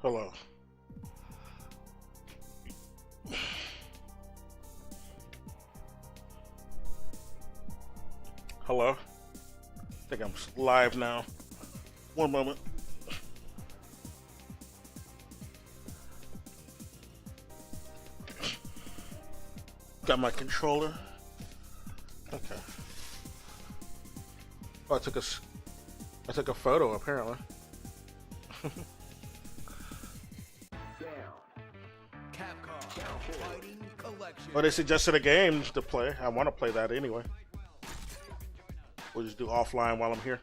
Hello. Hello. I think I'm live now. One moment. Got my controller. Okay. Oh, I took a photo apparently. Well, they suggested a game to play. I want to play that anyway. We'll just do offline while I'm here.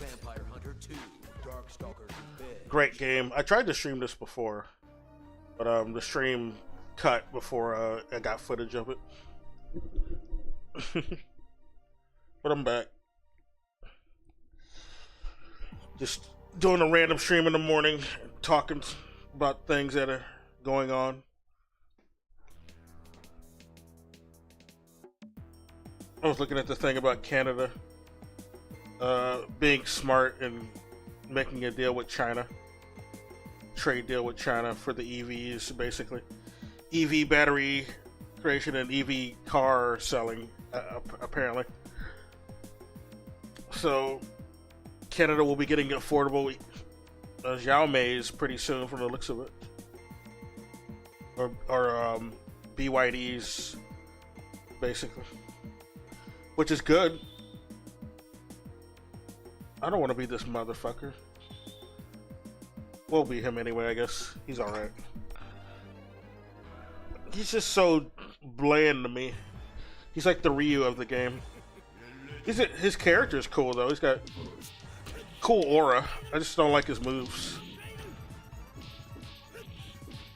Vampire Hunter 2, Darkstalkers in Bed. Great game. I tried to stream this before, but the stream cut before I got footage of it. But I'm back. Just doing a random stream in the morning, talking about things that are going on. I was looking at the thing about Canada being smart and making a deal with China, trade deal with China for the EVs, basically. EV battery creation and EV car selling, apparently. So Canada will be getting affordable Xiaomi's pretty soon, from the looks of it, or BYDs, basically, which is good. I don't want to be this motherfucker. We'll be him anyway, I guess. He's alright. He's just so bland to me. He's like the Ryu of the game. His character is cool though. He's got cool aura. I just don't like his moves.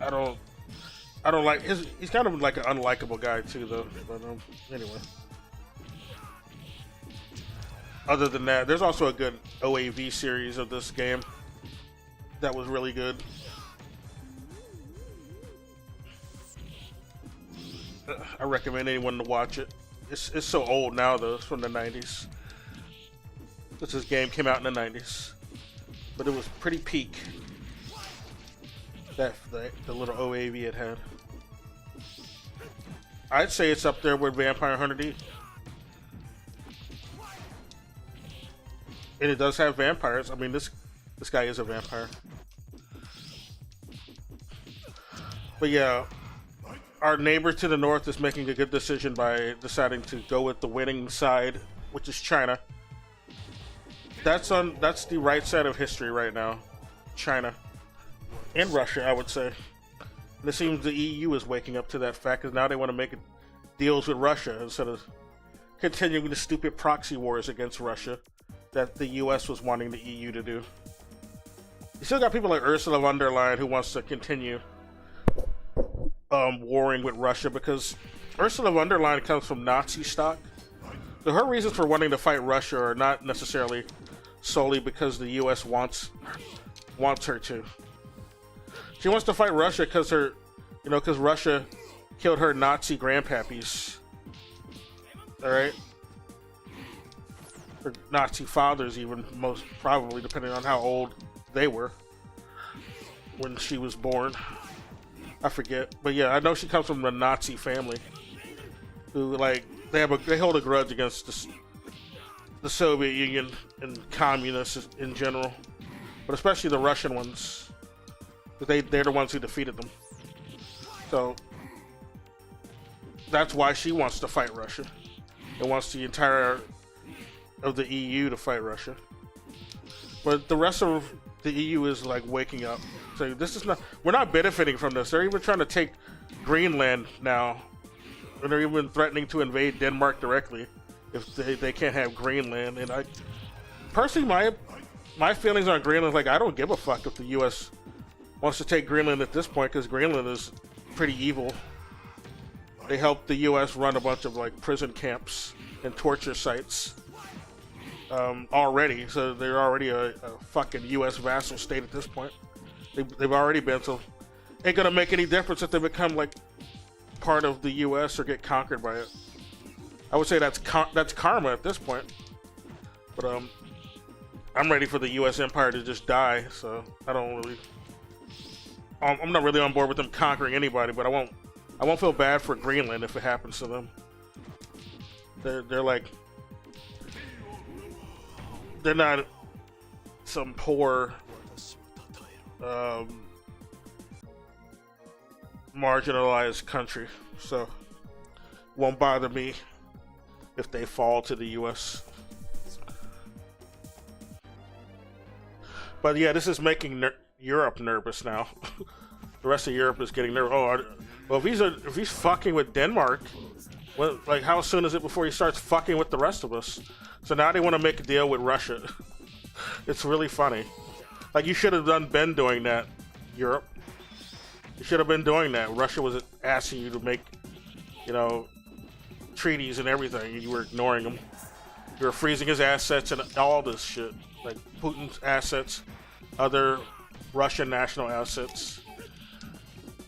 I don't like his. He's kind of like an unlikable guy too, though. But anyway. Other than that, there's also a good OAV series of this game that was really good. I recommend anyone to watch it. It's so old now though. It's from the 90s. This game came out in the 90s, but it was pretty peak. The little OAV it had. I'd say it's up there with Vampire Hunter D. And it does have vampires. I mean, this guy is a vampire. But yeah, our neighbor to the north is making a good decision by deciding to go with the winning side, which is China. That's the right side of history right now. China. And Russia, I would say. And it seems the EU is waking up to that fact, because now they want to make deals with Russia instead of continuing the stupid proxy wars against Russia that the US was wanting the EU to do. You still got people like Ursula von der Leyen who wants to continue warring with Russia, because Ursula von der Leyen comes from Nazi stock. So her reasons for wanting to fight Russia are not necessarily solely because the US wants her to. She wants to fight Russia because because Russia killed her Nazi grandpappies. All right, her Nazi fathers, even, most probably, depending on how old they were when she was born. I forget, but yeah, I know she comes from a Nazi family who, like, they hold a grudge against the Soviet Union and communists in general, but especially the Russian ones. They're the ones who defeated them. So that's why she wants to fight Russia. It wants the entire of the EU to fight Russia. But the rest of the EU is like waking up. So we're not benefiting from this. They're even trying to take Greenland now. And they're even threatening to invade Denmark directly if they can't have Greenland. And I personally, my feelings on Greenland, like, I don't give a fuck if the US wants to take Greenland at this point, because Greenland is pretty evil. They helped the US run a bunch of like prison camps and torture sites already, so they're already a fucking US vassal state at this point. They've already been, so ain't gonna make any difference if they become like part of the US or get conquered by it. I would say that's karma at this point. But I'm ready for the U.S. empire to just die. So I don't really. I'm not really on board with them conquering anybody, but I won't feel bad for Greenland if it happens to them. They're like, they're not some poor, marginalized country, so won't bother me if they fall to the U.S. But yeah, this is making Europe nervous now. The rest of Europe is getting nervous. Oh, well, if he's fucking with Denmark, well, like how soon is it before he starts fucking with the rest of us? So now they want to make a deal with Russia. It's really funny. Like you should have been doing that, Europe. You should have been doing that. Russia was asking you to make, you know, treaties and everything, and you were ignoring them. You were freezing his assets and all this shit, like Putin's assets, other Russian national assets.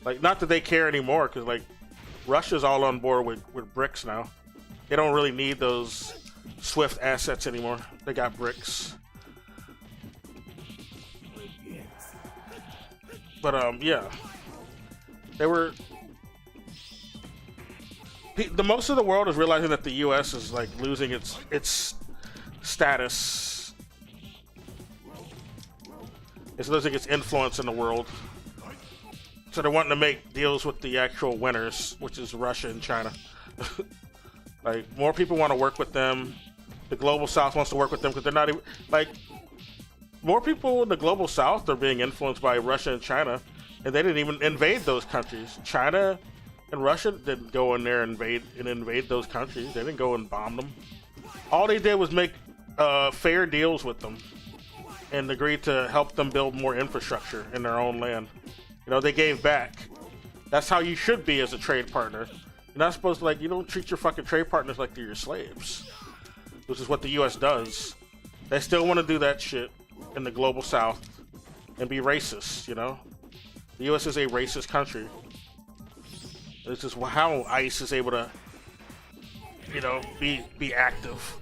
Like, not that they care anymore, because like Russia's all on board with BRICS now. They don't really need those SWIFT assets anymore. They got BRICS. But yeah, they were. The most of the world is realizing that the U.S. is like losing its status. It's losing its influence in the world. So they're wanting to make deals with the actual winners, which is Russia and China. Like, more people want to work with them. The Global South wants to work with them because they're not even, like, more people in the Global South are being influenced by Russia and China, and they didn't even invade those countries. China and Russia didn't go in there and invade those countries. They didn't go and bomb them. All they did was make fair deals with them and agreed to help them build more infrastructure in their own land. You know, they gave back. That's how you should be as a trade partner. You're not supposed to, like, you don't treat your fucking trade partners like they're your slaves, which is what the U.S. does. They still want to do that shit in the Global South and be racist, you know? The U.S. is a racist country. This is how ICE is able to, you know, be active.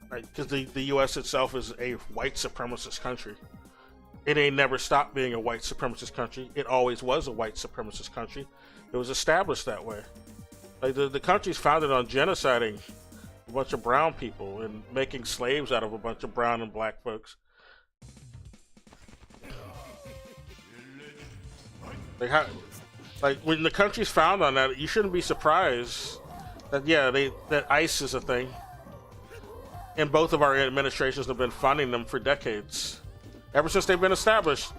Right? Because the U.S. itself is a white supremacist country. It ain't never stopped being a white supremacist country. It always was a white supremacist country. It was established that way. Like the country's founded on genociding a bunch of brown people and making slaves out of a bunch of brown and black folks. Like when the country's founded on that, you shouldn't be surprised that that ICE is a thing. And both of our administrations have been funding them for decades. Ever since they've been established,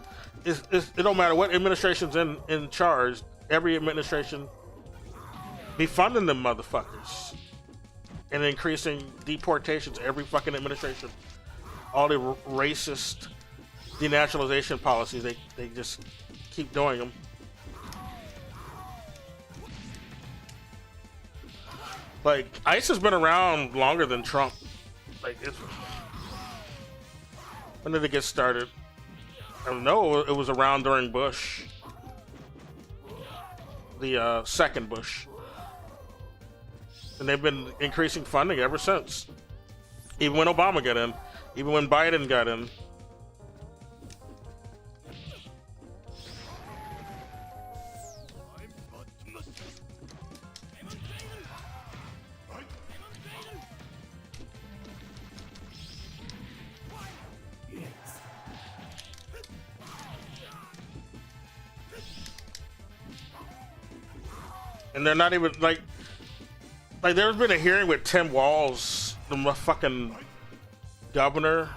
it don't matter what administration's in charge, every administration be funding them motherfuckers and increasing deportations every fucking administration. All the racist denationalization policies, they just keep doing them. Like, ICE has been around longer than Trump. Like, when did it get started? I don't know. It was around during Bush. The second Bush. And they've been increasing funding ever since. Even when Obama got in. Even when Biden got in. And they're not even like there's been a hearing with Tim Walz, the fucking governor.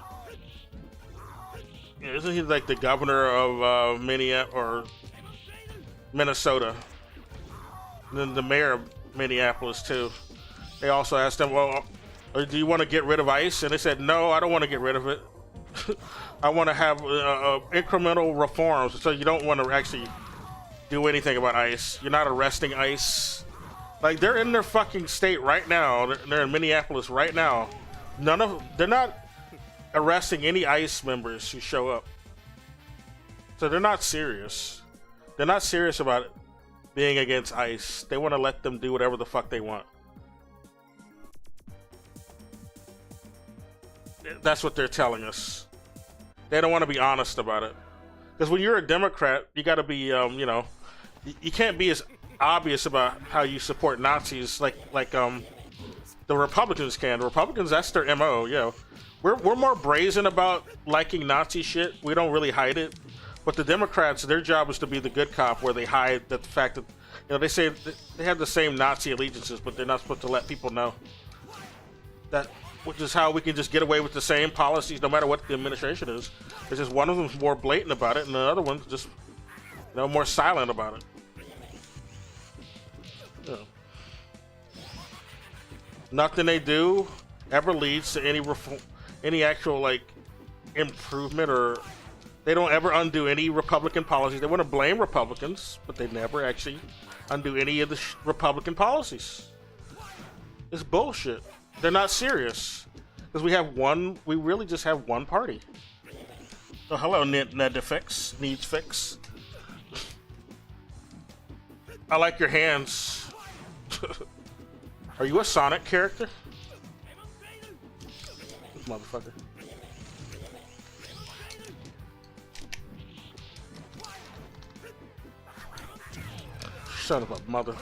Isn't he like the governor of Minnesota? And then the mayor of Minneapolis too. They also asked him, well, do you want to get rid of ICE? And they said, no, I don't want to get rid of it. I want to have incremental reforms. So you don't want to actually do anything about ICE. You're not arresting ICE. Like, they're in their fucking state right now. They're in Minneapolis right now. They're not arresting any ICE members who show up. So they're not serious. They're not serious about it being against ICE. They want to let them do whatever the fuck they want. that's what they're telling us. They don't want to be honest about it. Because when you're a Democrat, you got to be, you can't be as obvious about how you support Nazis like the Republicans can. The Republicans, that's their MO. We're more brazen about liking Nazi shit. We don't really hide it. But the Democrats, their job is to be the good cop, where they hide the fact that they say they have the same Nazi allegiances, but they're not supposed to let people know. That, which is how we can just get away with the same policies no matter what the administration is. It's just one of them's more blatant about it, and the other one's just more silent about it. Nothing they do ever leads to any actual improvement, or they don't ever undo any Republican policies. They want to blame Republicans, but they never actually undo any of the Republican policies. It's bullshit. They're not serious, because we really just have one party. Oh, hello, Nedifix. Needs fix. I like your hands. Are you a Sonic character? This motherfucker. Son of a mother.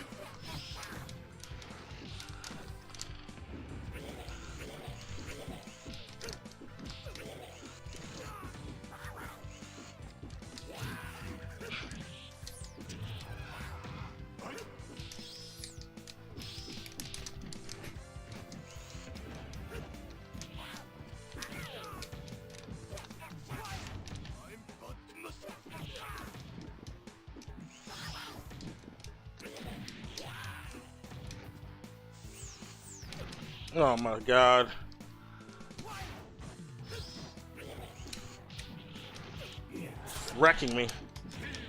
Oh my god. Wrecking me.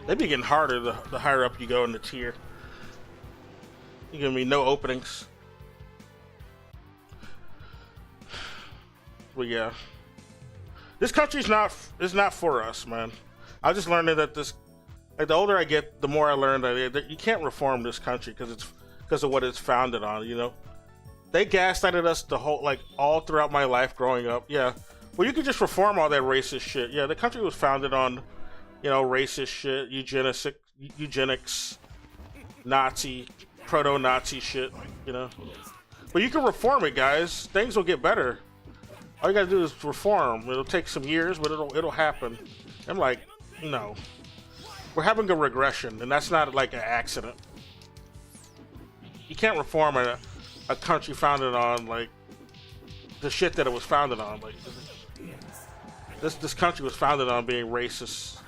They be getting harder the higher up you go in the tier. You're gonna be no openings. But yeah. This country's not for us, man. I just learned that the older I get, the more I learn that you can't reform this country because of what it's founded on, They gaslighted us all throughout my life growing up. Yeah. Well, you could just reform all that racist shit. Yeah, the country was founded on, racist shit, eugenics, Nazi, proto-Nazi shit, But you can reform it, guys. Things will get better. All you gotta do is reform. It'll take some years, but it'll happen. I'm like, no. We're having a regression, and that's not like an accident. You can't reform a country founded on the shit that it was founded on. This country was founded on being racist.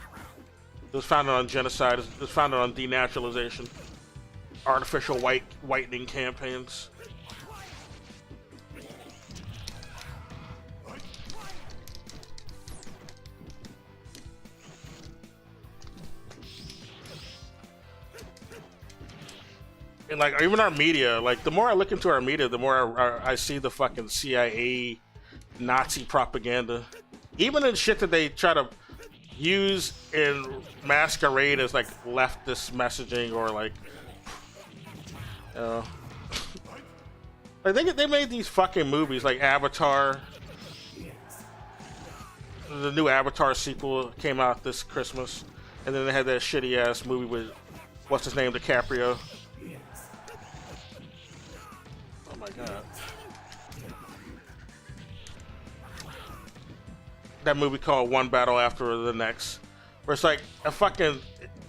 It was founded on genocide. It was founded on denaturalization, artificial whitening campaigns. And even our media, the more I look into our media, the more I see the fucking CIA Nazi propaganda. Even in shit that they try to use in masquerade as leftist messaging, or they made these fucking movies like Avatar. The new Avatar sequel came out this Christmas, and then they had that shitty ass movie with what's his name, DiCaprio. Oh my god. That movie called One Battle After the Next, where it's the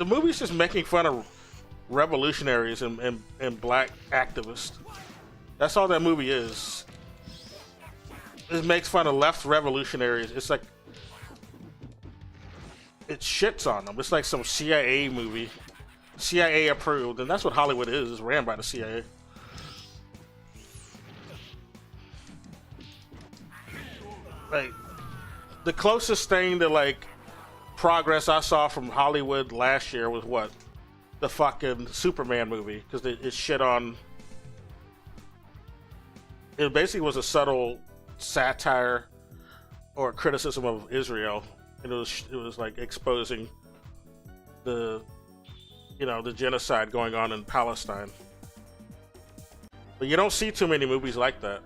movie's just making fun of revolutionaries and black activists. That's all that movie is. It makes fun of left revolutionaries. It's it shits on them. It's like some CIA movie, CIA approved, and that's what Hollywood is. It's ran by the CIA. The closest thing to progress I saw from Hollywood last year was what? The fucking Superman movie, because it shit on. It basically was a subtle satire or criticism of Israel, and it was exposing the genocide going on in Palestine. But you don't see too many movies like that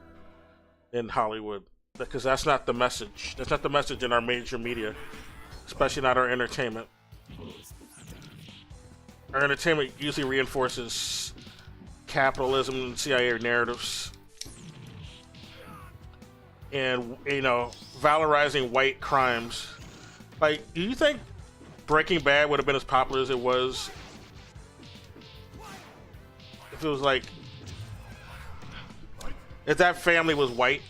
in Hollywood. because that's not the message. That's not the message in our major media, especially not our entertainment. Our entertainment usually reinforces capitalism and CIA narratives, and valorizing white crimes. Like, do you think Breaking Bad would have been as popular as it was if it was like if that family was white?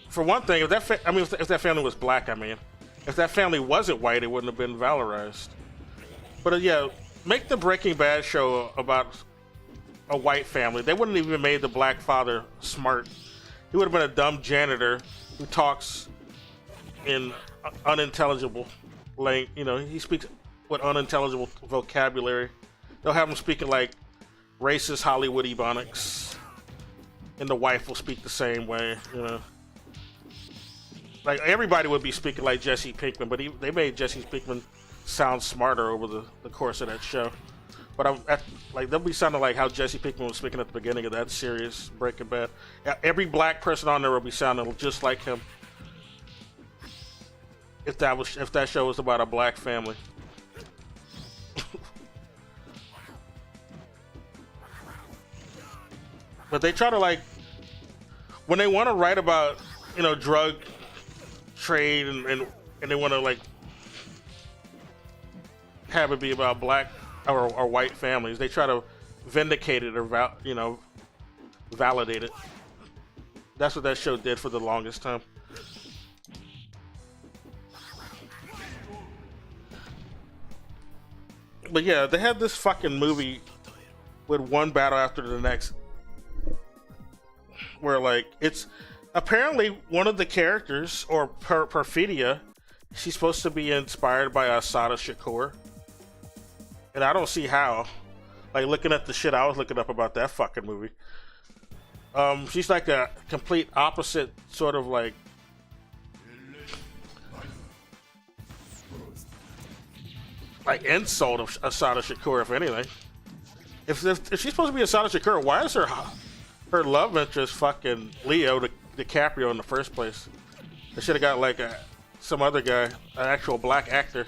For one thing, if that family was black, if that family wasn't white, it wouldn't have been valorized. But yeah, make the Breaking Bad show about a white family. They wouldn't even made the black father smart. He would have been a dumb janitor who talks in unintelligible he speaks with unintelligible vocabulary. They'll have him speaking like racist Hollywood ebonics, and the wife will speak the same way. Like, everybody would be speaking like Jesse Pinkman, but they made Jesse Pinkman sound smarter over the course of that show. But they'll be sounding like how Jesse Pinkman was speaking at the beginning of that series, Breaking Bad. Every black person on there will be sounding just like him. If that show was about a black family. But they try to, when they want to write about drug trade and they want to have it be about black or white families, they try to vindicate it or validate it. That's what that show did for the longest time. But yeah, they had this fucking movie with one battle after the next, where it's apparently one of the characters, or Perfidia, she's supposed to be inspired by Asada Shakur, and I don't see how. Looking at the shit I was looking up about that fucking movie, she's like a complete opposite sort of insult of Asada Shakur, if anything. If she's supposed to be Asada Shakur, why is her love interest fucking Leo DiCaprio in the first place? They should have got some other guy, an actual black actor,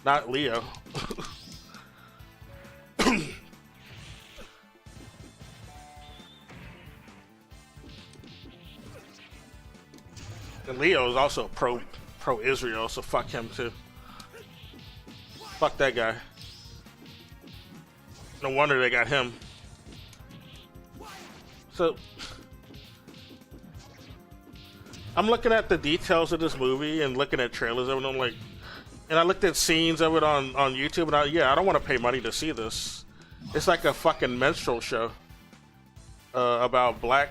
not Leo. And Leo is also pro-Israel, so fuck him too. Fuck that guy. No wonder they got him. So I'm looking at the details of this movie and looking at trailers of it, and and I looked at scenes of it on YouTube, and I don't want to pay money to see this. It's like a fucking minstrel show about black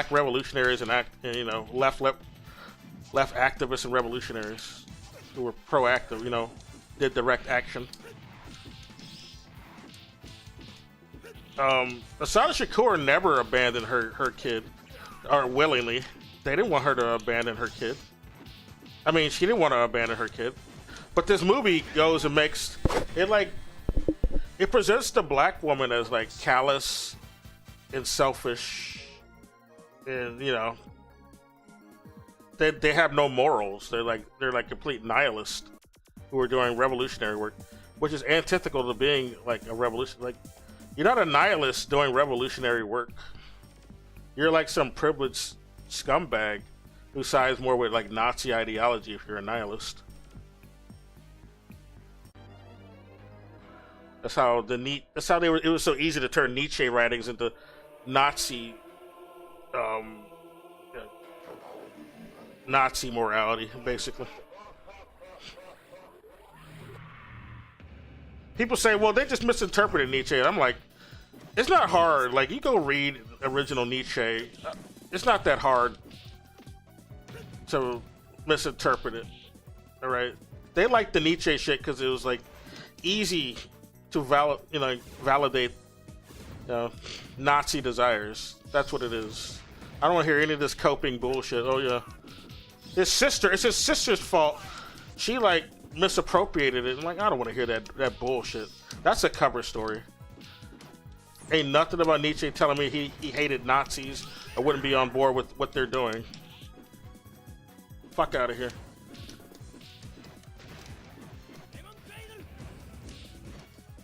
revolutionaries and left activists and revolutionaries who were proactive, did direct action. Asada Shakur never abandoned her kid, or willingly. They didn't want her to abandon her kid. She didn't want to abandon her kid. But this movie goes and makes it it presents the black woman as callous and selfish, and they have no morals. They're complete nihilists who are doing revolutionary work, which is antithetical to being a revolution. You're not a nihilist doing revolutionary work. You're some privileged scumbag who sides more with Nazi ideology if you're a nihilist. That's how it was so easy to turn Nietzsche writings into Nazi Nazi morality, basically. People say, well, they just misinterpreted Nietzsche. And I'm like, it's not hard. You go read original Nietzsche. It's not that hard to misinterpret it. All right. They liked the Nietzsche shit because it was easy to validate Nazi desires. That's what it is. I don't want to hear any of this coping bullshit. Oh yeah, it's his sister's fault. She misappropriated it. I'm I don't want to hear that bullshit. That's a cover story. Ain't nothing about Nietzsche telling me he hated Nazis. I wouldn't be on board with what they're doing. Fuck out of here.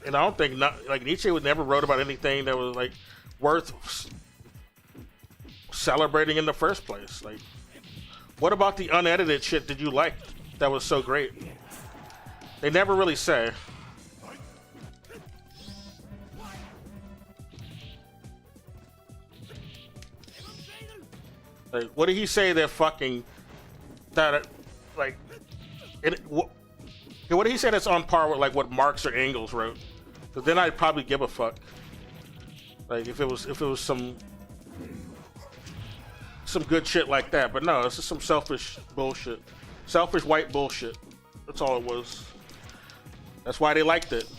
And I don't think like Nietzsche would never wrote about anything that was like worth celebrating in the first place. Like, what about the unedited shit did you like that was so great? They never really say. Like, what did he say that fucking that like what did he say that's on par with like what Marx or Engels wrote? Because then I'd probably give a fuck. Like if it was some good shit like that. But no, it's just some selfish bullshit, selfish white bullshit. That's all it was. That's why they liked it.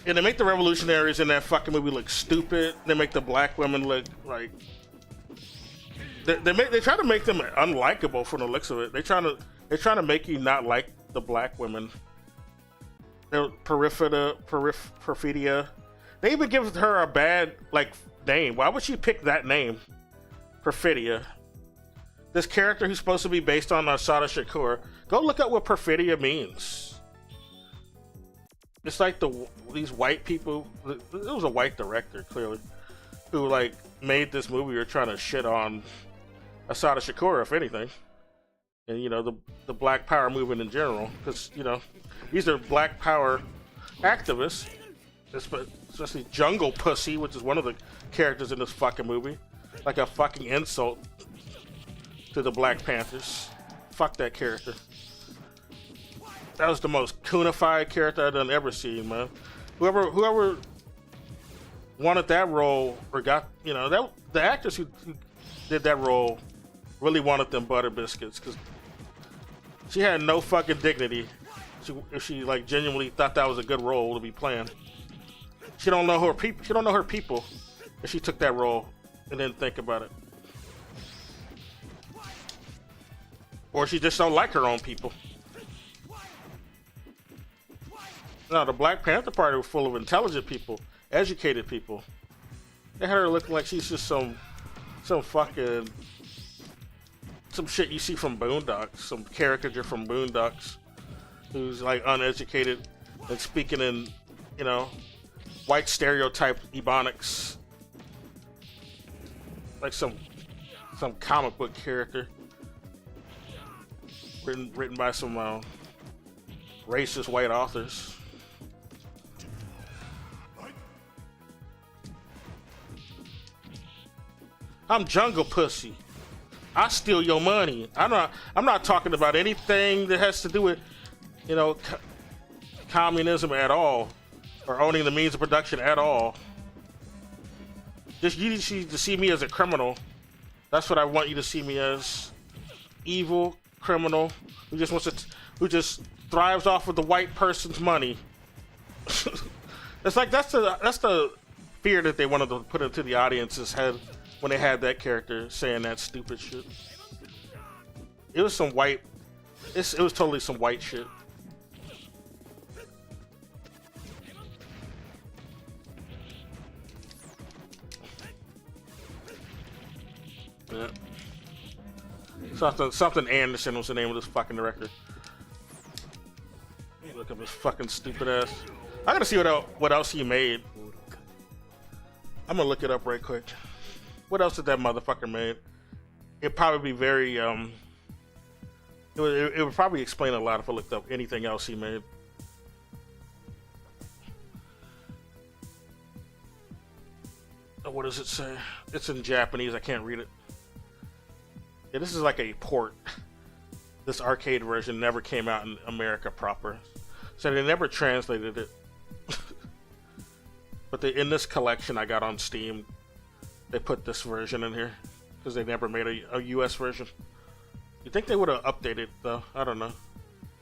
And they make the revolutionaries in that fucking movie look stupid. They make the black women look like they try to make them unlikable from the looks of it. They're trying to make you not like the black women. They're Perfidia. They even give her a bad like name. Why would she pick that name? Perfidia. This character who's supposed to be based on Assata Shakur. Go look up what Perfidia means. It's like these white people. It was a white director, clearly, who like made this movie or trying to shit on Assata Shakur, if anything, and you know the Black Power movement in general, because you know these are Black Power activists, especially Jungle Pussy, which is one of the characters in this fucking movie, like a fucking insult to the Black Panthers. Fuck that character. That was the most coonified character I've ever seen, man. Whoever wanted that role or got, you know, that the actors who did that role really wanted them butter biscuits because she had no fucking dignity. If she like genuinely thought that was a good role to be playing, she don't know her people. She don't know her people. If she took that role and didn't think about it, or she just don't like her own people. No, the Black Panther Party was full of intelligent people, educated people. They had her looking like she's just some fucking shit you see from Boondocks, some caricature from Boondocks, who's like uneducated and speaking in, you know, white stereotype ebonics, like some comic book character written by some racist white authors. I'm Jungle Pussy. I steal your money. I'm not talking about anything that has to do with, you know, communism at all, or owning the means of production at all. Just you need to see me as a criminal. That's what I want you to see me as. Evil criminal who just thrives off of the white person's money. It's like that's the fear that they wanted to put into the audience's head when they had that character saying that stupid shit. It was some white. It was totally some white shit. Yeah. Something Anderson was the name of this fucking director. Look at this fucking stupid ass. I gotta see what else he made. I'm gonna look it up right quick. What else did that motherfucker made? It'd probably be very it would probably explain a lot if I looked up anything else he made. What does it say? It's in Japanese. I can't read it. Yeah, this is like a port. This arcade version never came out in America proper, so they never translated it. But in this collection I got on Steam, they put this version in here because they never made a US version. You think they would have updated though? I don't know,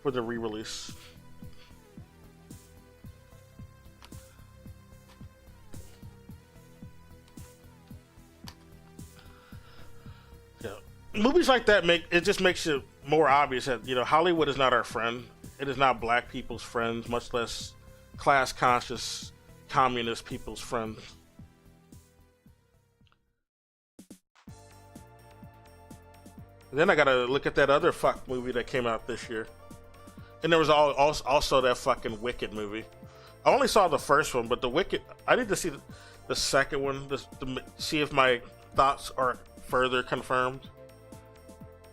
for the re-release. Yeah, movies like that just makes it more obvious that, you know, Hollywood is not our friend. It is not black people's friends, much less class conscious communist people's friends. And then I gotta look at that other fuck movie that came out this year. And there was also that fucking Wicked movie. I only saw the first one, but the Wicked, I need to see the second one to see if my thoughts are further confirmed.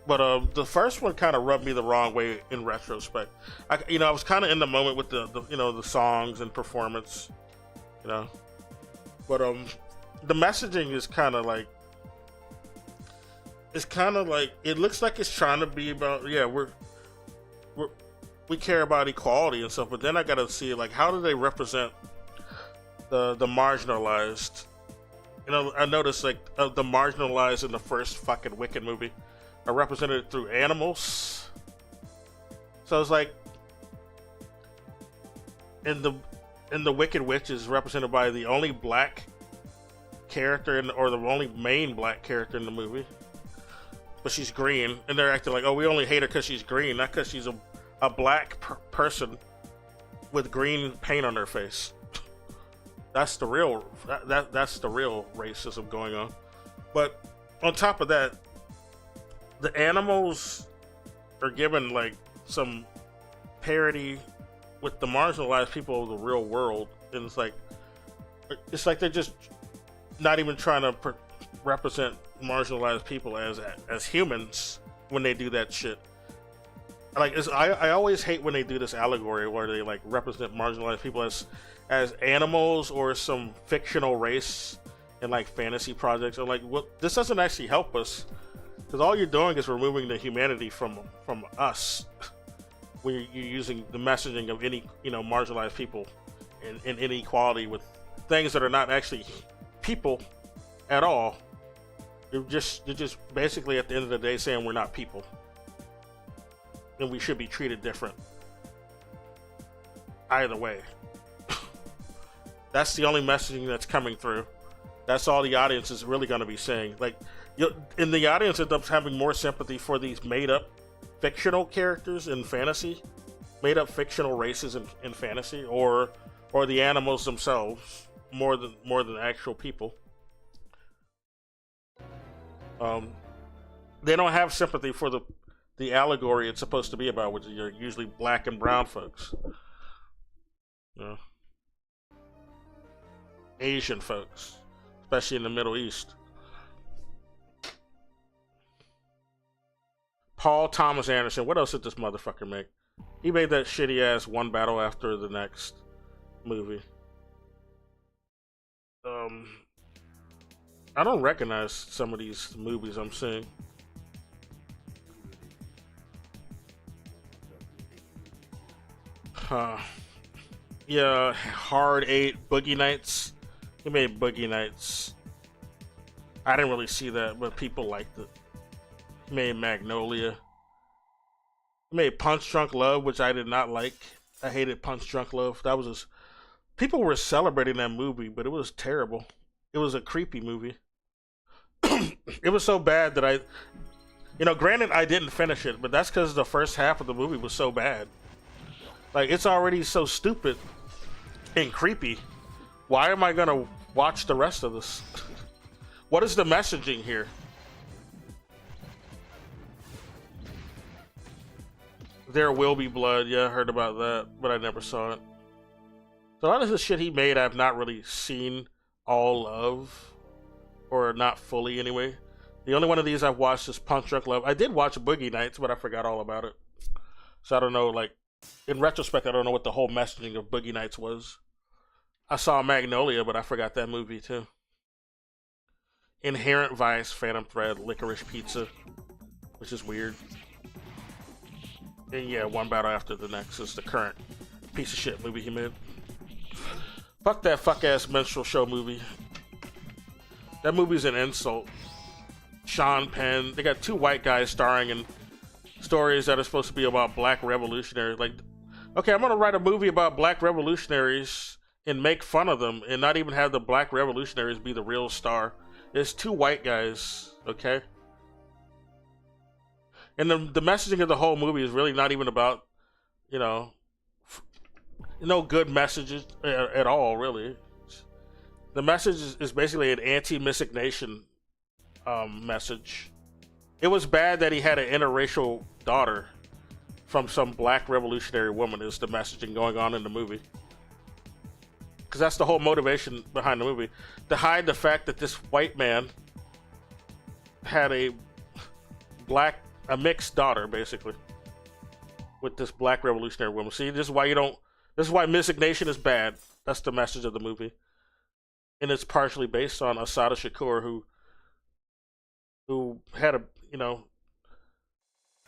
But the first one kind of rubbed me the wrong way in retrospect. I was kind of in the moment with the songs and performance, you know. But the messaging is kind of like, it looks like it's trying to be about, yeah, we care about equality and stuff. But then I gotta see, like, how do they represent the marginalized? You know, I noticed like the marginalized in the first fucking Wicked movie are represented through animals. So it's like in the Wicked Witch is represented by the only black character or the only main black character in the movie, but she's green, and they're acting like, oh, we only hate her because she's green, not because she's a black person with green paint on her face. That's the real that's the real racism going on. But on top of that, the animals are given like some parity with the marginalized people of the real world, and it's like they're just not even trying to represent marginalized people as humans when they do that shit. Like, I always hate when they do this allegory where they like represent marginalized people as animals or some fictional race in like fantasy projects. Or like, well, this doesn't actually help us, because all you're doing is removing the humanity from us when you're using the messaging of any, you know, marginalized people and inequality with things that are not actually people at all. You're just basically at the end of the day saying we're not people and we should be treated different. Either way. That's the only messaging that's coming through. That's all the audience is really going to be saying. Like, and the audience ends up having more sympathy for these made-up fictional characters in fantasy, made-up fictional races in fantasy, or the animals themselves more than actual people. They don't have sympathy for the allegory it's supposed to be about, which are usually black and brown folks. Yeah. Asian folks, especially in the Middle East. Paul Thomas Anderson. What else did this motherfucker make? He made that shitty ass One Battle After the Next movie. I don't recognize some of these movies I'm seeing. Yeah, Hard 8, Boogie Nights. He made Boogie Nights. I didn't really see that, but people liked it. He made Magnolia. He made Punch Drunk Love, which I did not like. I hated Punch Drunk Love. That was just... People were celebrating that movie, but it was terrible. It was a creepy movie. It was so bad that granted I didn't finish it, but that's because the first half of the movie was so bad. Like, it's already so stupid and creepy. Why am I gonna watch the rest of this? What is the messaging here? There Will Be Blood. Yeah, I heard about that, but I never saw it. So a lot of the shit he made I've not really seen all of, or not fully anyway. The only one of these I've watched is Punch Drunk Love. I did watch Boogie Nights, but I forgot all about it. So I don't know, like, in retrospect, I don't know what the whole messaging of Boogie Nights was. I saw Magnolia, but I forgot that movie too. Inherent Vice, Phantom Thread, Licorice Pizza, which is weird. And yeah, One Battle After the Next is the current piece of shit movie he made. Fuck that fuck ass minstrel show movie. That movie's an insult. Sean Penn. They got two white guys starring in stories that are supposed to be about black revolutionaries. Like, okay, I'm gonna write a movie about black revolutionaries and make fun of them and not even have the black revolutionaries be the real star. It's two white guys, okay? And the messaging of the whole movie is really not even about, you know, no good messages at all, really. The message is basically an anti-miscegnation message. It was bad that he had an interracial daughter from some black revolutionary woman is the messaging going on in the movie. Because that's the whole motivation behind the movie. To hide the fact that this white man had a mixed daughter, basically, with this black revolutionary woman. See, this is why miscegnation is bad. That's the message of the movie. And it's partially based on Asada Shakur, who had a, you know,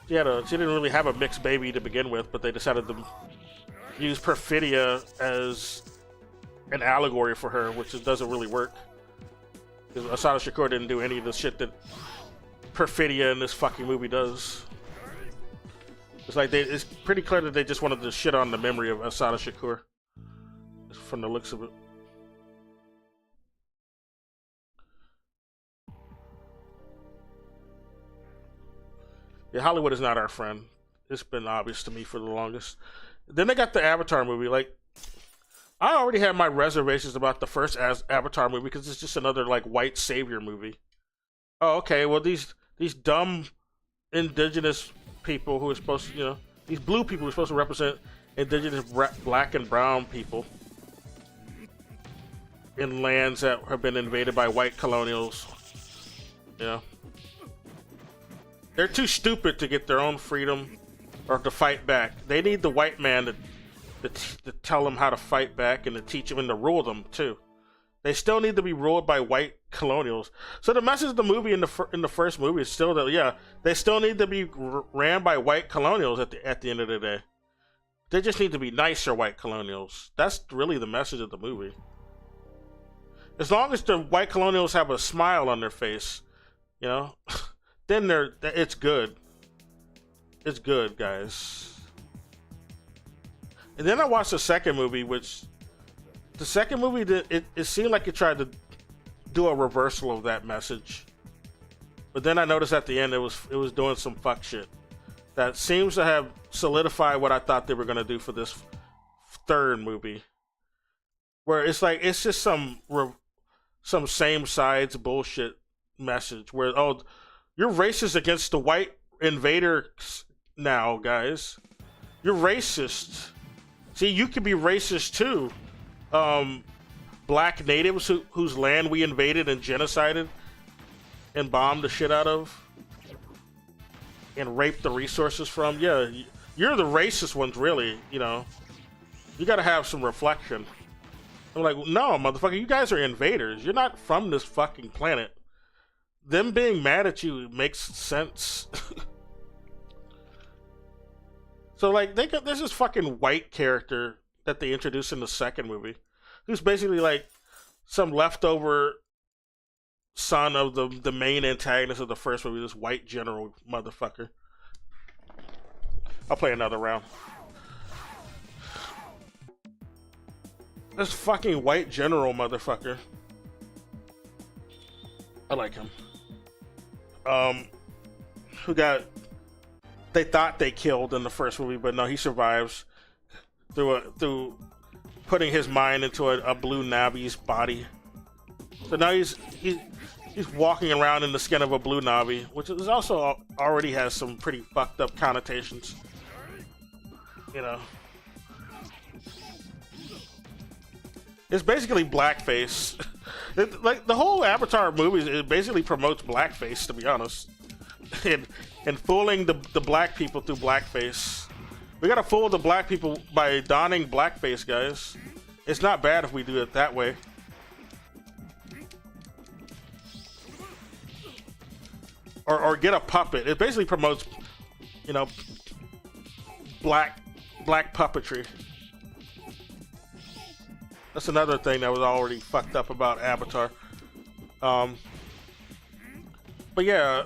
she didn't really have a mixed baby to begin with, but they decided to use Perfidia as an allegory for her, which doesn't really work. Because Asada Shakur didn't do any of the shit that Perfidia in this fucking movie does. It's like it's pretty clear that they just wanted to shit on the memory of Asada Shakur, from the looks of it. Yeah, Hollywood is not our friend. It's been obvious to me for the longest. Then they got the Avatar movie. Like, I already had my reservations about the first Avatar movie because it's just another like white savior movie. Oh, okay. Well, these dumb indigenous people who are supposed to, you know, these blue people who are supposed to represent indigenous black and brown people in lands that have been invaded by white colonials. You know, they're too stupid to get their own freedom or to fight back. They need the white man to tell them how to fight back and to teach them and to rule them too. They still need to be ruled by white colonials. So the message of the movie in the first movie is still that, yeah, they still need to be ran by white colonials at the end of the day. They just need to be nicer white colonials. That's really the message of the movie. As long as the white colonials have a smile on their face, you know, then it's good. It's good, guys. And then I watched the second movie, which the second movie it seemed like it tried to do a reversal of that message. But then I noticed at the end it was doing some fuck shit that seems to have solidified what I thought they were gonna do for this third movie, where it's like it's just some same sides bullshit message where, oh, you're racist against the white invaders now, guys. You're racist. See, you could be racist too. Black natives whose land we invaded and genocided and bombed the shit out of and raped the resources from. Yeah, you're the racist ones, really. You know, you gotta have some reflection. I'm like, no, motherfucker, you guys are invaders. You're not from this fucking planet. Them being mad at you makes sense. So, like, there's this fucking white character that they introduced in the second movie, who's basically like some leftover son of the main antagonist of the first movie, this white general motherfucker. I'll play another round. This fucking white general motherfucker. I like him. Who they thought they killed in the first movie, but no, he survives through putting his mind into a blue Navi's body. So now he's walking around in the skin of a blue Navi, which is also already has some pretty fucked up connotations. You know, it's basically blackface. Like the whole Avatar movie, it basically promotes blackface, to be honest, and fooling the black people through blackface. We gotta fool the black people by donning blackface, guys. It's not bad if we do it that way. Or get a puppet. It basically promotes, you know, black puppetry. That's another thing that was already fucked up about Avatar. But yeah,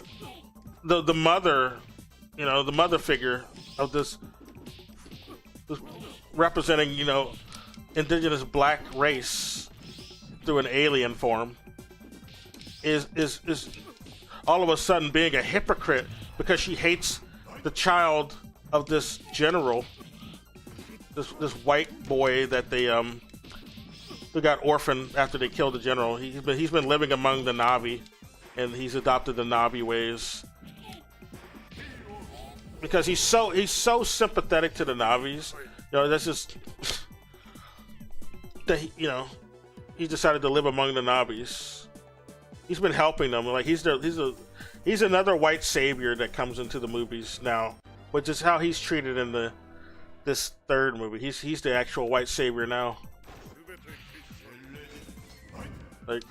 the mother, you know, the mother figure of this representing, you know, indigenous black race through an alien form is all of a sudden being a hypocrite because she hates the child of this general, this white boy that they who got orphaned after they killed the general. He's been living among the Na'vi, and he's adopted the Na'vi ways because he's so sympathetic to the Na'vis. You know, that's just that he decided to live among the Na'vis. He's been helping them. Like he's another white savior that comes into the movies now, which is how he's treated in this third movie. He's the actual white savior now. Like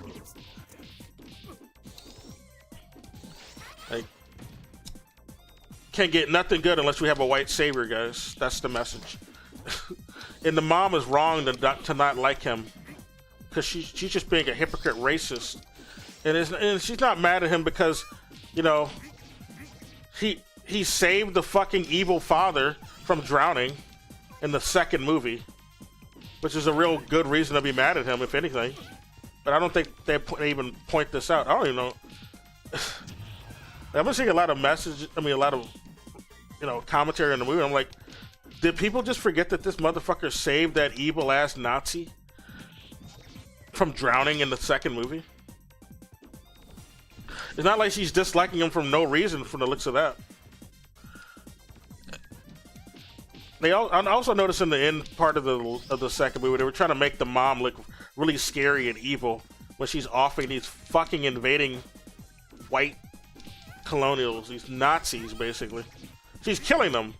can't get nothing good unless we have a white savior, guys. That's the message. And the mom is wrong to not like him because she's just being a hypocrite racist, and she's not mad at him because, you know, he saved the fucking evil father from drowning in the second movie, which is a real good reason to be mad at him, if anything. But I don't think they even point this out. I don't even know. I've been seeing a lot of messages. I mean, a lot of, you know, commentary on the movie. I'm like, did people just forget that this motherfucker saved that evil ass Nazi from drowning in the second movie? It's not like she's disliking him for no reason from the looks of that. I also noticed in the end part of the second movie, they were trying to make the mom look really scary and evil when she's offing these fucking invading white colonials, these Nazis, basically. She's killing them,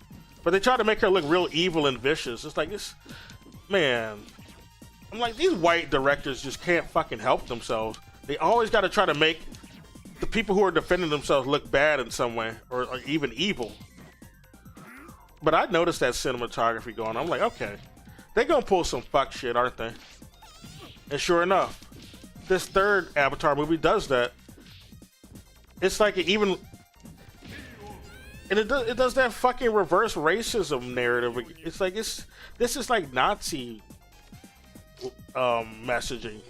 but they try to make her look real evil and vicious. It's like this, man. I'm like, these white directors just can't fucking help themselves. They always got to try to make the people who are defending themselves look bad in some way, or even evil. But I noticed that cinematography going on. I'm like, okay, they're gonna pull some fuck shit, aren't they? And sure enough, this third Avatar movie does that. It's like and it does that fucking reverse racism narrative. It's like this is like Nazi messaging.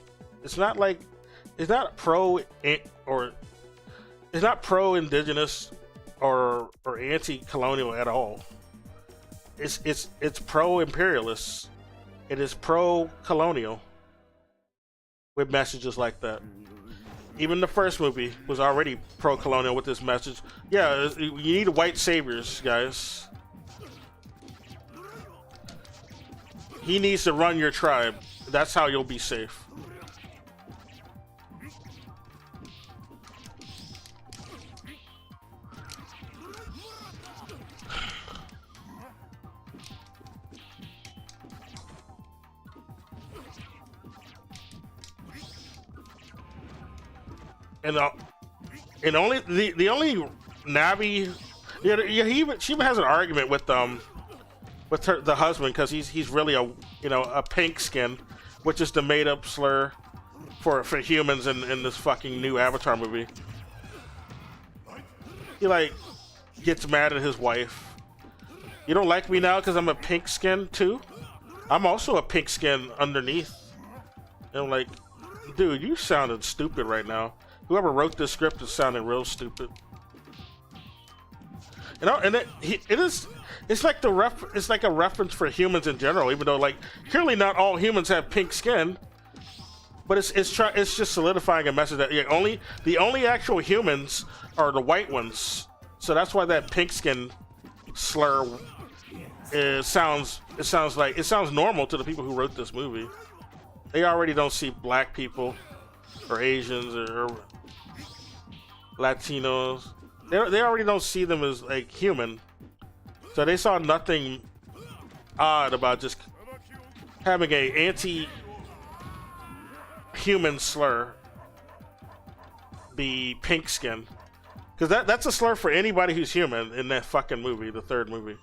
It's not pro indigenous or anti-colonial at all. It's pro-imperialist. It is pro-colonial with messages like that. Even the first movie was already pro-colonial with this message. Yeah, you need white saviors, guys. He needs to run your tribe. That's how you'll be safe. And only the only Na'vi, she even has an argument with the husband because he's really a pink skin, which is the made up slur for humans in this fucking new Avatar movie. He like gets mad at his wife. You don't like me now because I'm a pink skin too? I'm also a pink skin underneath. And I'm like, dude, you sounded stupid right now. Whoever wrote this script is sounding real stupid. It's like a reference for humans in general, even though like clearly not all humans have pink skin. But it's just solidifying a message that the only actual humans are the white ones. So that's why that pink skin slur sounds normal to the people who wrote this movie. They already don't see black people or Asians or Latinos. They already don't see them as like human. So they saw nothing odd about just having a anti-human slur be pink skin. Because that's a slur for anybody who's human in that fucking movie, the third movie.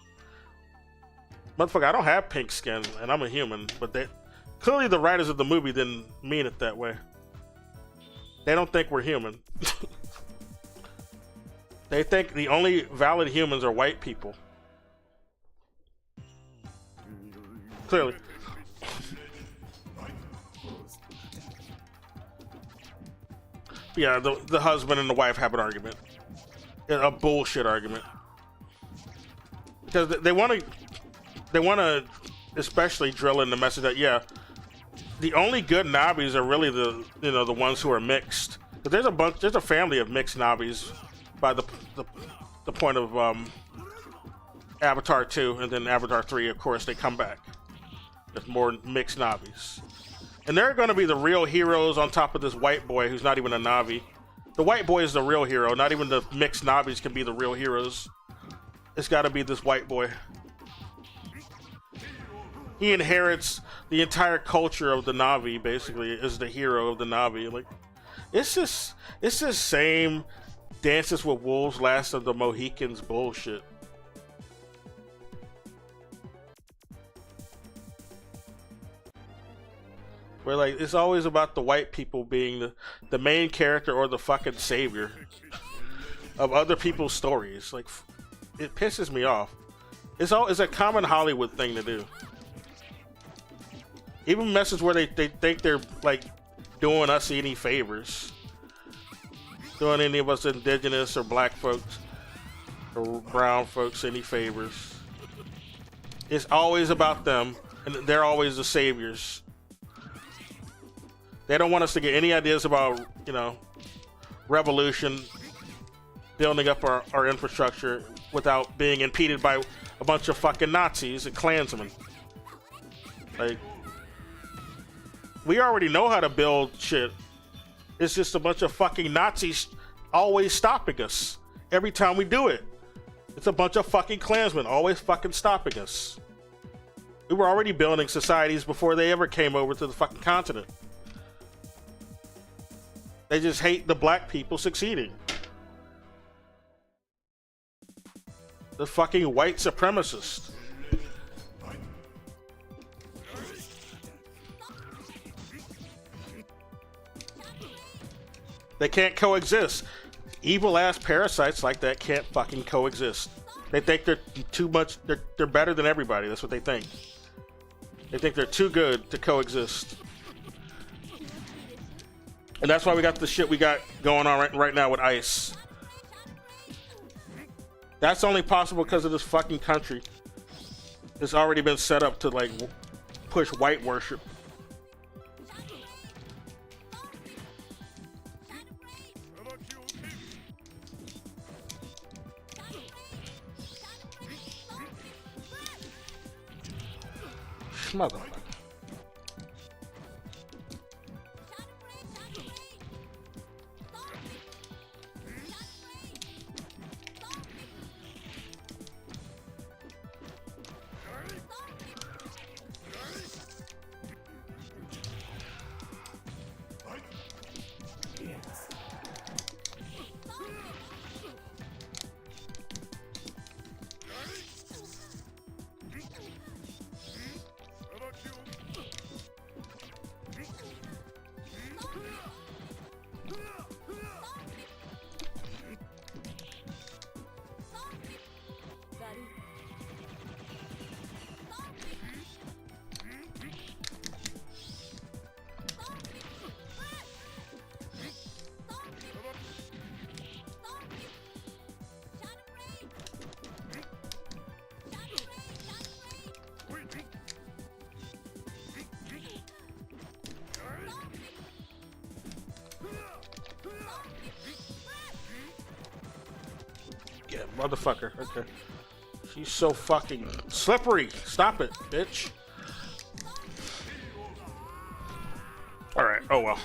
Motherfucker, I don't have pink skin and I'm a human, but Clearly, the writers of the movie didn't mean it that way. They don't think we're human. They think the only valid humans are white people. Clearly. Yeah, the husband and the wife have an argument. A bullshit argument. Because they want to especially drill in the message that, yeah, the only good Na'vis are really the ones who are mixed. But there's a family of mixed Na'vis by the point of Avatar 2, and then Avatar 3, of course, they come back. There's more mixed Na'vis. And they're going to be the real heroes on top of this white boy who's not even a Na'vi. The white boy is the real hero. Not even the mixed Na'vis can be the real heroes. It's got to be this white boy. He inherits the entire culture of the Na'vi, basically, is the hero of the Na'vi. Like, it's just same Dances with Wolves, Last of the Mohicans bullshit. Where, like, it's always about the white people being the main character or the fucking savior of other people's stories. Like, it pisses me off. It's a common Hollywood thing to do. Even messages where they think they're, like, doing us any favors. Doing any of us indigenous or black folks or brown folks any favors. It's always about them, and they're always the saviors. They don't want us to get any ideas about, revolution, building up our infrastructure without being impeded by a bunch of fucking Nazis and Klansmen. Like, we already know how to build shit. It's just a bunch of fucking Nazis always stopping us every time we do it. It's a bunch of fucking Klansmen always fucking stopping us. We were already building societies before they ever came over to the fucking continent. They just hate the black people succeeding. The fucking white supremacists. They can't coexist. Evil ass parasites like that can't fucking coexist. They think they're too much, they're better than everybody. That's what they think. They think they're too good to coexist. And that's why we got the shit we got going on right now with ICE. That's only possible because of this fucking country. It's already been set up to, like, push white worship. Motherfucker. Yeah, motherfucker. Okay. She's so fucking slippery. Stop it, bitch. Alright, oh well.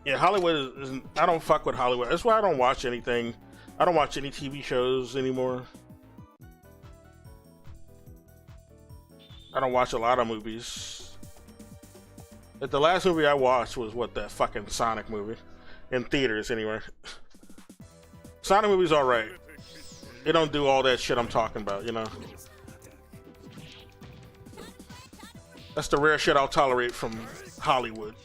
Yeah, Hollywood isn't. I don't fuck with Hollywood. That's why I don't watch anything. I don't watch any TV shows anymore. I don't watch a lot of movies. But the last movie I watched was that fucking Sonic movie. In theaters, anyway. Sonic movie's alright. They don't do all that shit I'm talking about, That's the rare shit I'll tolerate from Hollywood.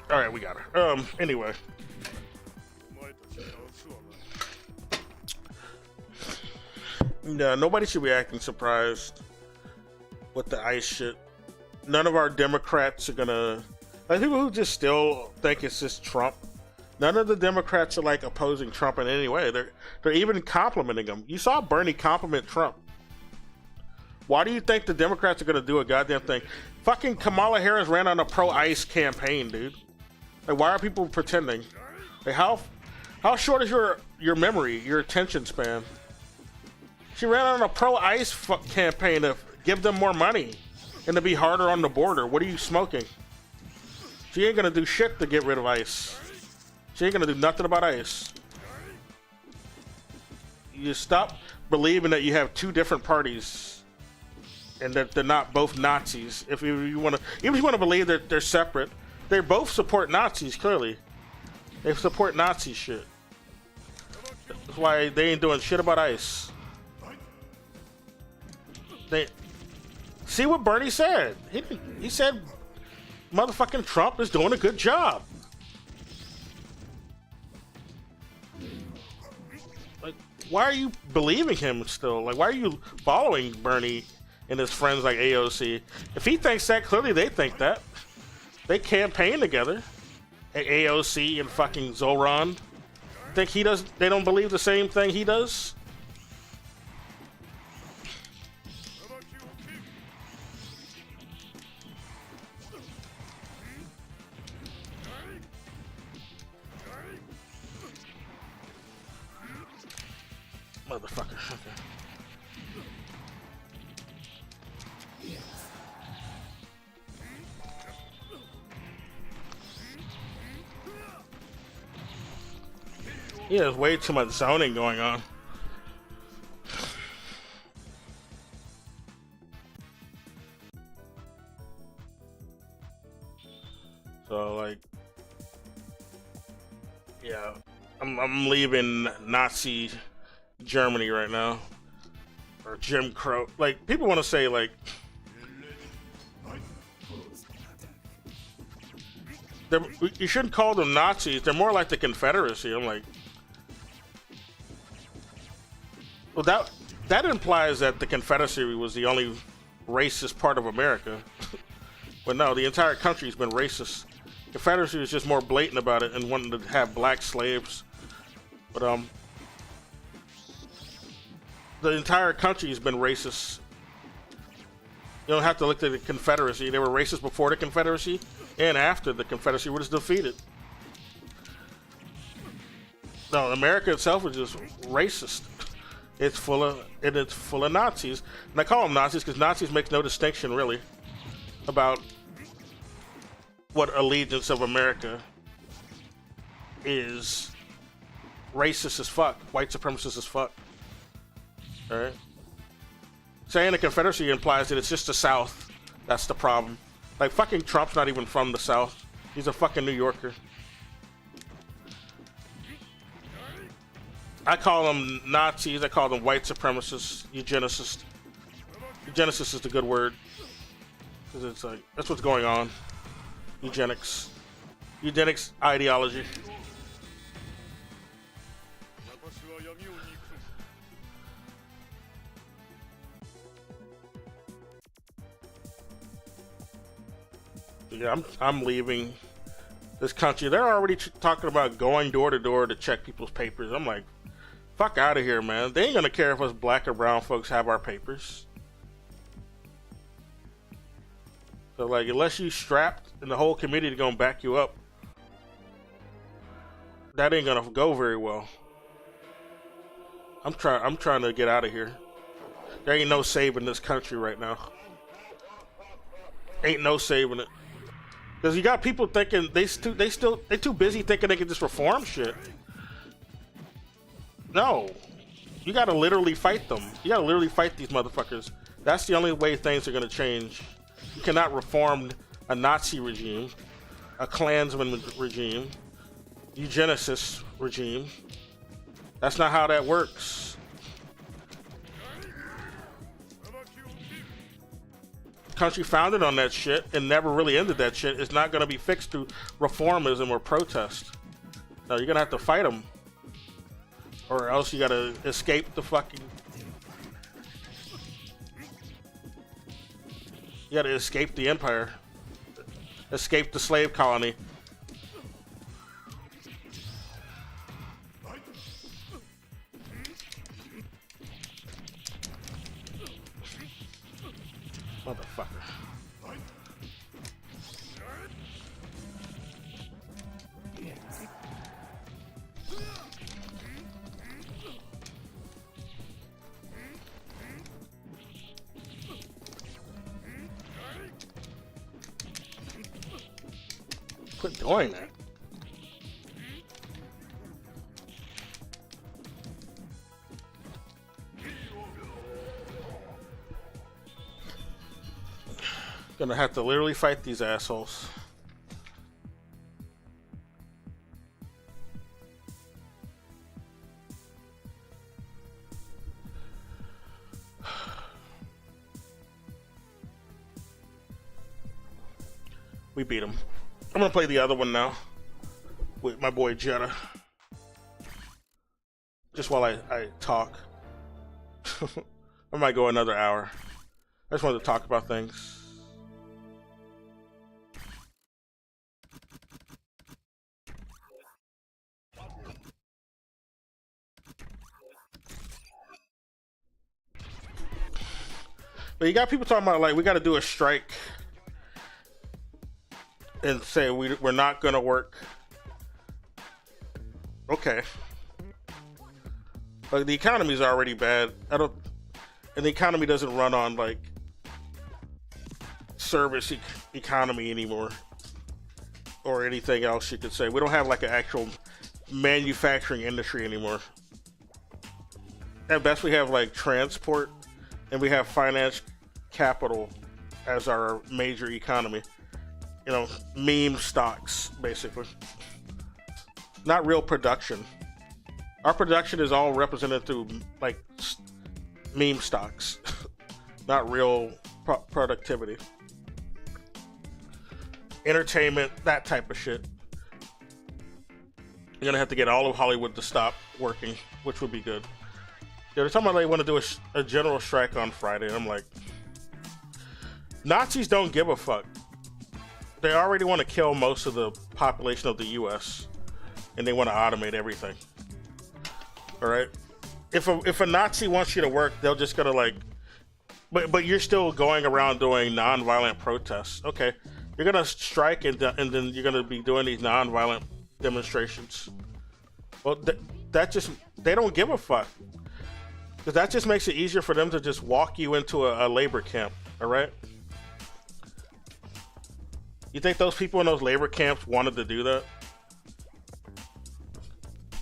All right, we got her. Anyway. No, nobody should be acting surprised with the ICE shit. None of our Democrats are gonna, like, people who just still think it's just Trump. None of the Democrats are like opposing Trump in any way. They're even complimenting him. You saw Bernie compliment Trump. Why do you think the Democrats are gonna do a goddamn thing? Fucking Kamala Harris ran on a pro-ICE campaign, dude. Like, why are people pretending? Like, how short is your memory, your attention span? She ran on a pro-ICE campaign to give them more money and to be harder on the border. What are you smoking? She ain't gonna do shit to get rid of ICE. She ain't gonna do nothing about ICE. You stop believing that you have two different parties and that they're not both Nazis. If you want to, even if you want to believe that they're separate, they both support Nazis. Clearly, they support Nazi shit. That's why they ain't doing shit about ICE. They see what Bernie said. He said, "Motherfucking Trump is doing a good job." Like, why are you believing him still? Like, why are you following Bernie and his friends like AOC? If he thinks that, clearly they think that. They campaign together. AOC and fucking Zoran. Think he does? They don't believe the same thing he does? Motherfucker. Okay. Yeah, there's way too much zoning going on. So, like, yeah, I'm leaving Nazi Germany right now, or Jim Crow. Like, people want to say, like, you shouldn't call them Nazis. They're more like the Confederacy. I'm like, well, that implies that the Confederacy was the only racist part of America. But no, the entire country's been racist. Confederacy was just more blatant about it and wanting to have black slaves. But the entire country's been racist. You don't have to look at the Confederacy. They were racist before the Confederacy and after the Confederacy was defeated. No, America itself is just racist. It's full of Nazis, and I call them Nazis because Nazis makes no distinction really about what allegiance of America is. Racist as fuck, white supremacist as fuck. All right, saying the Confederacy implies that it's just the South. That's the problem. Like, fucking Trump's not even from the South. He's a fucking New Yorker. I call them Nazis. I call them white supremacists, eugenicists. Eugenicist is the good word, because it's like that's what's going on. Eugenics ideology. Yeah, I'm leaving this country. They're already talking about going door to door to check people's papers. I'm like, fuck out of here, man. They ain't gonna care if us black or brown folks have our papers. So like, unless you strapped and the whole community gonna back you up, that ain't gonna go very well. I'm trying to get out of here. There ain't no saving this country right now. Ain't no saving it. Because you got people thinking they too busy thinking they can just reform shit. No. You gotta literally fight them. You gotta literally fight these motherfuckers. That's the only way things are gonna change. You cannot reform a Nazi regime, a Klansman regime, eugenicist regime. That's not how that works. Country founded on that shit and never really ended that shit is not going to be fixed through reformism or protest. No, you're going to have to fight them. Or else you got to escape the fucking... You got to escape the empire. Escape the slave colony. Motherfucker. Quit doing that. Gonna have to literally fight these assholes. We beat him. I'm gonna play the other one now with my boy Jetta. Just while I talk. I might go another hour. I just wanted to talk about things. But you got people talking about like we got to do a strike and say we're not gonna work. Okay. Like the economy is already bad. And the economy doesn't run on like service economy anymore or anything else you could say. We don't have like an actual manufacturing industry anymore. At best, we have like transport. And we have finance capital as our major economy. You know, meme stocks, basically. Not real production. Our production is all represented through, like, meme stocks. Not real productivity. Entertainment, that type of shit. You're gonna have to get all of Hollywood to stop working, which would be good. Yeah, they're talking about they want to do a general strike on Friday. I'm like, Nazis don't give a fuck. They already want to kill most of the population of the U.S. and they want to automate everything. All right. If a Nazi wants you to work, they'll just gonna like, but you're still going around doing nonviolent protests. Okay, you're gonna strike and then you're gonna be doing these nonviolent demonstrations. Well, that just they don't give a fuck. Because that just makes it easier for them to just walk you into a labor camp, all right? You think those people in those labor camps wanted to do that?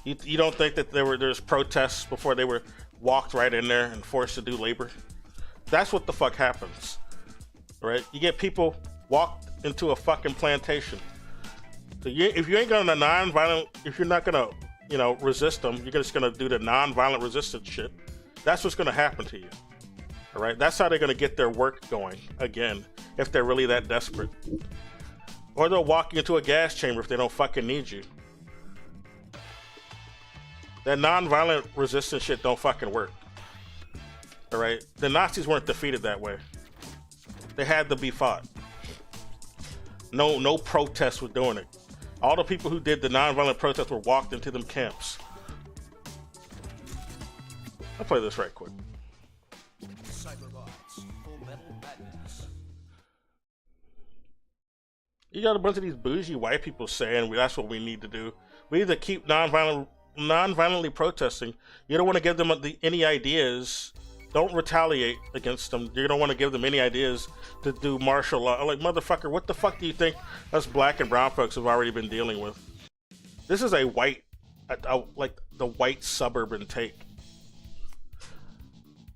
You don't think that there's protests before they were walked right in there and forced to do labor? That's what the fuck happens, right? You get people walked into a fucking plantation. So if you ain't gonna non-violent, if you're not gonna, you know, resist them, you're just gonna do the non-violent resistance shit. That's what's going to happen to you. All right? That's how they're going to get their work going again, if they're really that desperate. Or they'll walk you into a gas chamber if they don't fucking need you. That non-violent resistance shit don't fucking work. All right? The Nazis weren't defeated that way. They had to be fought. No protest was doing it. All the people who did the nonviolent protests were walked into them camps. I'll play this right quick. Cyberbots, Full Metal Madness. You got a bunch of these bougie white people saying that's what we need to do. We need to keep non-violently protesting. You don't want to give them any ideas. Don't retaliate against them. You don't want to give them any ideas to do martial law. Like, motherfucker, what the fuck do you think us black and brown folks have already been dealing with? This is a white, like the white suburban take.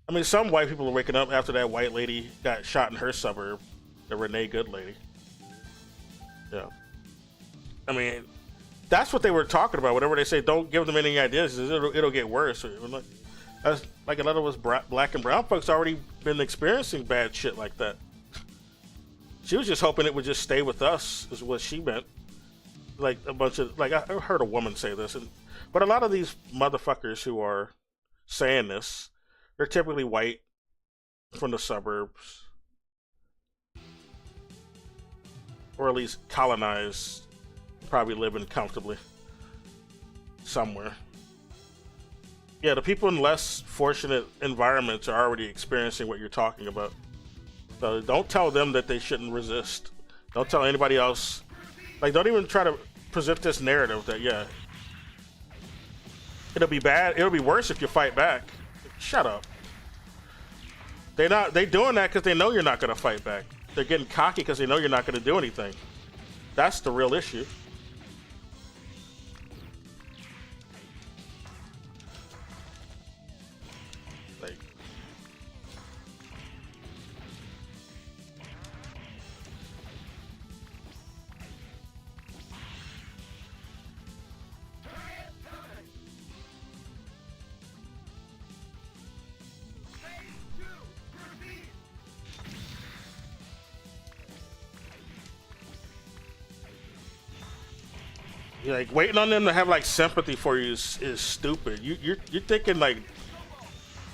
I mean, some white people are waking up after that white lady got shot in her suburb, the Renee Good lady. Yeah. I mean, that's what they were talking about. Whenever they say don't give them any ideas, it'll get worse. Like a lot of us black and brown folks already been experiencing bad shit like that. She was just hoping it would just stay with us, is what she meant. Like a bunch of, like, I heard a woman say this, but a lot of these motherfuckers who are saying this, they're typically white from the suburbs, or at least colonized, probably living comfortably somewhere. Yeah, the people in less fortunate environments are already experiencing what you're talking about. So don't tell them that they shouldn't resist. Don't tell anybody else. Like, don't even try to present this narrative that, yeah, it'll be bad, it'll be worse if you fight back. Shut up. They doing that because they know you're not going to fight back. They're getting cocky because they know you're not going to do anything. That's the real issue. Like, waiting on them to have like sympathy for you is stupid. You're thinking like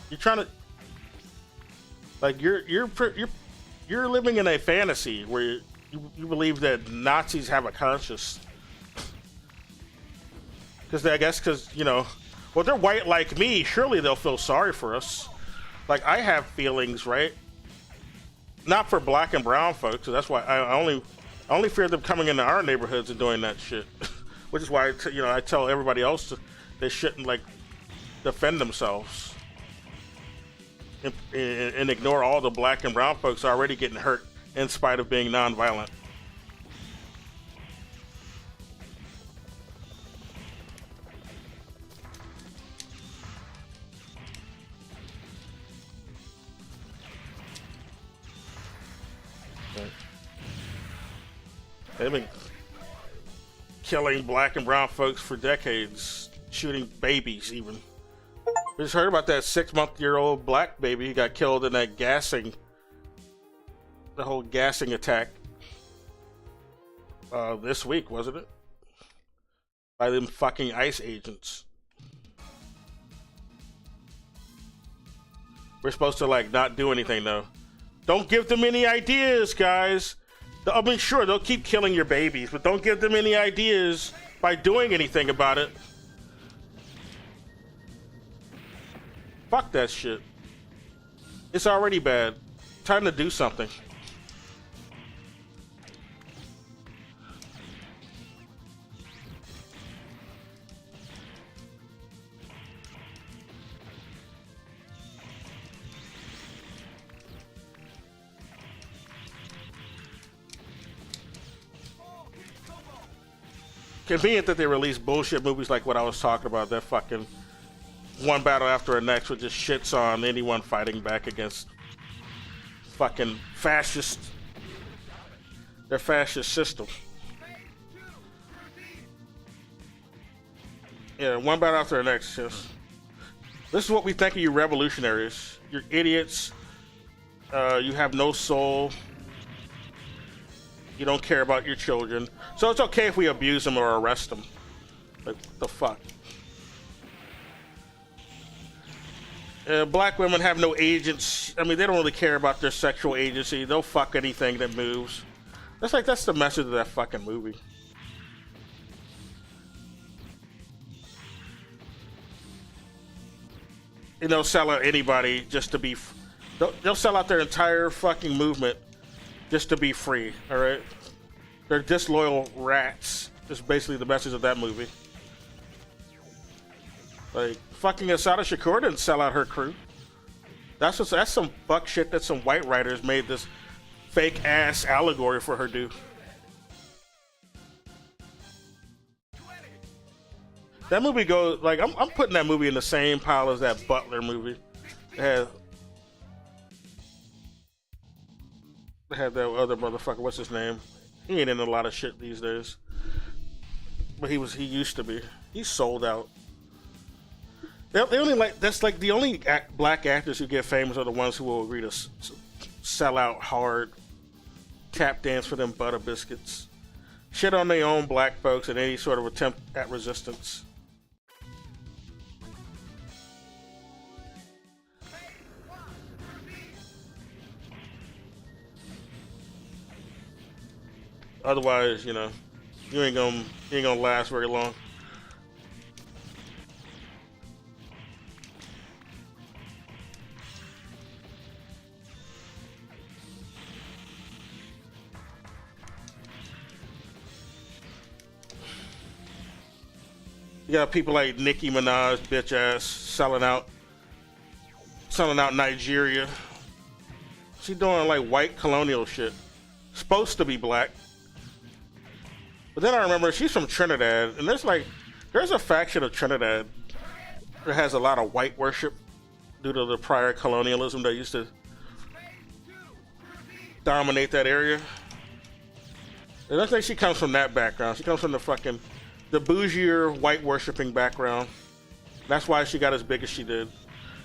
you're trying to, like, you're living in a fantasy where you believe that Nazis have a conscience. Because I guess you know, well, they're white like me. Surely they'll feel sorry for us. Like, I have feelings, right? Not for black and brown folks. That's why I only fear them coming into our neighborhoods and doing that shit. Which is why I tell everybody else they shouldn't, like, defend themselves and ignore all the black and brown folks already getting hurt in spite of being nonviolent. They've been killing black and brown folks for decades, shooting babies even. We just heard about that 6-month-old black baby who got killed in that the whole gassing attack this week, wasn't it? By them fucking ICE agents. We're supposed to, like, not do anything though. Don't give them any ideas, guys. I mean, sure, they'll keep killing your babies, but don't give them any ideas by doing anything about it. Fuck that shit. It's already bad. Time to do something. Convenient that they release bullshit movies like what I was talking about. That fucking one battle after the next, which just shits on anyone fighting back against fucking fascist, their fascist system. Yeah, one battle after the next. Just, this is what we think of you revolutionaries. You're idiots. You have no soul. You don't care about your children. So it's okay if we abuse them or arrest them. Like, what the fuck? Black women have no agents. I mean, they don't really care about their sexual agency. They'll fuck anything that moves. That's the message of that fucking movie. And they'll sell out anybody just to be. They'll sell out their entire fucking movement just to be free. All right, they're disloyal rats. Is basically the message of that movie. Like fucking Asada Shakur didn't sell out her crew. That's some fuck shit that some white writers made this fake ass allegory for her do. That movie goes like I'm putting that movie in the same pile as that Butler movie. It had that other motherfucker. What's his name? He ain't in a lot of shit these days, but he used to be. He's sold out. They only like that's like the only black actors who get famous are the ones who will agree to sell out hard, tap dance for them butter biscuits, shit on their own black folks in any sort of attempt at resistance. Otherwise, you know, you ain't gonna last very long. You got people like Nicki Minaj, bitch ass, selling out Nigeria. She doing like white colonial shit. Supposed to be black. But then I remember she's from Trinidad, and there's a faction of Trinidad that has a lot of white worship due to the prior colonialism that used to dominate that area. And I think she comes from that background. She comes from the bougier white worshipping background. That's why she got as big as she did.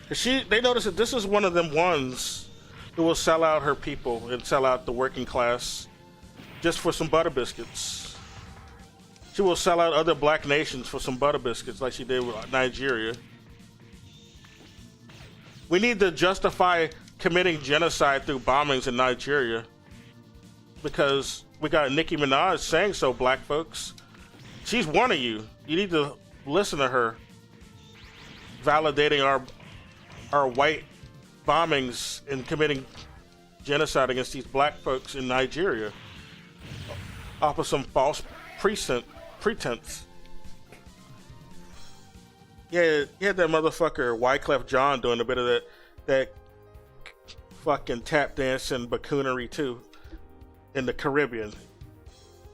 Cause they noticed that this is one of them ones who will sell out her people and sell out the working class just for some butter biscuits. She will sell out other black nations for some butter biscuits like she did with Nigeria. We need to justify committing genocide through bombings in Nigeria because we got Nicki Minaj saying so, black folks. She's one of you. You need to listen to her validating our white bombings and committing genocide against these black folks in Nigeria off of some false pretense. Yeah, you had that motherfucker Wyclef Jean doing a bit of that fucking tap dance and buffoonery too in the Caribbean,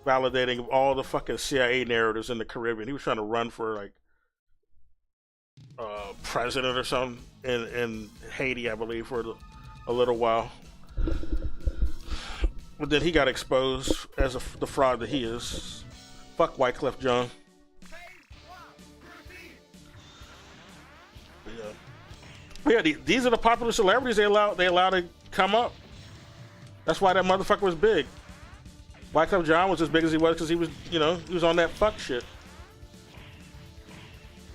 validating all the fucking CIA narratives in the Caribbean. He was trying to run for like president or something in Haiti, I believe, for a little while. But then he got exposed as the fraud that he is. Fuck Wyclef Jean. Yeah, these are the popular celebrities they allow to come up. That's why that motherfucker was big. Wyclef Jean was as big as he was because he was on that fuck shit.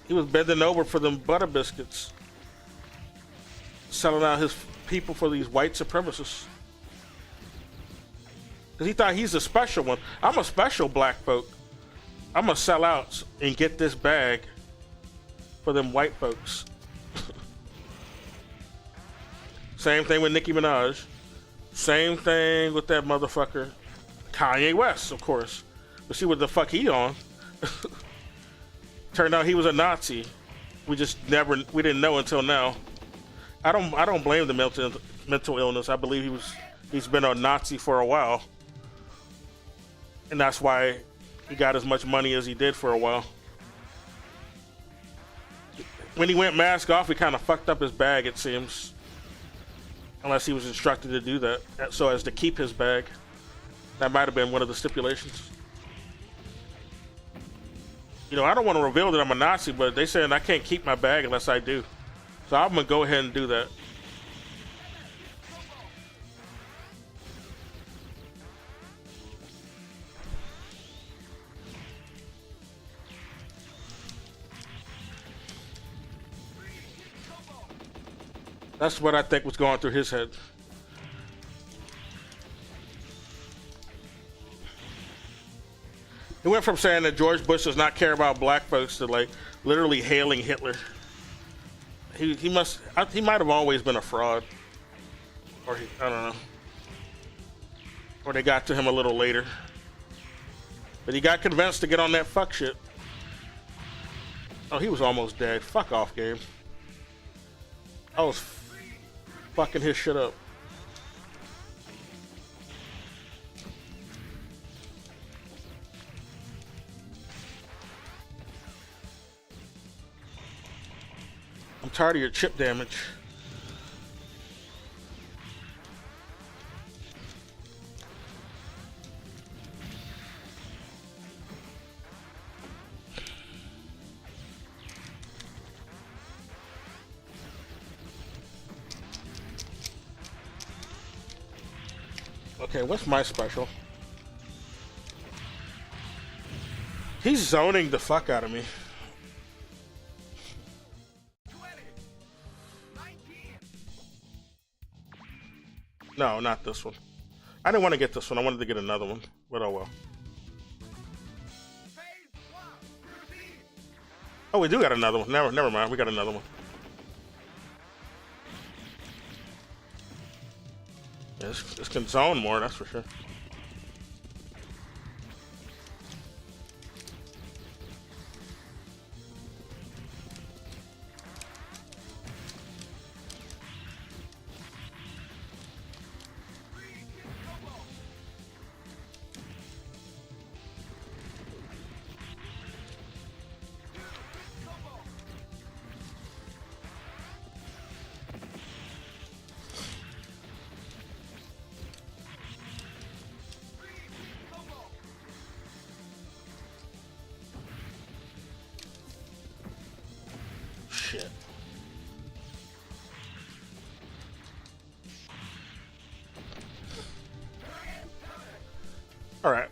He was bending over for them butter biscuits, selling out his people for these white supremacists. Because he thought he's a special one. I'm a special black folk. I'm gonna sell out and get this bag for them white folks. Same thing with Nicki Minaj. Same thing with that motherfucker Kanye West, of course. But see what the fuck he on. Turned out he was a Nazi. We didn't know until now. I don't blame the mental illness. I believe he's been a Nazi for a while. And that's why he got as much money as he did for a while. When he went mask off, he kind of fucked up his bag, it seems. Unless he was instructed to do that, so as to keep his bag. That might have been one of the stipulations. You know, I don't want to reveal that I'm a Nazi, but they saying I can't keep my bag unless I do. So I'm going to go ahead and do that. That's what I think was going through his head. It went from saying that George Bush does not care about black folks to like literally hailing Hitler. He might have always been a fraud, or I don't know, or they got to him a little later. But he got convinced to get on that fuck shit. Oh, he was almost dead. Fuck off, game. I was fucking his shit up. I'm tired of your chip damage. Okay, what's my special? He's zoning the fuck out of me. No, not this one. I didn't want to get this one. I wanted to get another one. But oh well. Oh, we do got another one. Never mind. We got another one. Yeah, this can zone more, that's for sure. Shit. All right.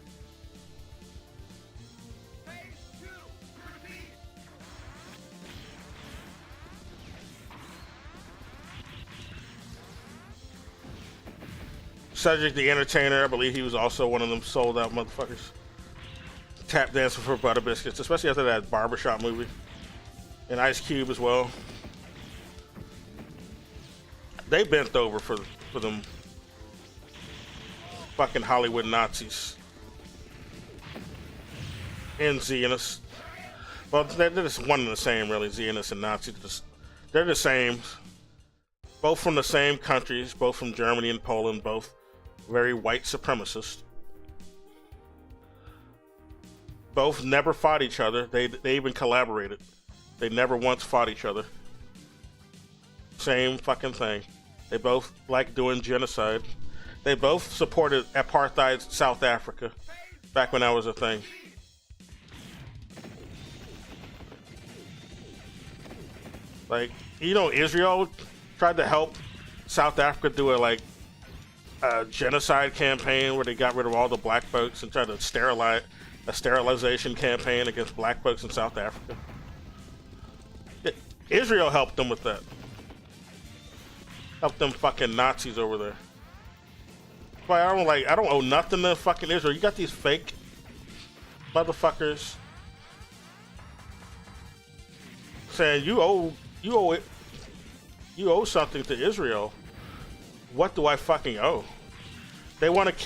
Cedric the Entertainer, I believe he was also one of them sold out motherfuckers. Tap dancing for butter biscuits, especially after that barbershop movie. And Ice Cube as well. They bent over for them fucking Hollywood Nazis. And Zionists. Well, they're just one and the same, really. Zionists and Nazis. They're the same. Both from the same countries, both from Germany and Poland, both very white supremacists. Both never fought each other. They even collaborated. They never once fought each other. Same fucking thing. They both like doing genocide. They both supported apartheid South Africa back when that was a thing. Like, you know, Israel tried to help South Africa do a genocide campaign where they got rid of all the black folks and tried to sterilize a sterilization campaign against black folks in South Africa. Israel helped them with that. Helped them fucking Nazis over there. But I don't owe nothing to fucking Israel. You got these fake motherfuckers saying you owe something to Israel. What do I fucking owe? They wanted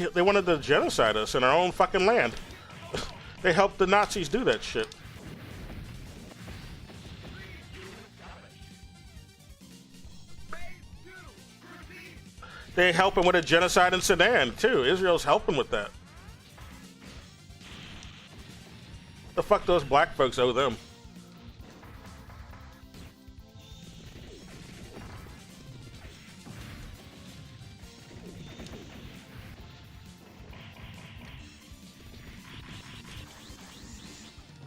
to genocide us in our own fucking land. They helped the Nazis do that shit. They helping with a genocide in Sudan too. Israel's helping with that. The fuck those black folks owe them?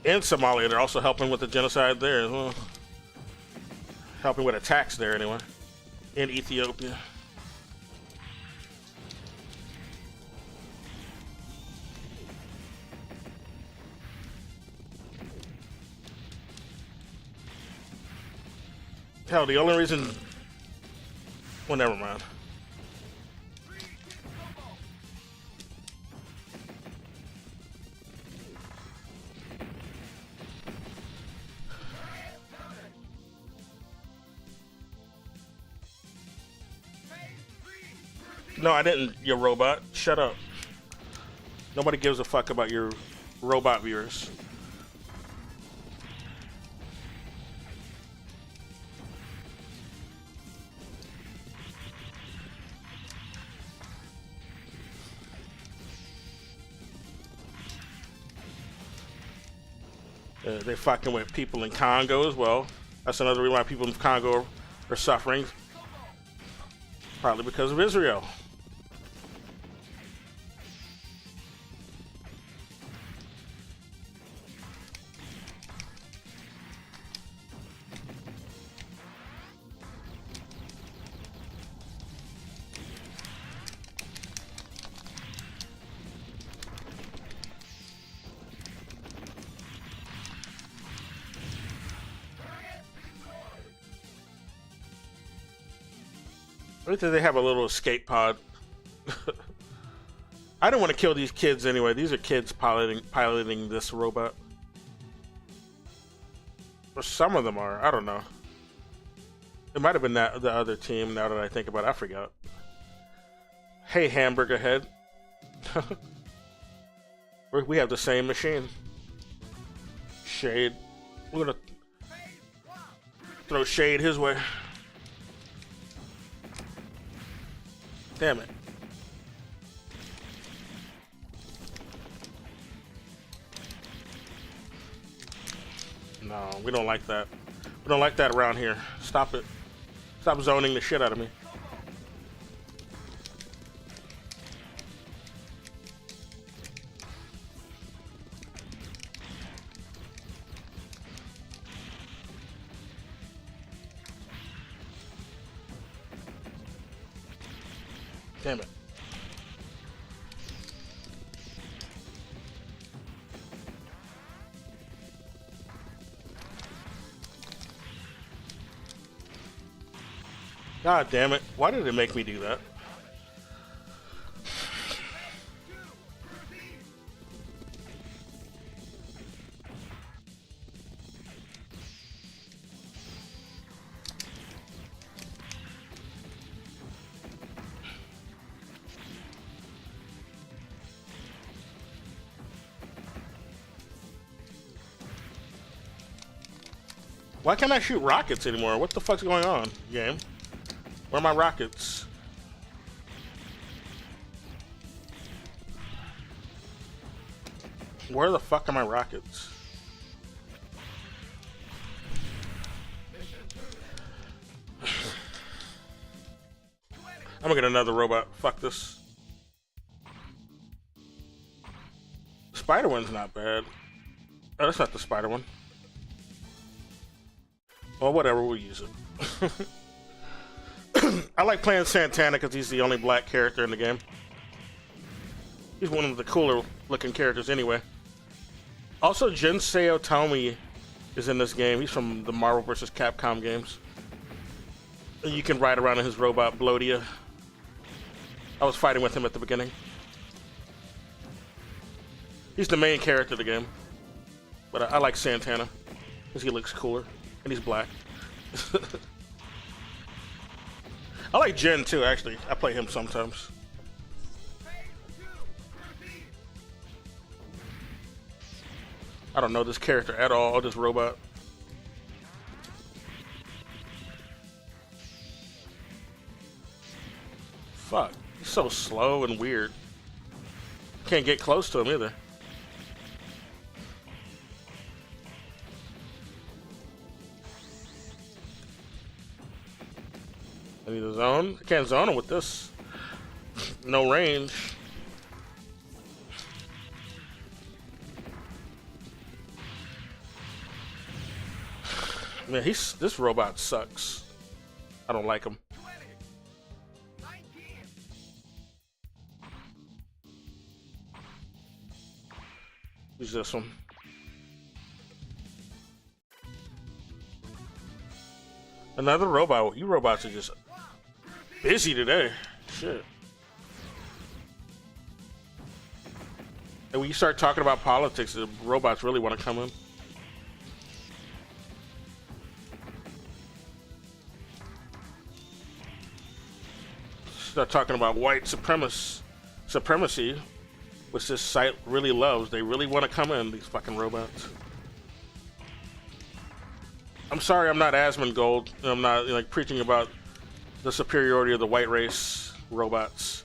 In Somalia, they're also helping with the genocide there as well. Helping with attacks there anyway. In Ethiopia. Hell, the only reason... Well, never mind. No, I didn't, you robot. Shut up. Nobody gives a fuck about your robot viewers. They fucking with people in Congo as well. That's another reason why people in Congo are suffering. Probably because of Israel. I think they have a little escape pod. I don't want to kill these kids anyway. These are kids piloting this robot. Or some of them are. I don't know. It might have been the other team. Now that I think about it, I forgot. Hey, Hamburger Head. We have the same machine. Shade. We're gonna throw Shade his way. Damn it. No, we don't like that. We don't like that around here. Stop it. Stop zoning the shit out of me. Damn it. God damn it. Why did it make me do that? Why can't I shoot rockets anymore? What the fuck's going on, game? Where are my rockets? Where the fuck are my rockets? I'm gonna get another robot. Fuck this. Spider one's not bad. Oh, that's not the spider one. Well, whatever, we'll use it. I like playing Santana because he's the only black character in the game. He's one of the cooler looking characters anyway. Also, Jinsei Otomi is in this game. He's from the Marvel vs. Capcom games. You can ride around in his robot, Blodia. I was fighting with him at the beginning. He's the main character of the game. But I like Santana because he looks cooler. And he's black. I like Jin too, actually. I play him sometimes. I don't know this character at all, this robot. Fuck, he's so slow and weird. Can't get close to him either. I need a zone. I can't zone him with this. No range. Man, this robot sucks. I don't like him. Who's this one? Another robot. You robots are just busy today. Shit. And when you start talking about politics, the robots really want to come in. start talking about white supremacy, which this site really loves. They really want to come in, these fucking robots. I'm sorry I'm not Asmongold. I'm not like preaching about the superiority of the white race robots.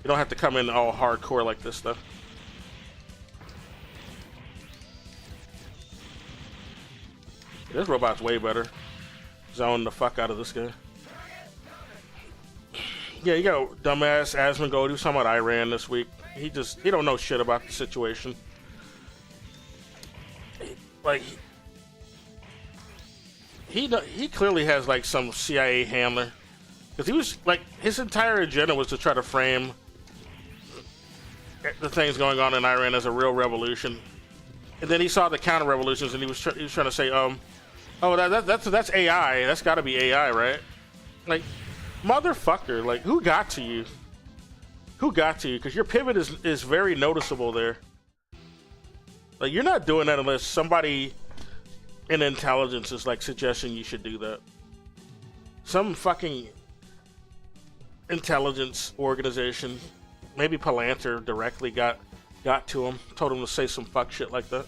You don't have to come in all hardcore like this stuff. This robot's way better. Zone the fuck out of this guy. Yeah, you got dumbass Asmongold. He was talking about Iran this week. He don't know shit about the situation. Like, he clearly has like some CIA handler. Because he was like, his entire agenda was to try to frame the things going on in Iran as a real revolution. And then he saw the counter revolutions and he was trying to say, oh, that's AI. That's got to be AI, right? Like, motherfucker, like, who got to you? Who got to you? Because your pivot is very noticeable there. Like, you're not doing that unless somebody in intelligence is like suggesting you should do that. Some fucking intelligence organization, maybe Palantir directly got to him, told him to say some fuck shit like that,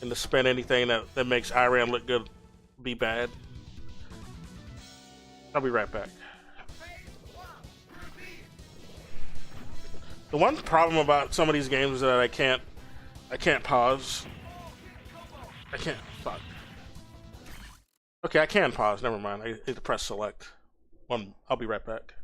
and to spend anything that makes Iran look good be bad. I'll be right back. The one problem about some of these games is that I can't pause. I can't. Fuck. Okay, I can pause. Never mind. I need to press select. I'll be right back.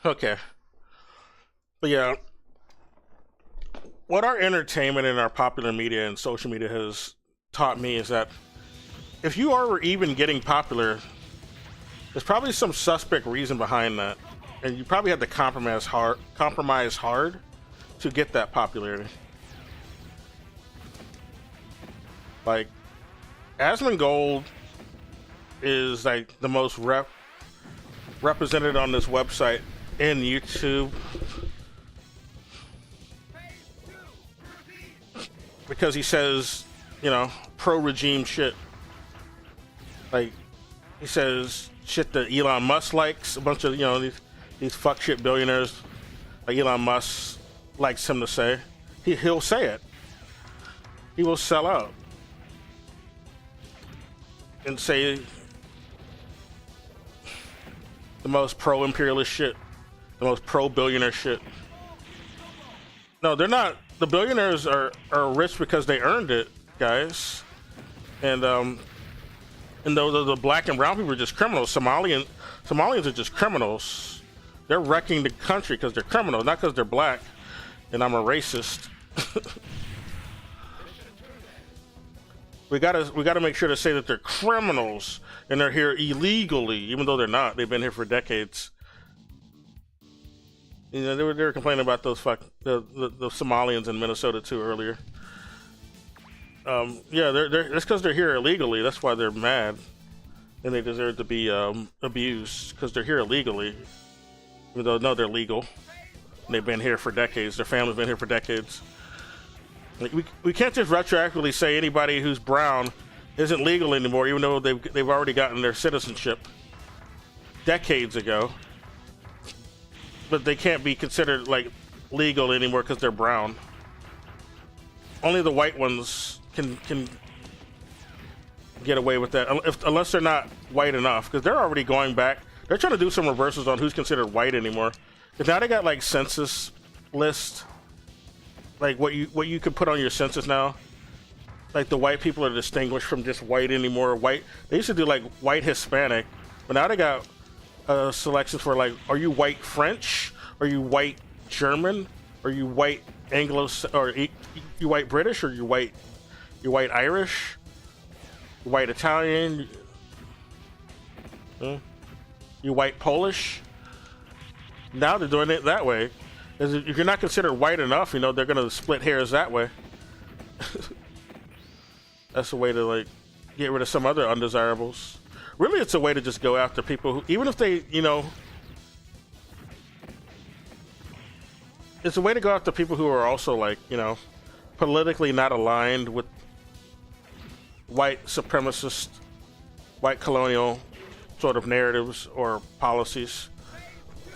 Okay. But yeah, what our entertainment and our popular media and social media has taught me is that if you are even getting popular, there's probably some suspect reason behind that, and you probably had to compromise hard to get that popularity. Like, Asmongold is like the most represented on this website and YouTube because he says, pro-regime shit. Like, he says shit that Elon Musk likes. A bunch of, these fuck shit billionaires like Elon Musk likes him to say. He'll say it. He will sell out and say the most pro-imperialist shit, the most pro-billionaire shit. No, they're not. The billionaires are rich because they earned it, guys. And the black and brown people are just criminals. Somalians are just criminals. They're wrecking the country because they're criminals, not because they're black. And I'm a racist. We gotta make sure to say that they're criminals and they're here illegally, even though they're not. They've been here for decades. They were complaining about those the Somalians in Minnesota too earlier. Yeah, that's because they're here illegally. That's why they're mad, and they deserve to be abused because they're here illegally. Even though no, they're legal. And they've been here for decades. Their family's been here for decades. Like, we can't just retroactively say anybody who's brown isn't legal anymore, even though they've already gotten their citizenship decades ago. But they can't be considered like legal anymore because they're brown. Only the white ones can get away with that, unless they're not white enough, because they're already going back. They're trying to do some reversals on who's considered white anymore. Because now they got like census list, like what you could put on your census now. Like the white people are distinguished from just white anymore. White, they used to do like white Hispanic, but now they got selections for like, are you white French? Are you white German? Are you white Anglo? Or you white British? Or you white Irish? White Italian? You white Polish? Now they're doing it that way. If you're not considered white enough, you know, they're gonna split hairs that way. That's a way to like get rid of some other undesirables. Really, it's a way to just go after people who, even if they, you know, it's a way to go after people who are also like, you know, politically not aligned with white supremacist, white colonial sort of narratives or policies.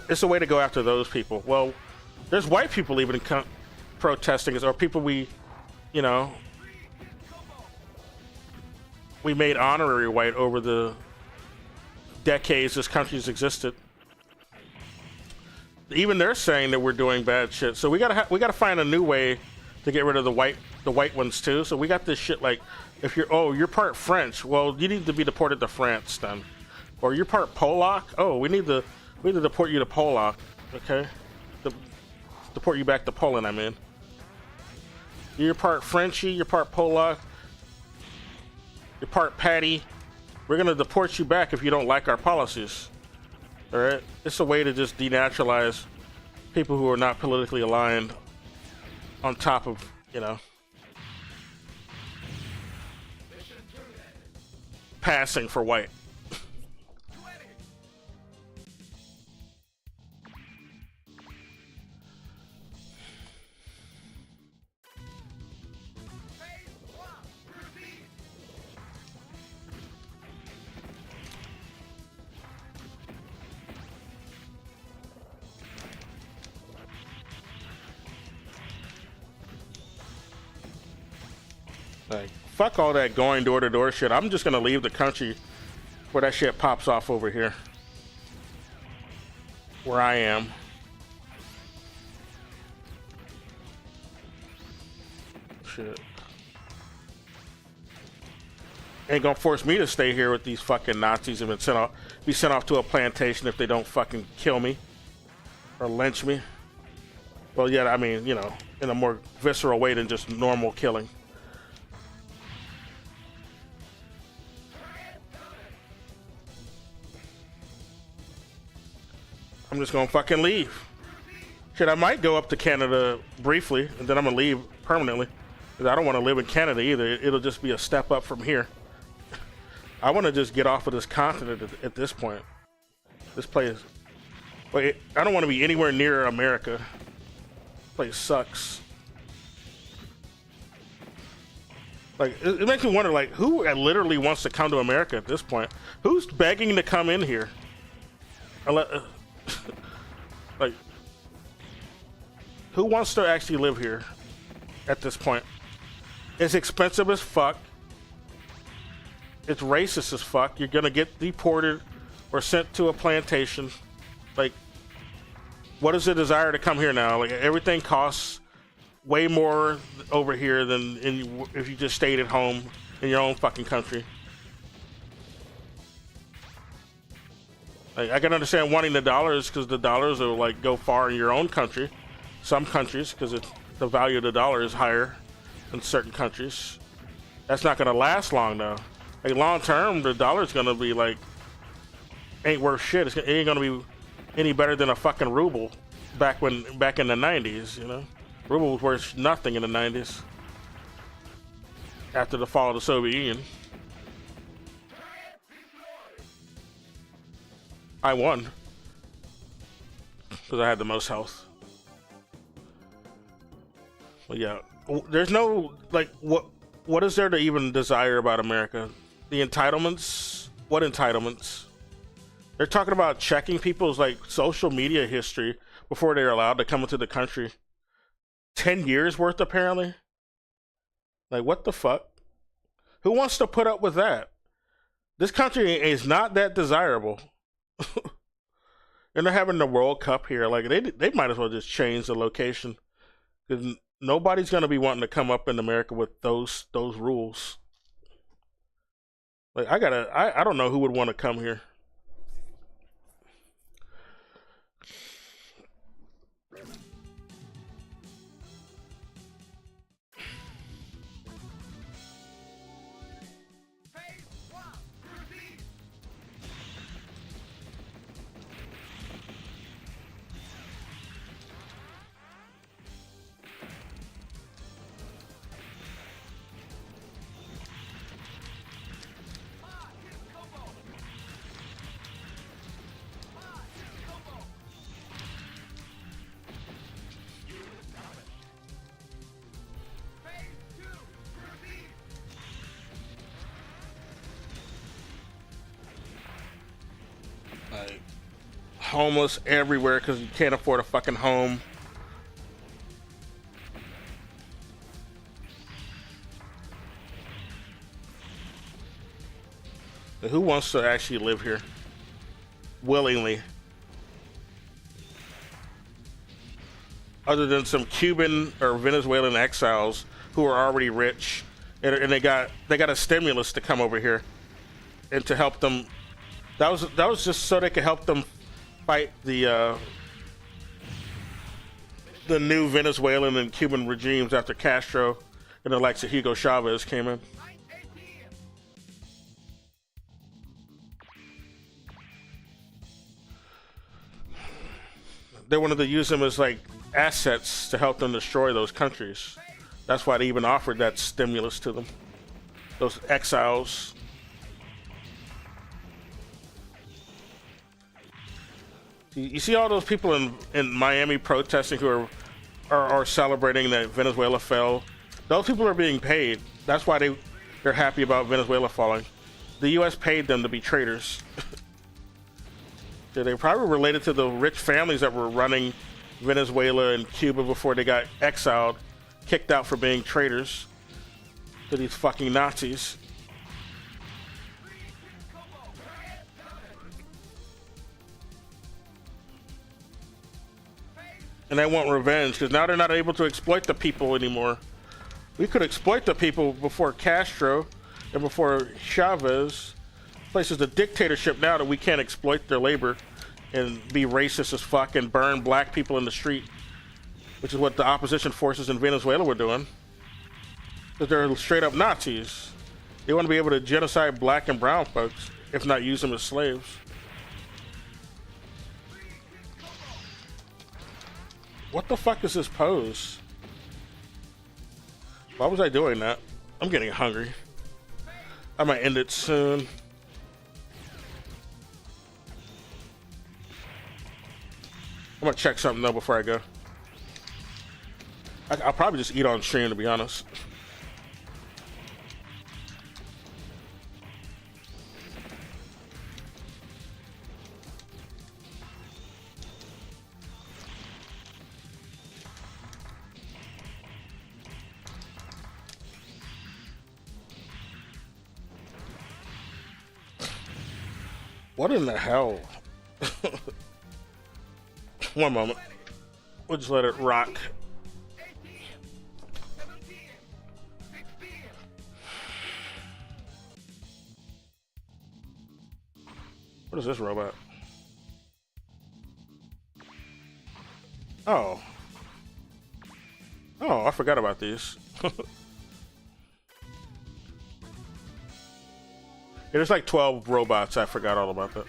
It's a way to go after those people. Well, there's white people even protesting, or people we, you know, we made honorary white over the decades this country's existed. Even they're saying that we're doing bad shit. So we gotta find a new way to get rid of the white ones too. So we got this shit like, if you're part French, well, you need to be deported to France then. Or you're part Polak, oh, we need to deport you to Polak, okay? Deport you back to Poland, I mean. You're part Frenchy, you're part Polak, you're part Patty. We're gonna deport you back if you don't like our policies. All right, it's a way to just denaturalize people who are not politically aligned. On top of, you know, passing for white. Like, fuck all that going door to door shit. I'm just gonna leave the country where that shit pops off over here. Where I am. Shit. Ain't gonna force me to stay here with these fucking Nazis and be sent off to a plantation if they don't fucking kill me. Or lynch me. Well, yeah, I mean, you know, in a more visceral way than just normal killing. I'm just gonna fucking leave. Shit, I might go up to Canada briefly, and then I'm gonna leave permanently. Because I don't want to live in Canada either. It'll just be a step up from here. I want to just get off of this continent at this point. This place, like, I don't want to be anywhere near America. This place sucks. Like, it makes me wonder, like, who literally wants to come to America at this point? Who's begging to come in here? Like, who wants to actually live here at this point? It's expensive as fuck. It's racist as fuck. You're gonna get deported or sent to a plantation. Like, what is the desire to come here now? Like, everything costs way more over here than if you just stayed at home in your own fucking country. Like, I can understand wanting the dollars because the dollars will like go far in your own country. Some countries, because the value of the dollar is higher in certain countries. That's not gonna last long though. Like, long term, the dollar's gonna be like, ain't worth shit. It ain't gonna be any better than a fucking ruble back in the 90s, you know? Ruble was worth nothing in the 90s after the fall of the Soviet Union. I won because I had the most health. But yeah, there's no, like, what is there to even desire about America? The entitlements? What entitlements? They're talking about checking people's like social media history before they're allowed to come into the country. 10 years worth apparently. Like, what the fuck? Who wants to put up with that? This country is not that desirable. And they're having the World Cup here. Like they might as well just change the location because nobody's gonna be wanting to come up in America with those rules. Like I don't know who would want to come here. Like, homeless everywhere because you can't afford a fucking home. Who wants to actually live here willingly? Other than some Cuban or Venezuelan exiles who are already rich, and they got a stimulus to come over here and to help them. That was just so they could help them fight the new Venezuelan and Cuban regimes after Castro and the likes of Hugo Chavez came in. They wanted to use them as like assets to help them destroy those countries. That's why they even offered that stimulus to them. Those exiles. You see all those people in Miami protesting who are celebrating that Venezuela fell. Those people are being paid. That's why they're happy about Venezuela falling. The U.S. paid them to be traitors. They're probably related to the rich families that were running Venezuela and Cuba before they got exiled, kicked out for being traitors to these fucking Nazis. And they want revenge because now they're not able to exploit the people anymore. We could exploit the people before Castro and before Chavez. Place is a dictatorship now that we can't exploit their labor and be racist as fuck and burn black people in the street, which is what the opposition forces in Venezuela were doing. Because they're straight up Nazis. They want to be able to genocide black and brown folks, if not use them as slaves. What the fuck is this pose? Why was I doing that? I'm getting hungry. I might end it soon. I'm gonna check something though before I go. I'll probably just eat on stream, to be honest. What in the hell? One moment. We'll just let it rock. What is this robot? Oh. Oh, I forgot about these. There's like 12 robots. I forgot all about that.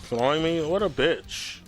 Following me? What a bitch.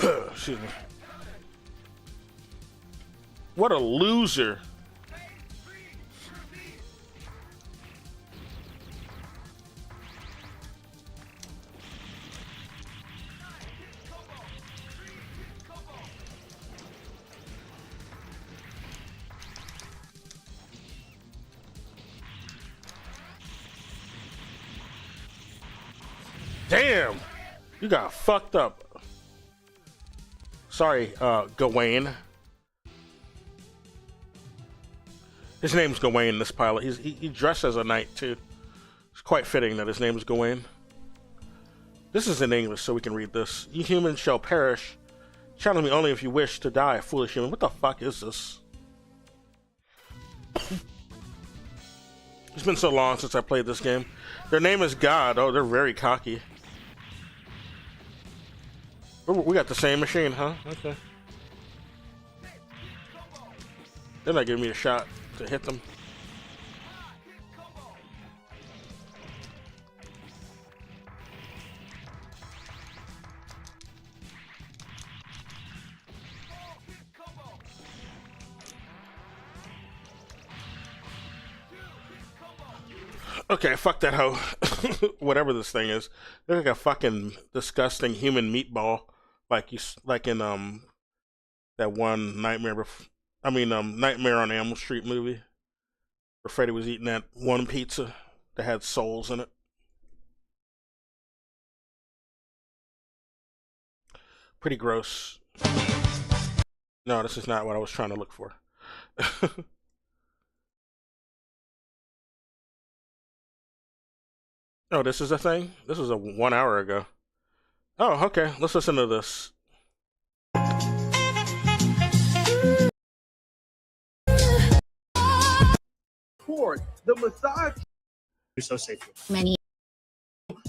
Excuse me. What a loser. Damn, you got fucked up. Sorry, Gawain. His name's Gawain, this pilot. He dressed as a knight, too. It's quite fitting that his name is Gawain. This is in English, so we can read this. You humans shall perish. Challenge me only if you wish to die, foolish human. What the fuck is this? It's been so long since I played this game. Their name is God. Oh, they're very cocky. We got the same machine, huh? Okay. They're not giving me a shot to hit them. Okay, fuck that hoe. Whatever this thing is. They're like a fucking disgusting human meatball. Like in that one Nightmare Nightmare on Elm Street movie where Freddy was eating that one pizza that had souls in it. Pretty gross. No, this is not what I was trying to look for. Oh, this is a thing? This was 1 hour ago. Oh, okay. Let's listen to this. The Mossad so safely. Many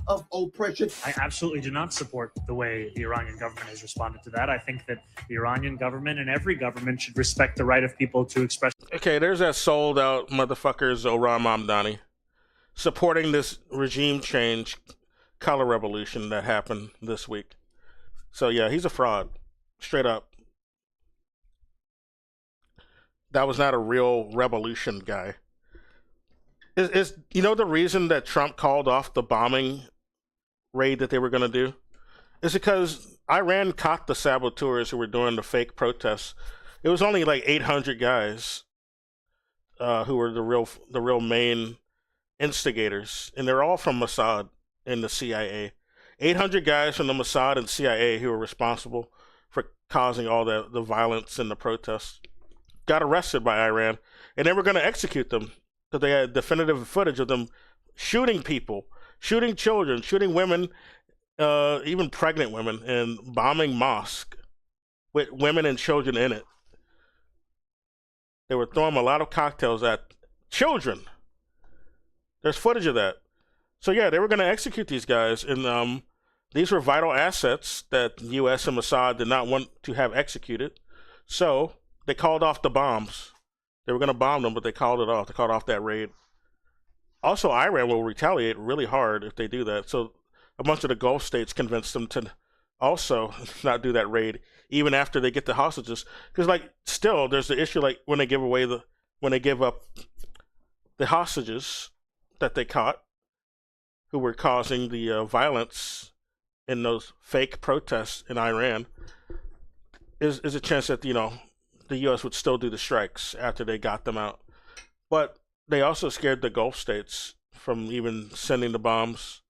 of oppression. I absolutely do not support the way the Iranian government has responded to that. I think that the Iranian government and every government should respect the right of people to express. Okay, there's that sold out motherfucker Zohran Mamdani supporting this regime change color revolution that happened this week. So yeah, he's a fraud. Straight up. That was not a real revolution guy. Is you know the reason that Trump called off the bombing raid that they were going to do? Is because Iran caught the saboteurs who were doing the fake protests. It was only like 800 guys who were the real main instigators, and they're all from Mossad and the CIA. 800 guys from the Mossad and CIA who were responsible for causing all the violence and the protests got arrested by Iran, and they were going to execute them because they had definitive footage of them shooting people, shooting children, shooting women, even pregnant women, and bombing mosques with women and children in it. They were throwing a lot of cocktails at children. There's footage of that. So yeah, they were going to execute these guys, and these were vital assets that the U.S. and Mossad did not want to have executed. So they called off the bombs. They were going to bomb them, but they called it off. They called off that raid. Also, Iran will retaliate really hard if they do that. So a bunch of the Gulf states convinced them to also not do that raid, even after they get the hostages. Because, like, still, there's the issue, like, when they give up the hostages that they caught, who were causing the violence in those fake protests in Iran, is a chance that, you know, the U.S. would still do the strikes after they got them out. But they also scared the Gulf states from even sending the bombs,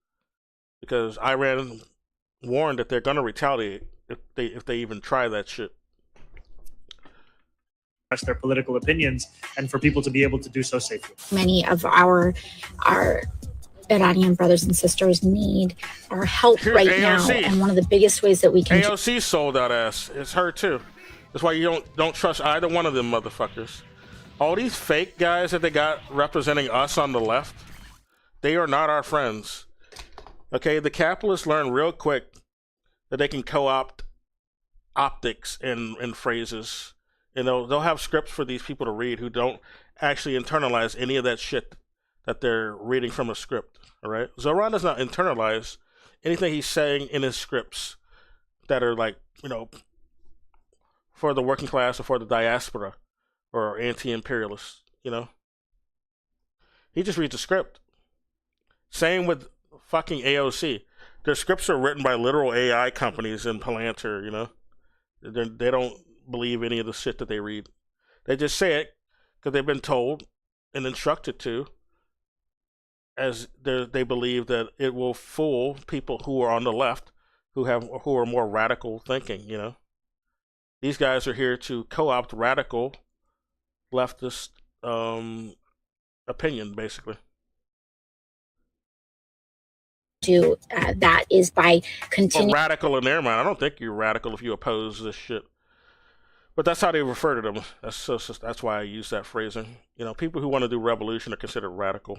because Iran warned that they're going to retaliate if they even try that shit. Their political opinions, and for people to be able to do so safely. many of our Iranian brothers and sisters need our help Here's right AOC. now, and one of the biggest ways that we can AOC sold out ass. It's her too. That's why you don't trust either one of them motherfuckers. All these fake guys that they got representing us on the left, they are not our friends. Okay, the capitalists learn real quick that they can co-opt optics and phrases. You know, they'll have scripts for these people to read who don't actually internalize any of that shit that they're reading from a script. All right, Zohran does not internalize anything he's saying in his scripts. that are like, for the working class or for the diaspora or anti-imperialists. He just reads the script. Same with fucking AOC. Their scripts are written by literal AI companies in Palantir. They don't believe any of the shit that they read. They just say it because they've been told and instructed to, as they believe that it will fool people who are on the left, who are more radical thinking. These guys are here to co-opt radical leftist opinion, basically. Do that is by continuing. Or radical in their mind. I don't think you're radical if you oppose this shit. But that's how they refer to them. That's why I use that phrasing. People who want to do revolution are considered radical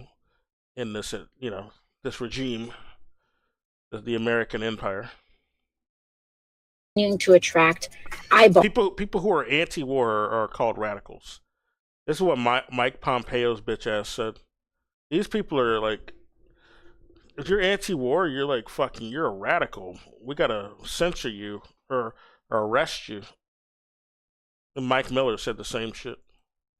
in this, this regime, the American empire. To attract eyeballs. People who are anti-war are called radicals. This is what Mike Pompeo's bitch ass said. These people are like, if you're anti-war, you're like you're a radical. We gotta censor you or arrest you. And Mike Miller said the same shit.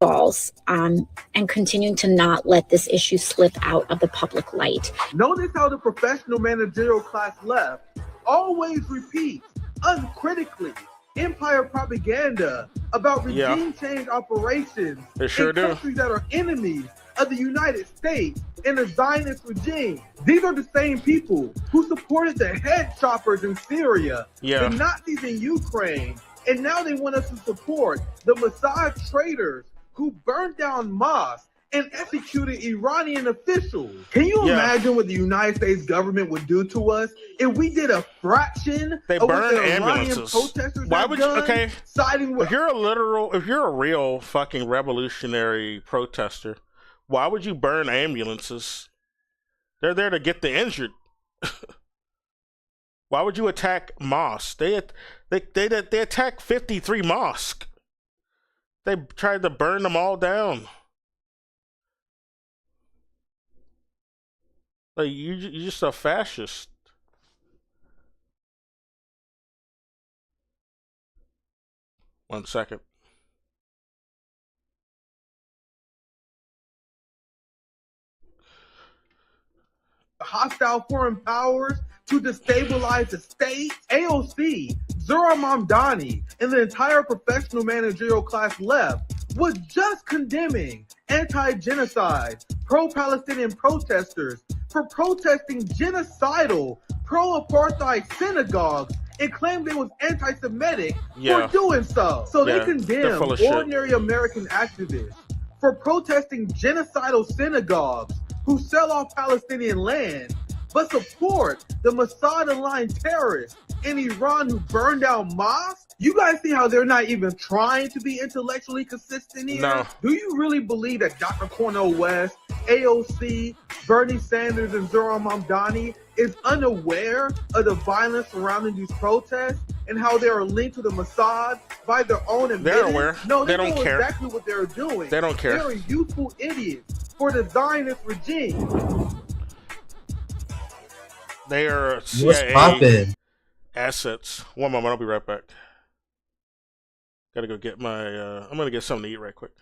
And continuing to not let this issue slip out of the public light. Notice how the professional managerial class left always repeats uncritically empire propaganda about regime change operations they sure in do. Countries that are enemies of the United States and the Zionist regime. These are the same people who supported the head choppers in Syria, the Nazis in Ukraine, and now they want us to support the Mossad traitors who burned down mosques and executed Iranian officials. Can you imagine what the United States government would do to us if we did a fraction they of what burn the Iranian ambulances. protesters Why have would done? you? Okay, siding with if you're a real fucking revolutionary protester, why would you burn ambulances? They're there to get the injured. Why would you attack mosques? They attacked 53 mosques. They tried to burn them all down. Like you're just a fascist. One second. hostile foreign powers to destabilize the state. AOC, Zohran Mamdani, and the entire professional managerial class left was just condemning anti-genocide, pro-Palestinian protesters for protesting genocidal, pro-apartheid synagogues and claimed it was anti-Semitic for doing so. So they condemn ordinary American activists for protesting genocidal synagogues who sell off Palestinian land, but support the Mossad-aligned terrorists in Iran who burn down mosques. You guys see how they're not even trying to be intellectually consistent here? No. Do you really believe that Dr. Cornel West, AOC, Bernie Sanders, and Zohran Mamdani is unaware of the violence surrounding these protests and how they are linked to the Mossad by their own admittance? They're aware. No, they know don't care exactly what they're doing. They don't care. They're youthful idiots for the Zionist regime. They are CIA assets. One moment, I'll be right back. Gotta go get my, I'm gonna get something to eat right quick.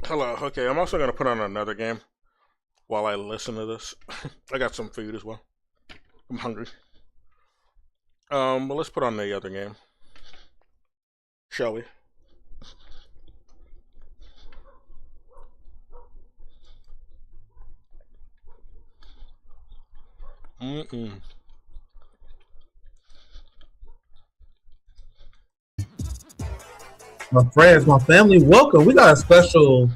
Hello. Okay, I'm also gonna put on another game while I listen to this. I got some food as well. I'm hungry. But let's put on the other game, shall we? Mm-mm. My friends, my family, welcome. We got a special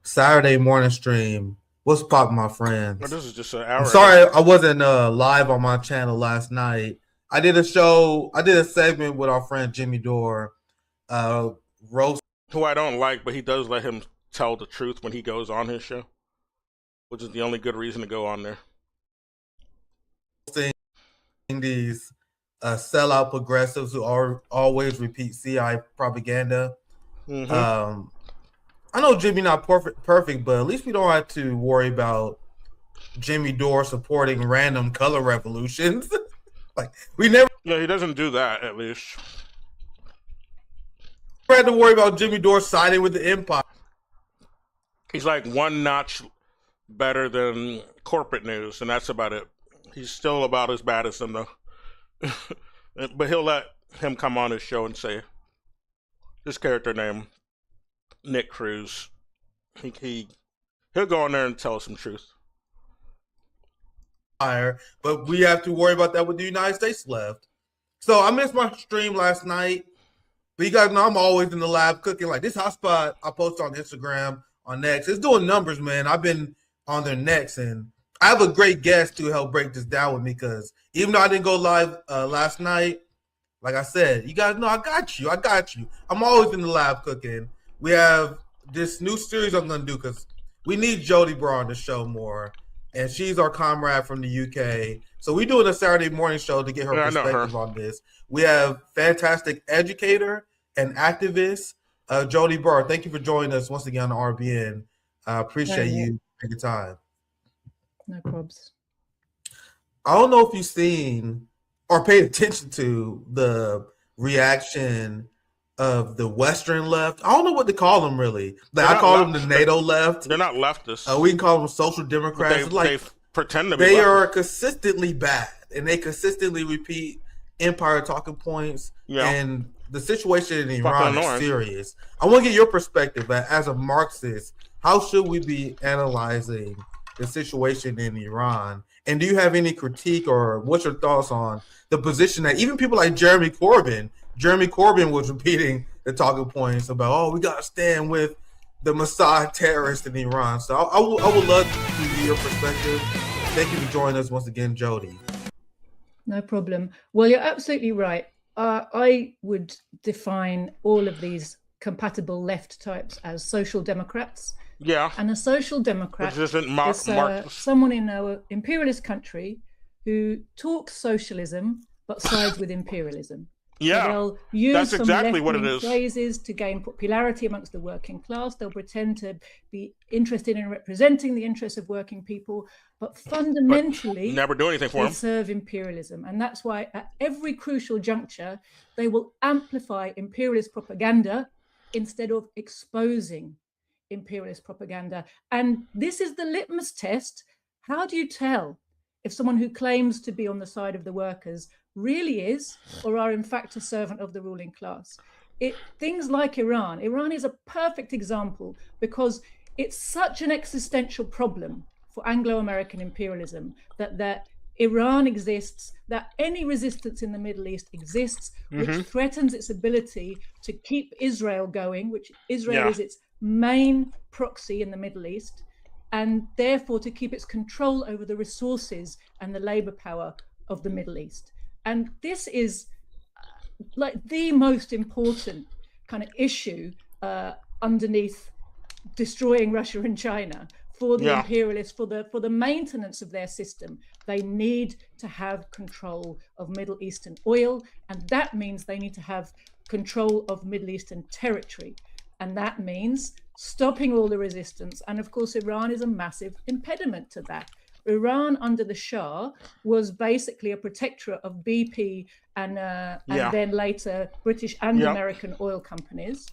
Saturday morning stream. What's poppin', my friends? But this is just an hour. I'm sorry I wasn't live on my channel last night. I did a segment with our friend Jimmy Dore, roast. Who I don't like, but he does let him tell the truth when he goes on his show, which is the only good reason to go on there. These sellout progressives who are always repeat CI propaganda. Mm-hmm. I know Jimmy not perfect, but at least we don't have to worry about Jimmy Dore supporting random color revolutions. Like we never. Yeah, he doesn't do that. At least had to worry about Jimmy Dore siding with the empire. He's like one notch better than corporate news, and that's about it. He's still about as bad as them, though. But he'll let him come on his show and say his character name, Nick Cruz. He'll go on there and tell us some truth. But we have to worry about that with the United States left. So I missed my stream last night. But you guys know I'm always in the lab cooking. Like this hotspot I post on Instagram, on Next. It's doing numbers, man. I've been on their Next, and I have a great guest to help break this down with me because even though I didn't go live last night, like I said, you guys know I got you. I'm always in the lab cooking. We have this new series I'm going to do because we need Jody Bra on the show more, and she's our comrade from the UK. So we're doing a Saturday morning show to get her perspective on this. We have fantastic educator and activist, Jody Bra. Thank you for joining us once again on RBN. I appreciate you taking time. No probs. I don't know if you've seen or paid attention to the reaction of the Western left. I don't know what to call them really. Like, I call them the NATO left. They're not leftists. We can call them social democrats. They pretend to be. They are consistently bad, and they consistently repeat empire talking points. Yeah. And the situation in Iran is serious. I want to get your perspective as a Marxist. How should we be analyzing the situation in Iran? And do you have any critique or what's your thoughts on the position that even people like Jeremy Corbyn was repeating the talking points about, oh, we got to stand with the Mossad terrorists in Iran. So I would love to hear your perspective. Thank you for joining us once again, Jody. No problem. Well, you're absolutely right. I would define all of these compatible left types as social democrats. Yeah. And a social democrat is someone in an imperialist country who talks socialism but sides with imperialism. Yeah, so they'll use that's exactly what it is. Phrases to gain popularity amongst the working class. They'll pretend to be interested in representing the interests of working people, but fundamentally never do anything for them. They serve imperialism, and that's why at every crucial juncture they will amplify imperialist propaganda instead of exposing imperialist propaganda. And this is the litmus test. How do you tell if someone who claims to be on the side of the workers really is or are in fact a servant of the ruling class? Things like Iran is a perfect example because it's such an existential problem for Anglo-American imperialism that Iran exists, that any resistance in the Middle East exists, which threatens its ability to keep Israel going, which Israel is its main proxy in the Middle East, and therefore to keep its control over the resources and the labor power of the Middle East. And this is like the most important kind of issue underneath destroying Russia and China for the imperialists, for the maintenance of their system. They need to have control of Middle Eastern oil, and that means they need to have control of Middle Eastern territory. And that means stopping all the resistance. And of course, Iran is a massive impediment to that. Iran under the Shah was basically a protectorate of BP and then later British and American oil companies.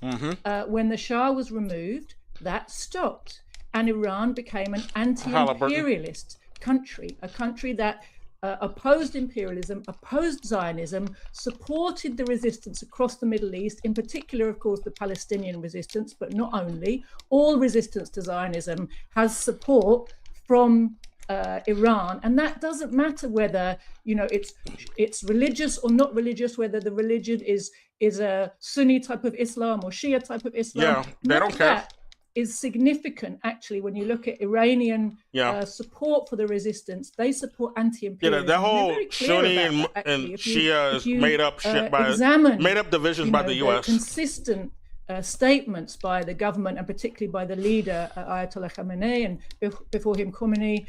When the Shah was removed, that stopped, and Iran became an Halliburton. anti-imperialist country, a country that opposed imperialism, opposed Zionism, supported the resistance across the Middle East, in particular, of course, the Palestinian resistance, but not only. All resistance to Zionism has support from Iran, and that doesn't matter whether it's religious or not religious, whether the religion is a Sunni type of Islam or Shia type of Islam. Yeah, they don't care. That is significant, actually, when you look at Iranian support for the resistance. They support anti-imperialism. That whole They're very clear Sunni about that, and actually. Shia is made up shit made up divisions by the U.S. Consistent statements by the government, and particularly by the leader Ayatollah Khamenei, and before him Khomeini,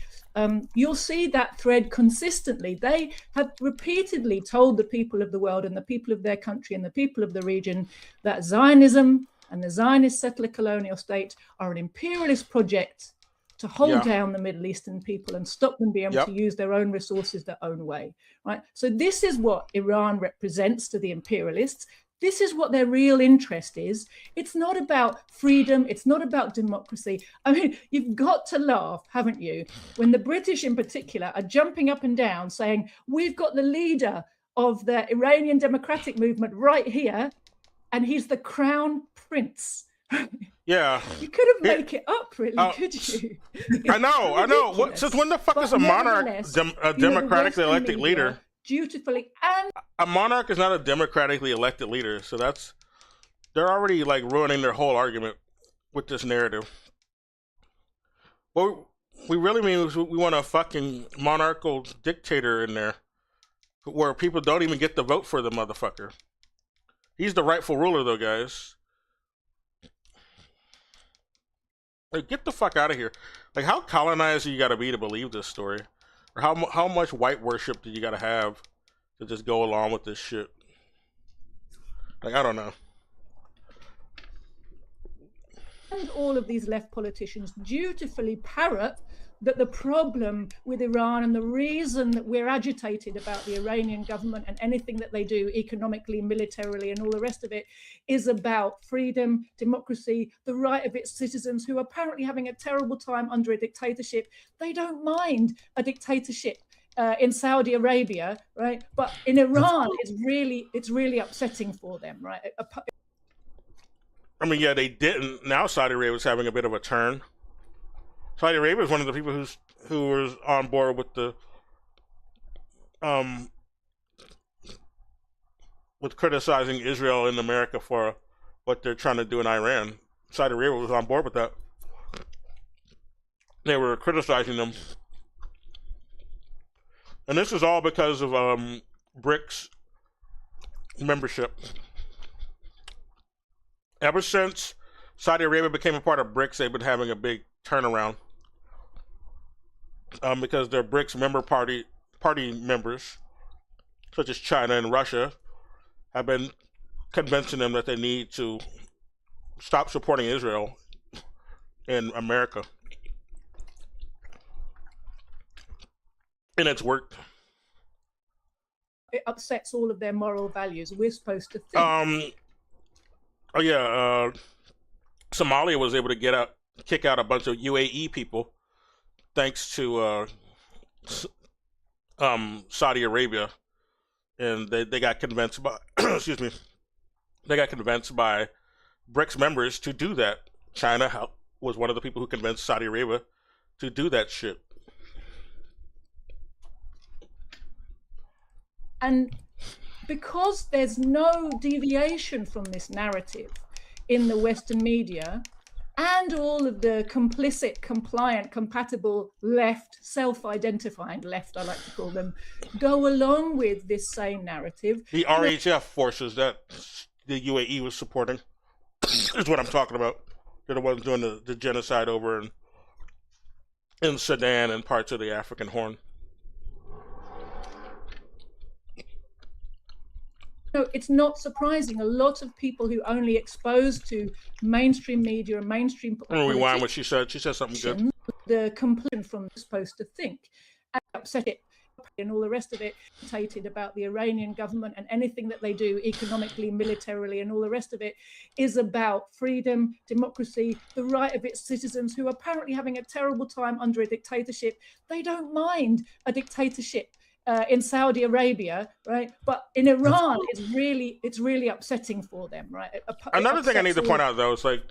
you'll see that thread consistently. They have repeatedly told the people of the world and the people of their country and the people of the region that Zionism and the Zionist settler colonial state are an imperialist project to hold down the Middle Eastern people and stop them being able to use their own resources their own way, right? So this is what Iran represents to the imperialists. This is what their real interest is. It's not about freedom. It's not about democracy. I mean, you've got to laugh, haven't you, when the British in particular are jumping up and down saying, we've got the leader of the Iranian democratic movement right here, and he's the crown prince. Yeah. You couldn't make it up, really, could you? I know. Since when the fuck is a monarch a democratically elected leader? Dutifully, and a monarch is not a democratically elected leader, so they're already like ruining their whole argument with this narrative. What we really mean is we want a fucking monarchical dictator in there, where people don't even get to vote for the motherfucker. He's the rightful ruler, though, guys. Like, get the fuck out of here. Like, how colonized you gotta be to believe this story? Or how much white worship do you gotta have to just go along with this shit? Like, I don't know. And all of these left politicians dutifully parrot that the problem with Iran and the reason that we're agitated about the Iranian government and anything that they do economically, militarily, and all the rest of it is about freedom, democracy, the right of its citizens who are apparently having a terrible time under a dictatorship. They don't mind a dictatorship in Saudi Arabia, right? But in Iran, it's really upsetting for them, right? I mean, yeah, they didn't. Now Saudi Arabia is having a bit of a turn. Saudi Arabia is one of the people who was on board with the with criticizing Israel and America for what they're trying to do in Iran. Saudi Arabia was on board with that. They were criticizing them, and this is all because of BRICS membership. Ever since Saudi Arabia became a part of BRICS, they've been having a big turnaround. Because their BRICS member party members, such as China and Russia, have been convincing them that they need to stop supporting Israel in America. And it's worked. It upsets all of their moral values. We're supposed to think. Somalia was able to kick out a bunch of UAE people thanks to Saudi Arabia, and they got convinced by they got convinced by BRICS members to do that. China was one of the people who convinced Saudi Arabia to do that shit. And because there's no deviation from this narrative in the Western media, and all of the complicit, compliant, compatible left, self-identifying left, I like to call them, go along with this same narrative. The RHF forces that the UAE was supporting is what I'm talking about. They're the ones doing the genocide over in Sudan and parts of the African Horn. No, it's not surprising. A lot of people who only exposed to mainstream media and mainstream rewind what she said. She said something good. The completion from supposed to think and upset it. and all the rest of it dictated about the Iranian government, and anything that they do economically, militarily, and all the rest of it is about freedom, democracy, the right of its citizens who are apparently having a terrible time under a dictatorship. They don't mind a dictatorship in Saudi Arabia, right? But in Iran, it's really upsetting for them, right? Another thing I need to point out, though, is like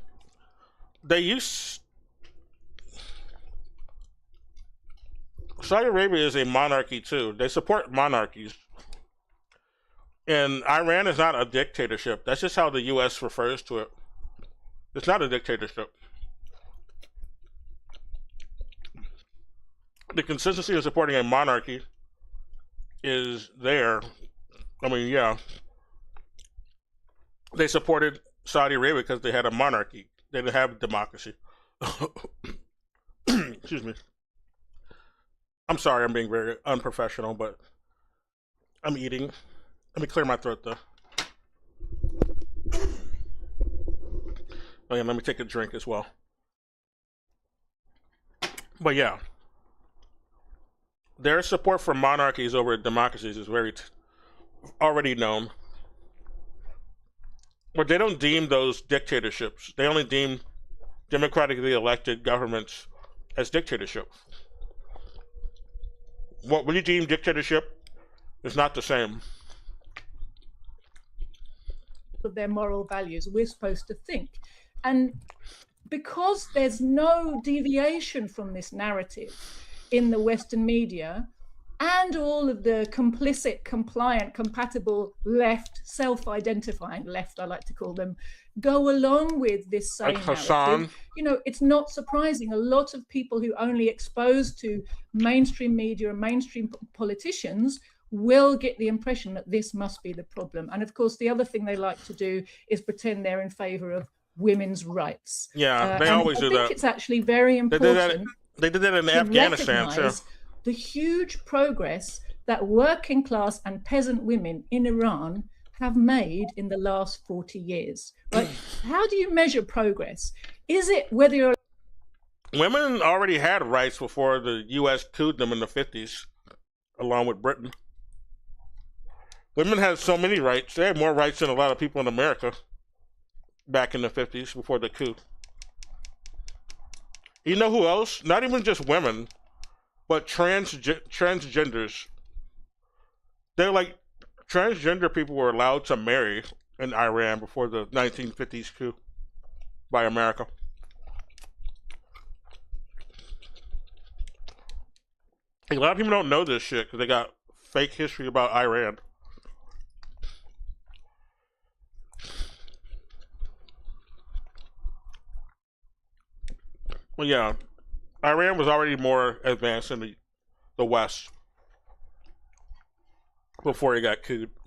Saudi Arabia is a monarchy too. They support monarchies, and Iran is not a dictatorship. That's just how the U.S. refers to it. It's not a dictatorship. The consistency of supporting a monarchy is there. I mean, yeah, they supported Saudi Arabia because they had a monarchy. They didn't have democracy. Excuse me. I'm sorry, I'm being very unprofessional, but I'm eating. Let me clear my throat, though. Oh, yeah, let me take a drink as well. But yeah, their support for monarchies over democracies is very already known. But they don't deem those dictatorships. They only deem democratically elected governments as dictatorships. What we deem dictatorship is not the same. Of their moral values, we're supposed to think. And because there's no deviation from this narrative in the Western media, and all of the complicit, compliant, compatible left, self-identifying left, I like to call them, go along with this same like Hassan. narrative. You know, it's not surprising. A lot of people who only exposed to mainstream media and mainstream politicians will get the impression that this must be the problem. And of course, the other thing they like to do is pretend they're in favor of women's rights. Yeah, they always do that. I think it's actually very important. They did that in Afghanistan too. The huge progress that working class and peasant women in Iran have made in the last 40 years. Right? How do you measure progress? Is it whether you're... Women already had rights before the U.S. couped them in the 50s, along with Britain. Women had so many rights. They had more rights than a lot of people in America back in the 50s before the coup. You know who else? Not even just women, but transgenders. They're like, transgender people were allowed to marry in Iran before the 1950s coup by America. A lot of people don't know this shit because they got fake history about Iran. Well, yeah, Iran was already more advanced than the West before he got couped.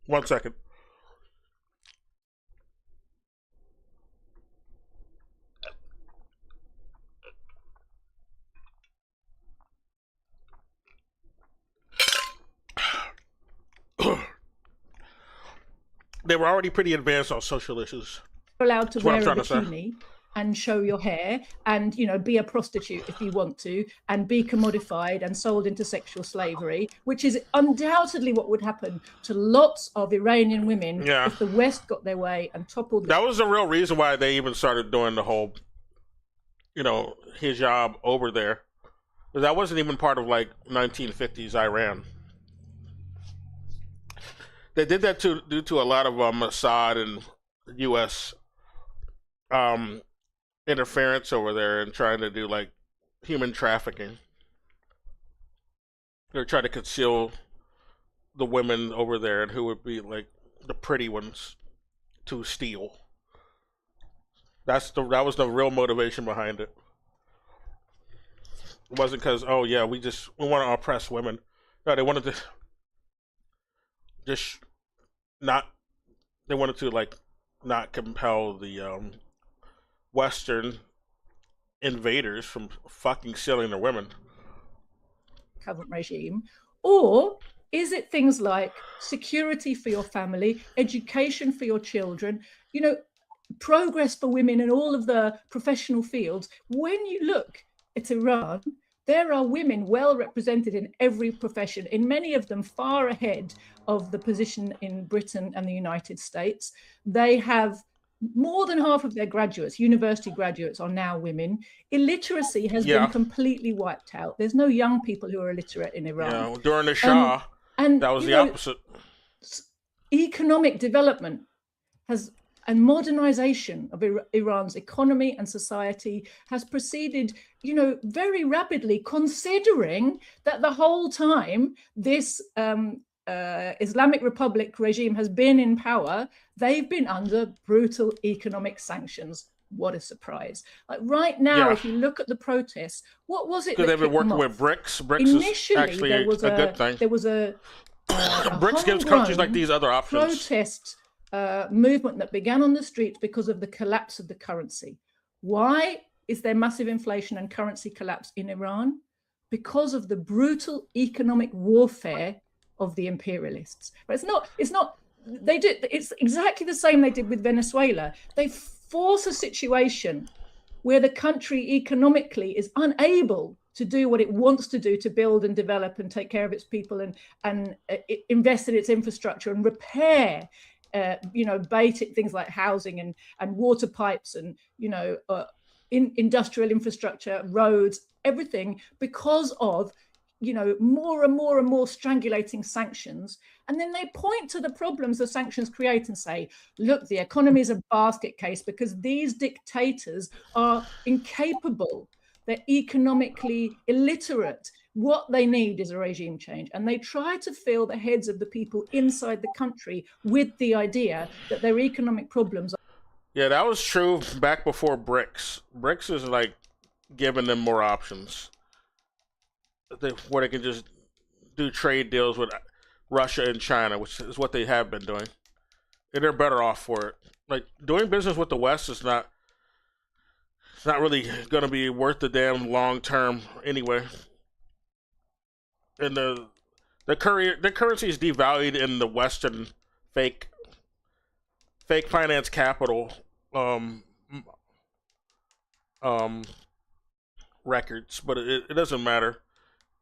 1 second. They were already pretty advanced on social issues. You're allowed to wear a bikini and show your hair and, you know, be a prostitute if you want to, and be commodified and sold into sexual slavery, which is undoubtedly what would happen to lots of Iranian women if the West got their way and toppled them. That was the real reason why they even started doing the whole, you know, hijab over there. Because that wasn't even part of, like, 1950s Iran. They did that due to a lot of Mossad and U.S. Interference over there and trying to do like human trafficking. They're trying to conceal the women over there and who would be like the pretty ones to steal. That was the real motivation behind it. It wasn't because, oh yeah, we want to oppress women. No, they wanted to just not compel the Western invaders from fucking stealing their women. Current regime, or is it things like security for your family, education for your children, you know, progress for women in all of the professional fields? When you look at Iran, There are women well represented in every profession, in many of them far ahead of the position in Britain and the United States. They have more than half of their graduates, university graduates, are now women. Illiteracy has been completely wiped out. There's no young people who are illiterate in Iran. Yeah, during the Shah, and that was the opposite. Economic development and modernization of Iran's economy and society has proceeded, very rapidly, considering that the whole time this Islamic Republic regime has been in power, they've been under brutal economic sanctions. What a surprise. Like right now, if you look at the protests, what was it? Because they've been working with BRICS. BRICS Initially, is actually a good thing. There was a BRICS gives countries like these other options. Protest movement that began on the streets because of the collapse of the currency. Why is there massive inflation and currency collapse in Iran? Because of the brutal economic warfare of the imperialists. But it's exactly the same they did with Venezuela. They force a situation where the country economically is unable to do what it wants to do to build and develop and take care of its people and invest in its infrastructure and repair basic things like housing and water pipes and industrial infrastructure, roads, everything, because of more and more and more strangulating sanctions. And then they point to the problems the sanctions create and say, look, the economy is a basket case because these dictators are incapable. They're economically illiterate. What they need is a regime change. And they try to fill the heads of the people inside the country with the idea that their economic problems are. Yeah, that was true back before BRICS. BRICS is like giving them more options. Where they can just do trade deals with Russia and China, which is what they have been doing. And they're better off for it. Like, doing business with the West is not really going to be worth the damn long term anyway. And the currency is devalued in the Western fake finance capital records, but it doesn't matter.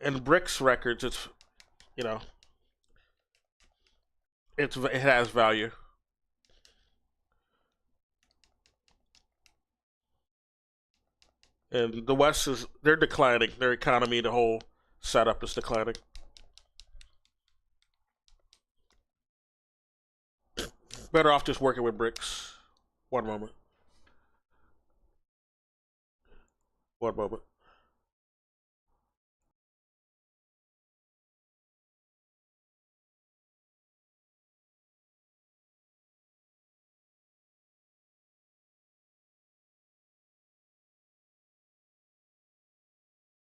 In BRICS records, it has value. And the West they're declining. Their economy, the whole setup is declining. Better off just working with BRICS. One moment.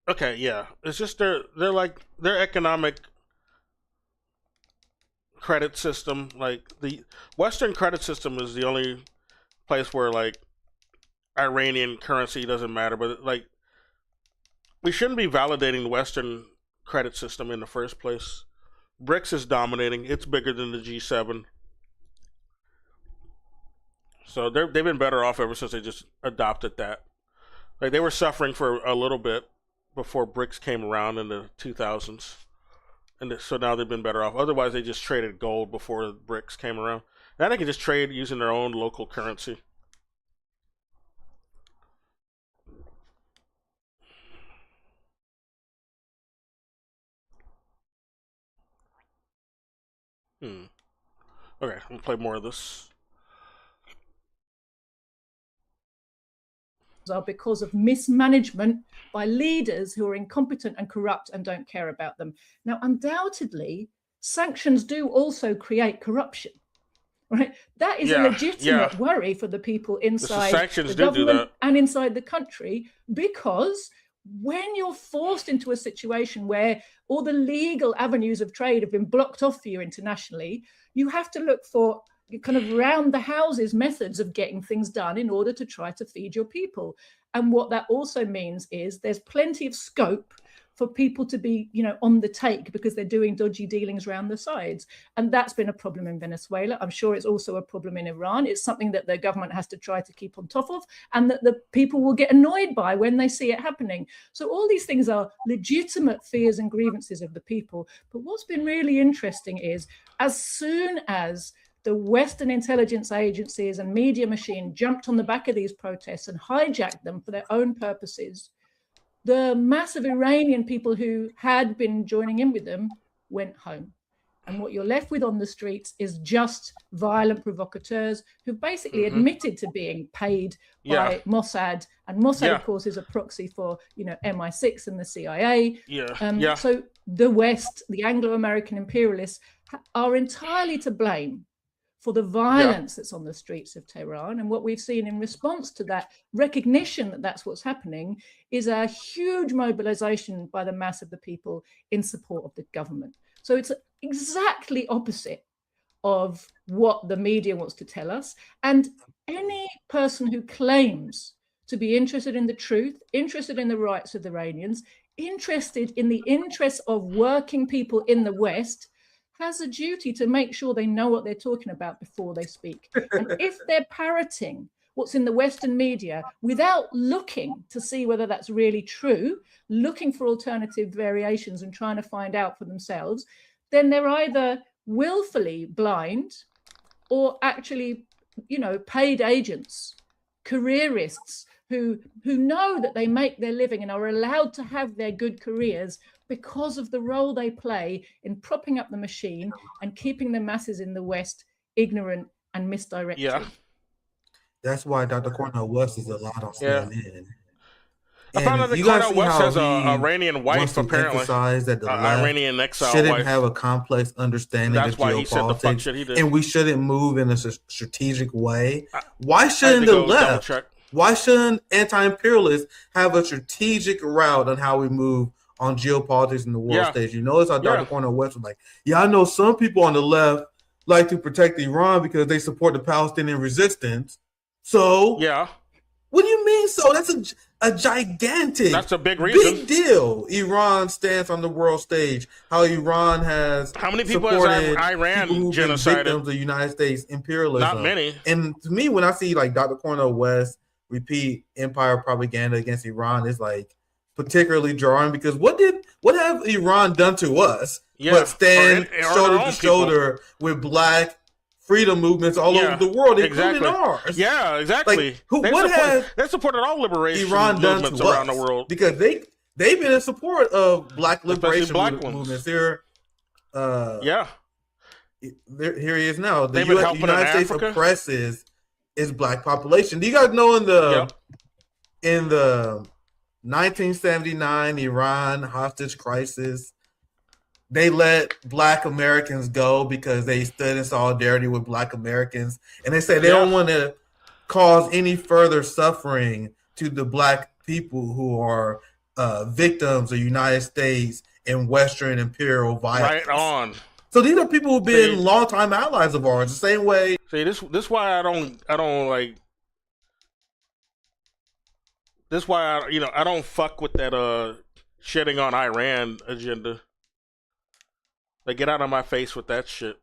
Okay, yeah. It's just their economic credit system, like the Western credit system is the only place where like Iranian currency doesn't matter, but like we shouldn't be validating the Western credit system in the first place. BRICS is dominating. It's bigger than the G7. So they've been better off ever since they just adopted that. Like they were suffering for a little bit before BRICS came around in the 2000s. And so now they've been better off. Otherwise, they just traded gold before BRICS came around. Now they can just trade using their own local currency. Okay, I'm gonna play more of this. Are because of mismanagement by leaders who are incompetent and corrupt and don't care about them. Now, undoubtedly, sanctions do also create corruption, right? That is a legitimate worry for the people inside the government and inside the country, because when you're forced into a situation where all the legal avenues of trade have been blocked off for you internationally, you have to look for kind of round the houses methods of getting things done in order to try to feed your people. And what that also means is there's plenty of scope for people to be, on the take because they're doing dodgy dealings around the sides. And that's been a problem in Venezuela. I'm sure it's also a problem in Iran. It's something that the government has to try to keep on top of, and that the people will get annoyed by when they see it happening. So all these things are legitimate fears and grievances of the people. But what's been really interesting is, as soon as the Western intelligence agencies and media machine jumped on the back of these protests and hijacked them for their own purposes, the mass of Iranian people who had been joining in with them went home. And what you're left with on the streets is just violent provocateurs who basically admitted to being paid by Mossad. And Mossad, of course, is a proxy for, MI6 and the CIA. So the West, the Anglo-American imperialists, are entirely to blame for the violence that's on the streets of Tehran. And what we've seen in response to that recognition that that's what's happening is a huge mobilization by the mass of the people in support of the government. So it's exactly opposite of what the media wants to tell us. And any person who claims to be interested in the truth, interested in the rights of the Iranians, interested in the interests of working people in the West, has a duty to make sure they know what they're talking about before they speak. And if they're parroting what's in the Western media without looking to see whether that's really true, looking for alternative variations and trying to find out for themselves, then they're either willfully blind or actually, paid agents, careerists who know that they make their living and are allowed to have their good careers because of the role they play in propping up the machine and keeping the masses in the West ignorant and misdirected. Yeah. That's why Dr. Cornel West is allowed on CNN. I found out that Cornel West has an Iranian wife, apparently. Emphasize that the Iranian exile shouldn't wife. have a complex understanding That's of why he said the fuck geopolitics, shit he did. and we shouldn't move in a strategic way. Why shouldn't the left? Why shouldn't anti-imperialists have a strategic route on how we move on geopolitics in the world stage? You notice how Dr. Cornel West was like, I know some people on the left like to protect Iran because they support the Palestinian resistance. So what do you mean? So that's a gigantic, that's a big reason, big deal. Iran stands on the world stage. How Iran has how many people has Iran genocided? Victims of the United States imperialism. Not many. And to me, when I see like Dr. Cornel West repeat empire propaganda against Iran, it's like particularly jarring because what have Iran done to us? But stand shoulder to shoulder with black freedom movements all over the world, including ours. Yeah, exactly. Like, they supported all liberation Iran done movements to around us? the world Because they've been in support of black liberation movements. Here, here he is now. The United States oppresses its black population. Do you guys know in the 1979 Iran hostage crisis, they let black Americans go because they stood in solidarity with black Americans. And they say they don't want to cause any further suffering to the black people who are victims of United States and Western imperial violence. Right on. So these are people who've been longtime allies of ours, the same way. See, this why I don't like. This why I don't fuck with that shedding on Iran agenda. Like, get out of my face with that shit.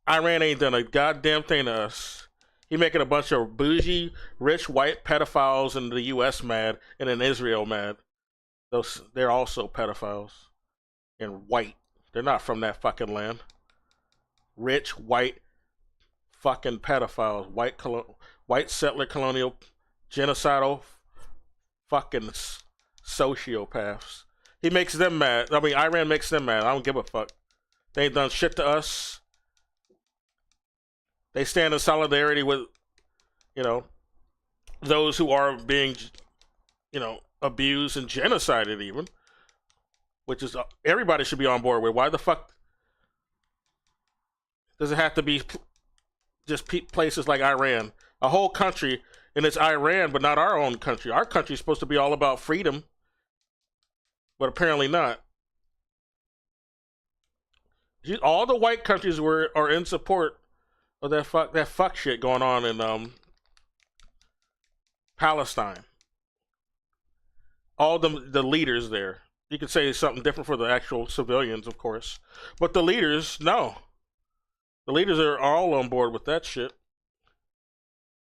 Iran ain't done a goddamn thing to us. He making a bunch of bougie, rich white pedophiles in the U.S. mad and in Israel mad. They're also pedophiles and white. They're not from that fucking land. Rich white fucking pedophiles, white settler colonial genocidal fucking sociopaths. He makes them mad. I mean, Iran makes them mad. I don't give a fuck. They ain't done shit to us. They stand in solidarity with, those who are being, abused and genocided even. Which is, everybody should be on board with. Why the fuck does it have to be just places like Iran? A whole country, and it's Iran, but not our own country. Our country is supposed to be all about freedom. But apparently not. All the white countries are in support of that fuck shit going on in Palestine. All the leaders there, You could say something different for the actual civilians, of course. But the leaders, no. The leaders are all on board with that shit.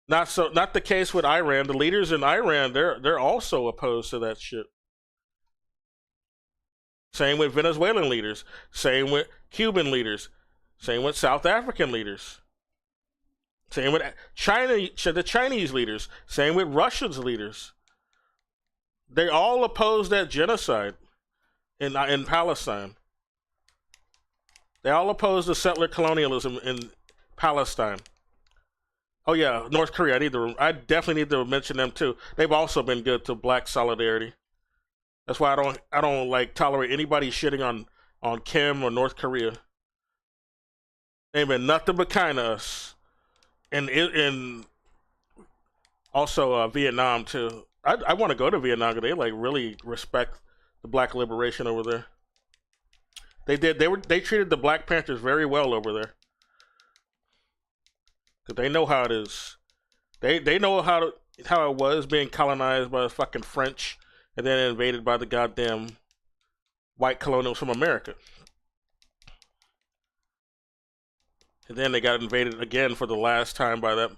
Not the case with Iran. The leaders in Iran, they're also opposed to that shit. Same with Venezuelan leaders. Same with Cuban leaders. Same with South African leaders. Same with the Chinese leaders. Same with Russia's leaders. They all oppose that genocide in Palestine. They all oppose the settler colonialism in Palestine. Oh yeah, North Korea. I definitely need to mention them too. They've also been good to Black solidarity. That's why I don't like tolerate anybody shitting on Kim or North Korea. They've been nothing but kind to us. And also Vietnam too. I want to go to Vietnam because they like really respect the Black liberation over there. They treated the Black Panthers very well over there. Cause they know how it is. They know how it was being colonized by the fucking French and then invaded by the goddamn white colonials from America. And then they got invaded again for the last time by that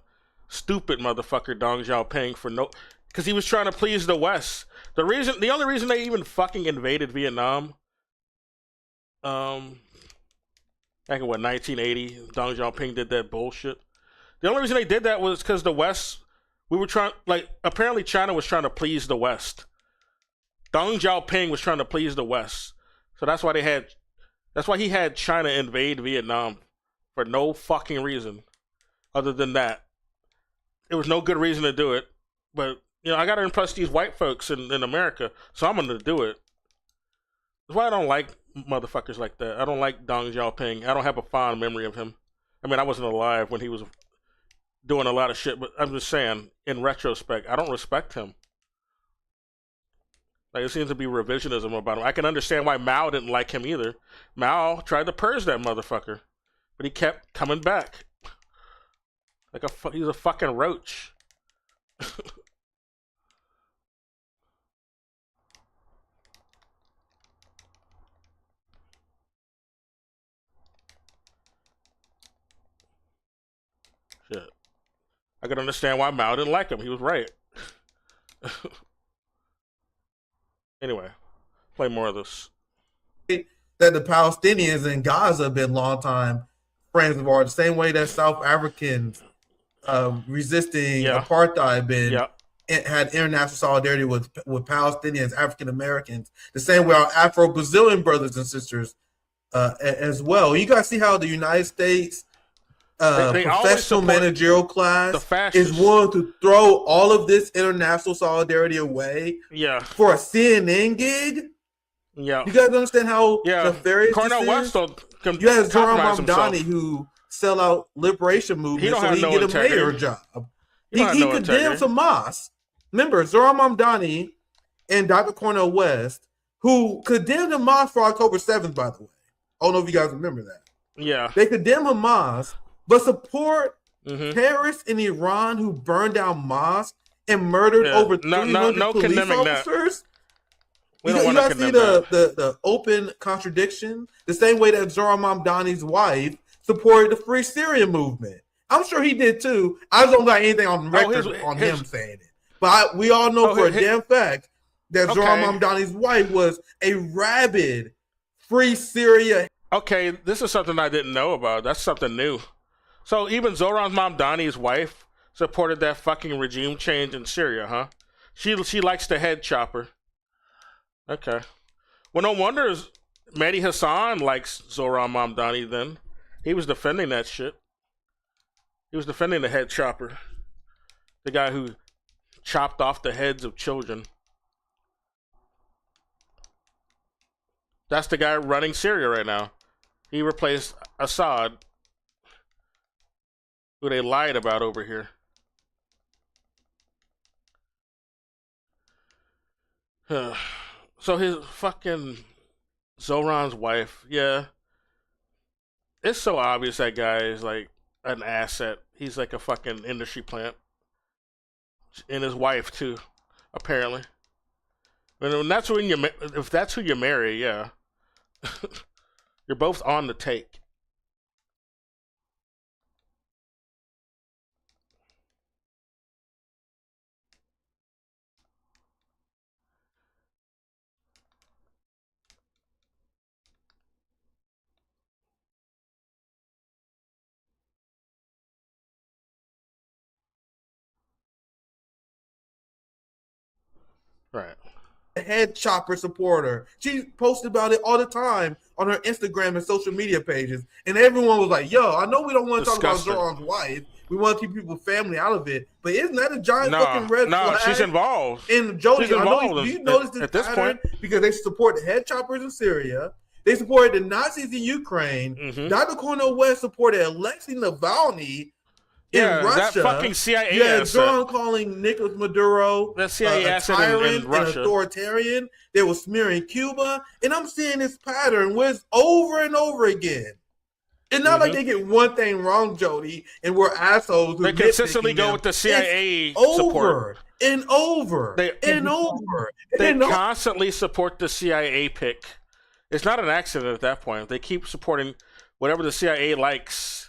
stupid motherfucker Deng Xiaoping because he was trying to please the West. The only reason they even fucking invaded Vietnam, back in 1980, Deng Xiaoping did that bullshit. The only reason they did that was because the West, apparently China was trying to please the West. Deng Xiaoping was trying to please the West. So that's why he had China invade Vietnam for no fucking reason other than that. There was no good reason to do it. But, I got to impress these white folks in America, so I'm going to do it. That's why I don't like motherfuckers like that. I don't like Deng Xiaoping. I don't have a fond memory of him. I mean, I wasn't alive when he was doing a lot of shit, but I'm just saying, in retrospect, I don't respect him. Like, it seems to be revisionism about him. I can understand why Mao didn't like him either. Mao tried to purge that motherfucker, but he kept coming back. He's a fucking roach. Shit. I can understand why Mao didn't like him. He was right. Anyway, play more of this. That the Palestinians in Gaza have been long time friends of ours, the same way that South Africans resisting apartheid had international solidarity with Palestinians, African Americans, the same way our Afro-Brazilian brothers and sisters as well. You guys see how the United States they professional managerial class is willing to throw all of this international solidarity away for a CNN gig? Yeah. You guys understand how nefarious Cornel this West is? You have Zoran Mamdani who sell out liberation movements so he can get a mayor job. He condemns Hamas. Remember, Zoran Mamdani and Dr. Cornel West, who condemned Hamas for October 7th, by the way. I don't know if you guys remember that. Yeah. They condemn Hamas, but support terrorists in Iran who burned down mosques and murdered over 300 police officers. You guys see the open contradiction? The same way that Zoran Mamdani's wife supported the Free Syria movement. I'm sure he did too. I just don't got anything on record on him saying it. But we all know for a damn fact that Zoran Mamdani's wife was a rabid Free Syria. Okay, this is something I didn't know about. That's something new. So even Zoran Mamdani's wife supported that fucking regime change in Syria, huh? She likes the head chopper. Okay. Well, no wonder Mehdi Hassan likes Zoran Mamdani then. He was defending that shit. He was defending the head chopper. The guy who chopped off the heads of children. That's the guy running Syria right now. He replaced Assad, who they lied about over here. So his fucking Zoran's wife, it's so obvious that guy is like an asset. He's like a fucking industry plant. And his wife too, apparently. And that's when if that's who you marry, yeah, you're both on the take. Right. Head chopper supporter. She posted about it all the time on her Instagram and social media pages, and everyone was like, "Yo, I know we don't want to talk about Zoran's wife. We want to keep people's family out of it, but isn't that a giant fucking red flag?" No, she's involved. And Jody, I know, do you notice this pattern? Point? Because they support the head choppers in Syria. They supported the Nazis in Ukraine. Mm-hmm. Dr. Cornel West supported Alexei Navalny in Russia. That fucking CIA Zoran calling Nicolas Maduro the CIA a tyrant and authoritarian. They were smearing Cuba. And I'm seeing this pattern where it's over and over again. It's not like they get one thing wrong, Jody, and we're assholes. They consistently go with the CIA support. And over. They constantly support the CIA pick. It's not an accident at that point. They keep supporting whatever the CIA likes.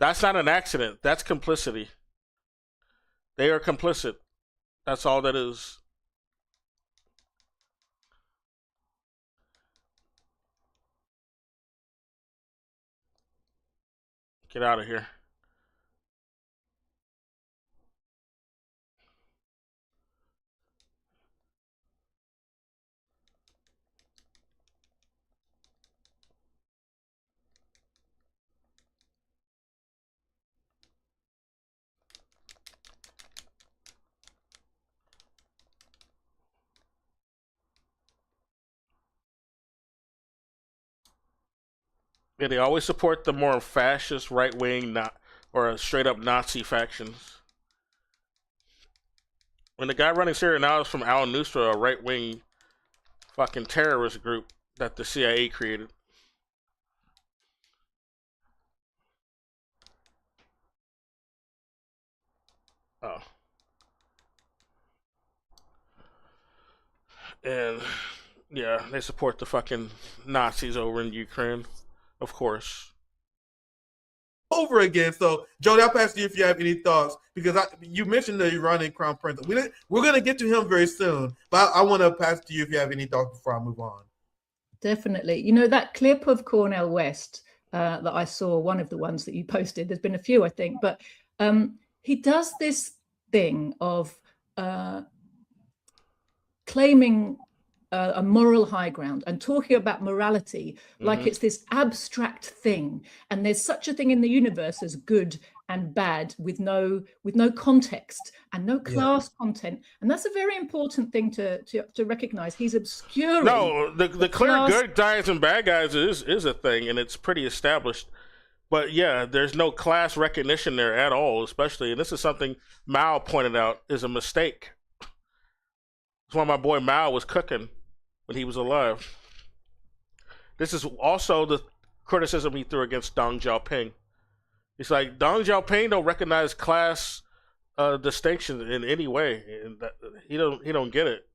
That's not an accident. That's complicity. They are complicit. That's all that is. Get out of here. Yeah, they always support the more fascist, right-wing, or straight-up Nazi factions. When the guy running Syria now is from Al-Nusra, a right-wing fucking terrorist group that the CIA created. Oh. And, yeah, they support the fucking Nazis over in Ukraine. Of course. Over again. So, Jody, I'll pass to you if you have any thoughts, because you mentioned the Iranian crown prince. We're going to get to him very soon, but I want to pass to you if you have any thoughts before I move on. Definitely. You know, that clip of Cornel West that I saw, one of the ones that you posted, there's been a few, I think, but he does this thing of claiming a moral high ground and talking about morality like it's this abstract thing, and there's such a thing in the universe as good and bad with no context and no class content, and that's a very important thing to recognize. He's obscuring. No, the clear good guys and bad guys is a thing, and it's pretty established. But yeah, there's no class recognition there at all, especially, and this is something Mao pointed out is a mistake. That's why my boy Mao was cooking when he was alive. This is also the criticism he threw against Deng Xiaoping. He's like, Deng Xiaoping don't recognize class distinction in any way, and he don't get it.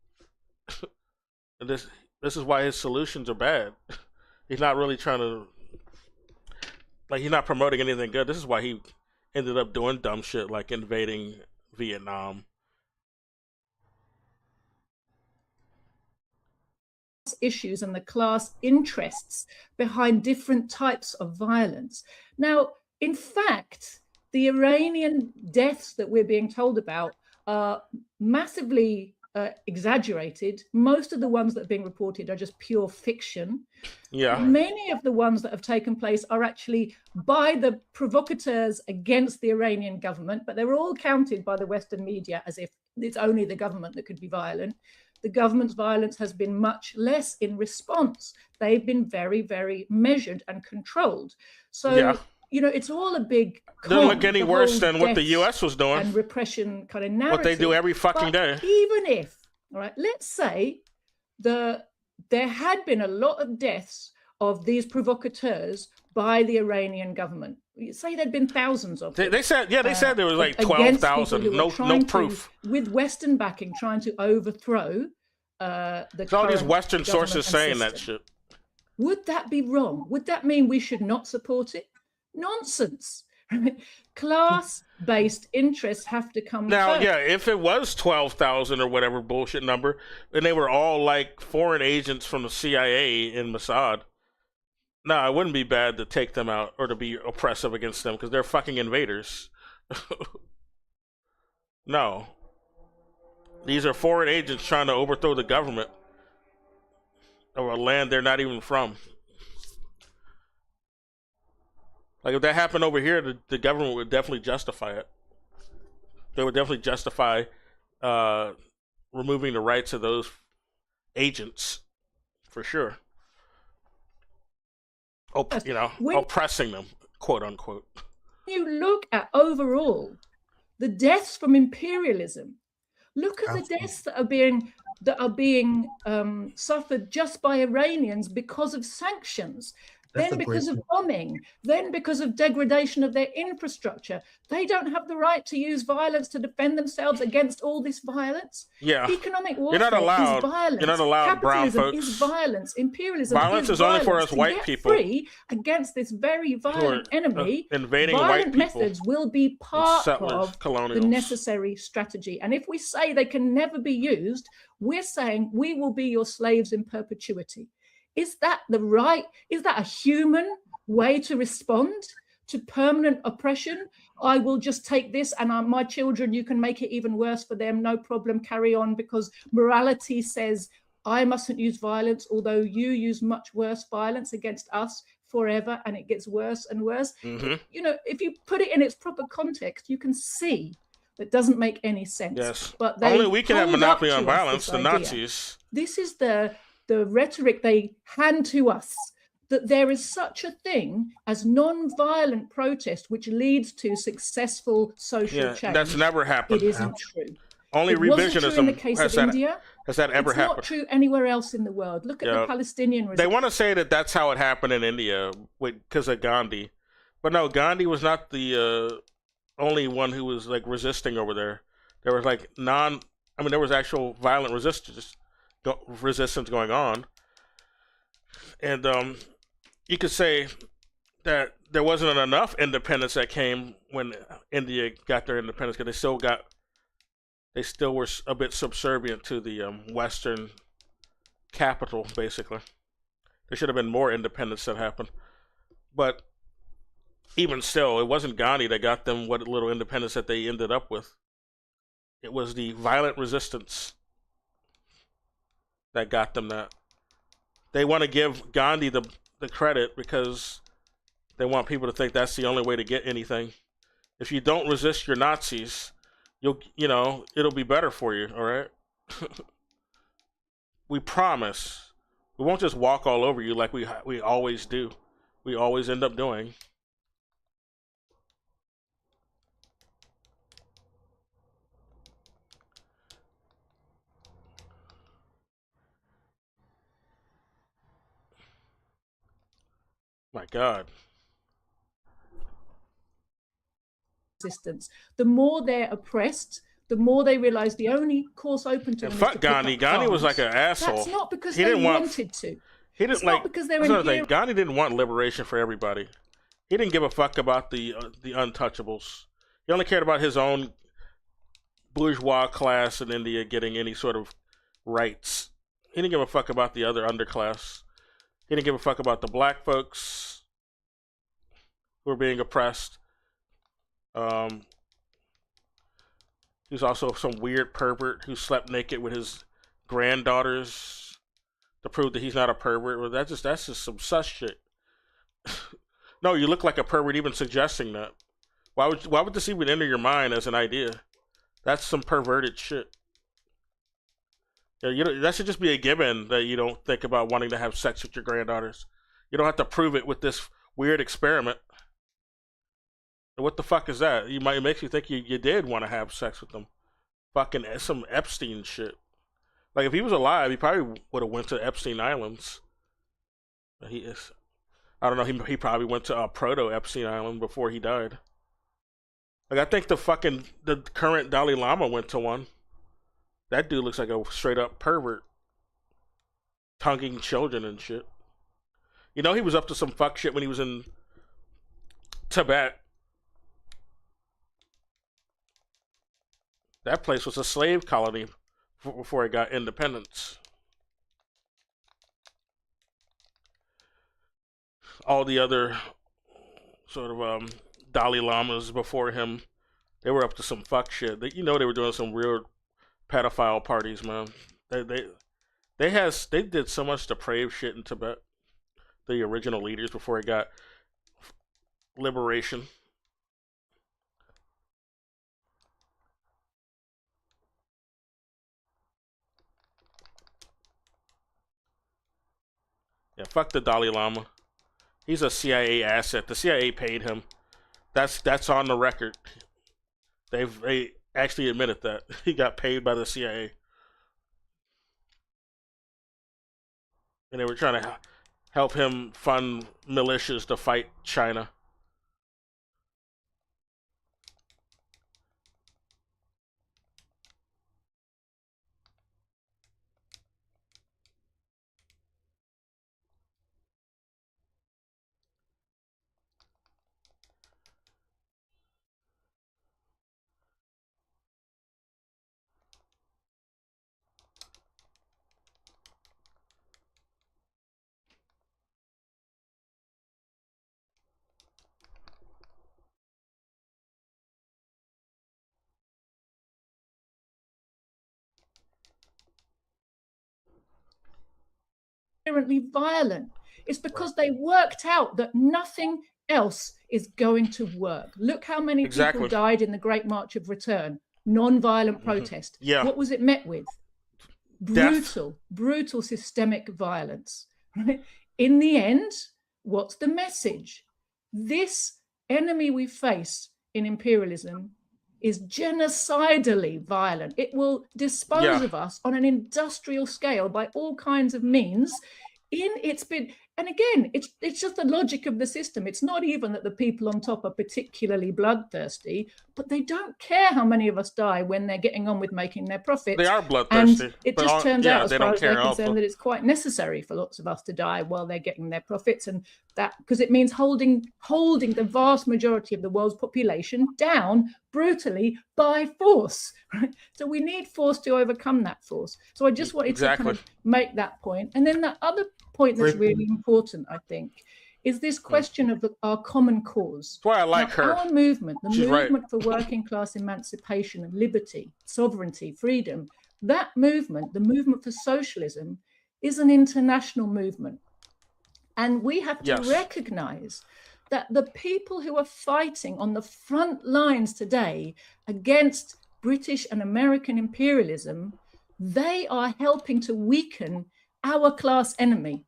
And this is why his solutions are bad. He's not really trying to, he's not promoting anything good. This is why he ended up doing dumb shit like invading Vietnam. Issues and the class interests behind different types of violence. Now, in fact, the Iranian deaths that we're being told about are massively exaggerated. Most of the ones that are being reported are just pure fiction. Yeah. Many of the ones that have taken place are actually by the provocateurs against the Iranian government, but they're all counted by the Western media as if it's only the government that could be violent. The government's violence has been much less in response. They've been very, very measured and controlled. So, you know, it's all a big doesn't look any worse than what the U.S. was doing. And repression kind of narrative. What they do every fucking day. Even if, all right, let's say there had been a lot of deaths of these provocateurs by the Iranian government. Say there'd been thousands of them. They said there was like 12,000. No proof. With Western backing, trying to overthrow It's all these Western government sources and saying that system. shit. Would that be wrong? Would that mean we should not support it? Nonsense. Class-based interests have to come Now, first. yeah, if it was 12,000 or whatever bullshit number, and they were all like foreign agents from the CIA and Mossad, no, it wouldn't be bad to take them out or to be oppressive against them because they're fucking invaders. No. These are foreign agents trying to overthrow the government of a land they're not even from. Like, if that happened over here, the government would definitely justify it. They would definitely justify removing the rights of those agents, for sure. Oppressing them, quote unquote. You look at overall the deaths from imperialism. Look at the deaths that are being suffered just by Iranians because of sanctions. Then because of bombing, then because of degradation of their infrastructure. They don't have the right to use violence to defend themselves against all this violence. Yeah. Economic warfare You're not allowed, is violence. You're not allowed, brown Capitalism folks. is violence. Imperialism violence is only for us To white get people. Free against this very violent enemy, invading violent white people. methods will be part settlers, of colonials. the necessary strategy. And if we say they can never be used, we're saying we will be your slaves in perpetuity. Is that a human way to respond to permanent oppression? I will just take this and my children, you can make it even worse for them, no problem, carry on, because morality says I mustn't use violence, although you use much worse violence against us forever, and it gets worse and worse. Mm-hmm. You know, if you put it in its proper context, you can see that doesn't make any sense. Yes. But only we can have hold monopoly up on to us violence, this the idea. Nazis. This is the rhetoric they hand to us, that there is such a thing as non-violent protest which leads to successful social change. That's never happened. It isn't true. Only it wasn't true in the revisionism case has of that, India. has that ever it's happened. not true anywhere else in the world. Look at the Palestinian resistance. They want to say that that's how it happened in India because of Gandhi. But no, Gandhi was not the only one who was like resisting over there. There was like there was actual violent resistance going on. And you could say that there wasn't enough independence that came when India got their independence, because they still were a bit subservient to the Western capital, basically. There should have been more independence that happened. But even still, it wasn't Gandhi that got them what little independence that they ended up with. It was the violent resistance that got them that. They want to give Gandhi the credit because they want people to think that's the only way to get anything. If you don't resist your Nazis, it'll be better for you, all right? We promise. We won't just walk all over you like we always do. We always end up doing. My God. Resistance. The more they're oppressed, the more they realize the only course open to them. And fuck is to pick Gandhi. up Gandhi was arms. like an asshole. That's not because He they didn't want- wanted to. He didn't It's like not because they're that's another thing. inherent- Gandhi didn't want liberation for everybody. He didn't give a fuck about the untouchables. He only cared about his own bourgeois class in India getting any sort of rights. He didn't give a fuck about the other underclass. He didn't give a fuck about the black folks who were being oppressed. He was also some weird pervert who slept naked with his granddaughters to prove that he's not a pervert. Well, that's just some sus shit. No, you look like a pervert even suggesting that. Why would this even enter your mind as an idea? That's some perverted shit. Yeah, that should just be a given that you don't think about wanting to have sex with your granddaughters. You don't have to prove it with this weird experiment. What the fuck is that? It makes you think you did want to have sex with them. Fucking some Epstein shit. Like, if he was alive, he probably would have went to Epstein Islands. I don't know, he probably went to Proto Epstein Island before he died. Like, I think the current Dalai Lama went to one. That dude looks like a straight up pervert. tonguing children and shit. You know, he was up to some fuck shit when he was in Tibet. That place was a slave colony before it got independence. All the other sort of Dalai Lamas before him, they were up to some fuck shit. They were doing some weird pedophile parties, man. They did so much depraved shit in Tibet. The original leaders before it got liberation. Yeah, fuck the Dalai Lama. He's a CIA asset. The CIA paid him. That's on the record. They actually admitted that he got paid by the CIA, and they were trying to help him fund militias to fight China. Inherently violent. It's because they worked out that nothing else is going to work. Look how many people died in the Great March of Return. Non-violent protest. Yeah. What was it met with? Brutal systemic violence. Right? In the end, what's the message? This enemy we face in imperialism is genocidally violent. It will dispose of us on an industrial scale by all kinds of means. And again, it's just the logic of the system. It's not even that the people on top are particularly bloodthirsty, but they don't care how many of us die when they're getting on with making their profits. They are bloodthirsty. And it just turns out, as far as they're concerned, that it's quite necessary for lots of us to die while they're getting their profits, and that because it means holding the vast majority of the world's population down brutally by force. Right? So we need force to overcome that force. So I just wanted to kind of make that point. And then that other point that's really important, I think, is this question of our common cause. That's why I like her. Our movement, the movement for working class emancipation and liberty, sovereignty, freedom, that movement, the movement for socialism, is an international movement. And we have to recognize that the people who are fighting on the front lines today against British and American imperialism, they are helping to weaken our class enemy.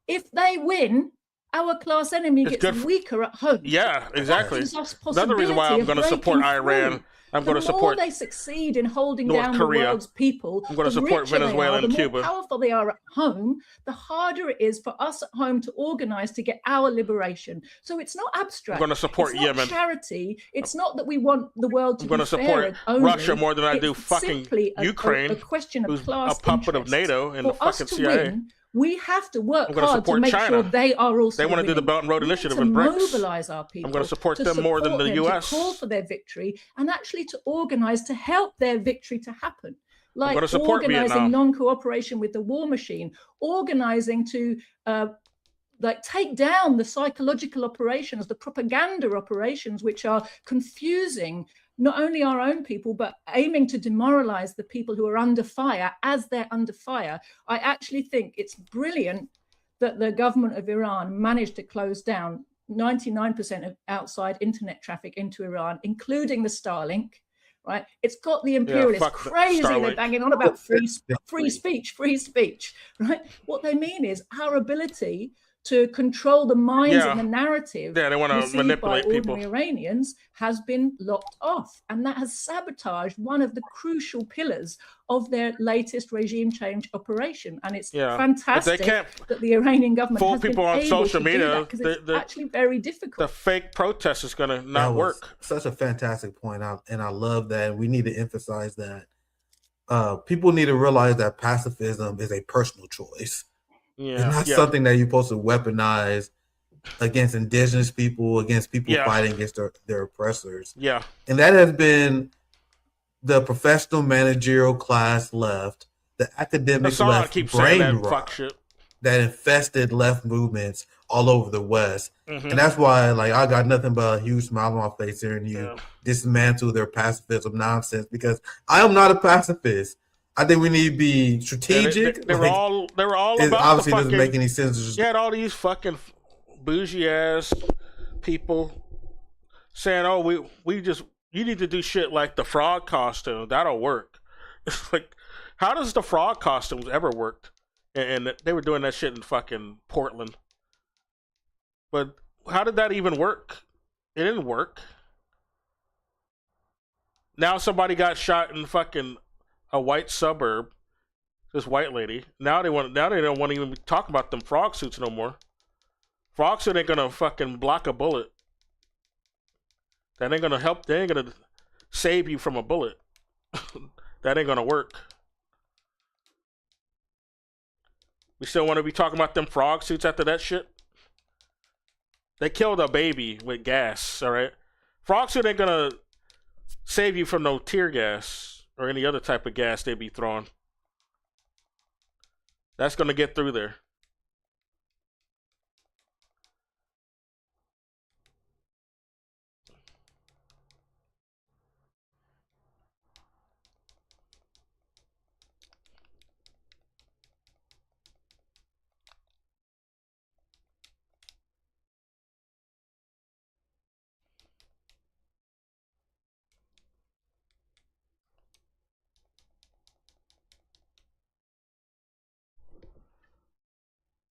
If they win, our class enemy gets weaker at home. Yeah, exactly. Another reason why I'm going to support Iran. I'm going to support. The more they succeed in holding North down Korea. the world's people, I'm going to support Venezuela and Cuba. The more powerful they are at home, the harder it is for us at home to organize to get our liberation. So it's not abstract. I'm going to support it's Yemen. Not charity. It's not that we want the world to I'm going to support Russia more than I do fucking Ukraine, a question of who's class a puppet of NATO and the fucking CIA. Win, we have to work hard to make sure they are also. They want to do the Belt and Road Initiative and BRICS. Mobilize our people. I'm going to support them more than the U.S. To call for their victory and actually to organize to help their victory to happen. Like organizing non-cooperation with the war machine, organizing to take down the psychological operations, the propaganda operations, which are confusing not only our own people, but aiming to demoralize the people who are under fire as they're under fire. I actually think it's brilliant that the government of Iran managed to close down 99% of outside internet traffic into Iran, including the Starlink, right? It's got the imperialists crazy. They're banging on about free speech, right? What they mean is our ability to control the minds and the narrative they want to manipulate by people. Ordinary Iranians has been locked off, and that has sabotaged one of the crucial pillars of their latest regime change operation. And it's fantastic that the Iranian government fool has people been on able social to media because it's actually very difficult. The fake protest is going to not work. Such a fantastic point, and I love that. We need to emphasize that. People need to realize that pacifism is a personal choice. It's not something that you're supposed to weaponize against indigenous people, against people fighting against their oppressors. Yeah. And that has been the professional managerial class left, the academic left brain rot that infested left movements all over the West. And that's why, like, I got nothing but a huge smile on my face hearing you dismantle their pacifism nonsense, because I am not a pacifist. I think we need to be strategic. They were all it about obviously the doesn't make any sense. You had all these fucking bougie ass people saying, "Oh, you need to do shit like the frog costume. That'll work." It's like, how does the frog costumes ever worked? And they were doing that shit in fucking Portland. But how did that even work? It didn't work. Now somebody got shot in fucking a white suburb. This white lady. Now they don't want to even talk about them frog suits no more. Frog suit ain't gonna fucking block a bullet. That ain't gonna help. They ain't gonna save you from a bullet. That ain't gonna work. We still want to be talking about them frog suits after that shit? They killed a baby with gas, all right? Frog suit ain't gonna save you from no tear gas or any other type of gas they be throwing. That's gonna get through there.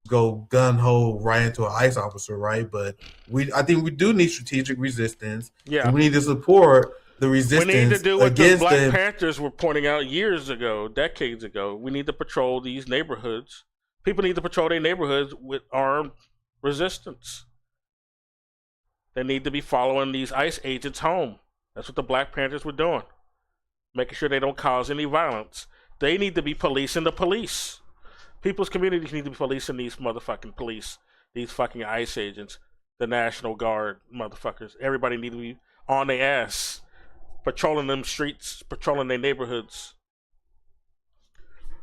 Go gun ho right into an ICE officer, right? But I think we do need strategic resistance. Yeah, and we need to support the resistance. We need to do what the Black Panthers were pointing out years ago, decades ago. We need to patrol these neighborhoods. People need to patrol their neighborhoods with armed resistance. They need to be following these ICE agents home. That's what the Black Panthers were doing, making sure they don't cause any violence. They need to be policing the police. People's communities need to be policing these motherfucking police, these fucking ICE agents, the National Guard motherfuckers. Everybody need to be on their ass, patrolling them streets, patrolling their neighborhoods,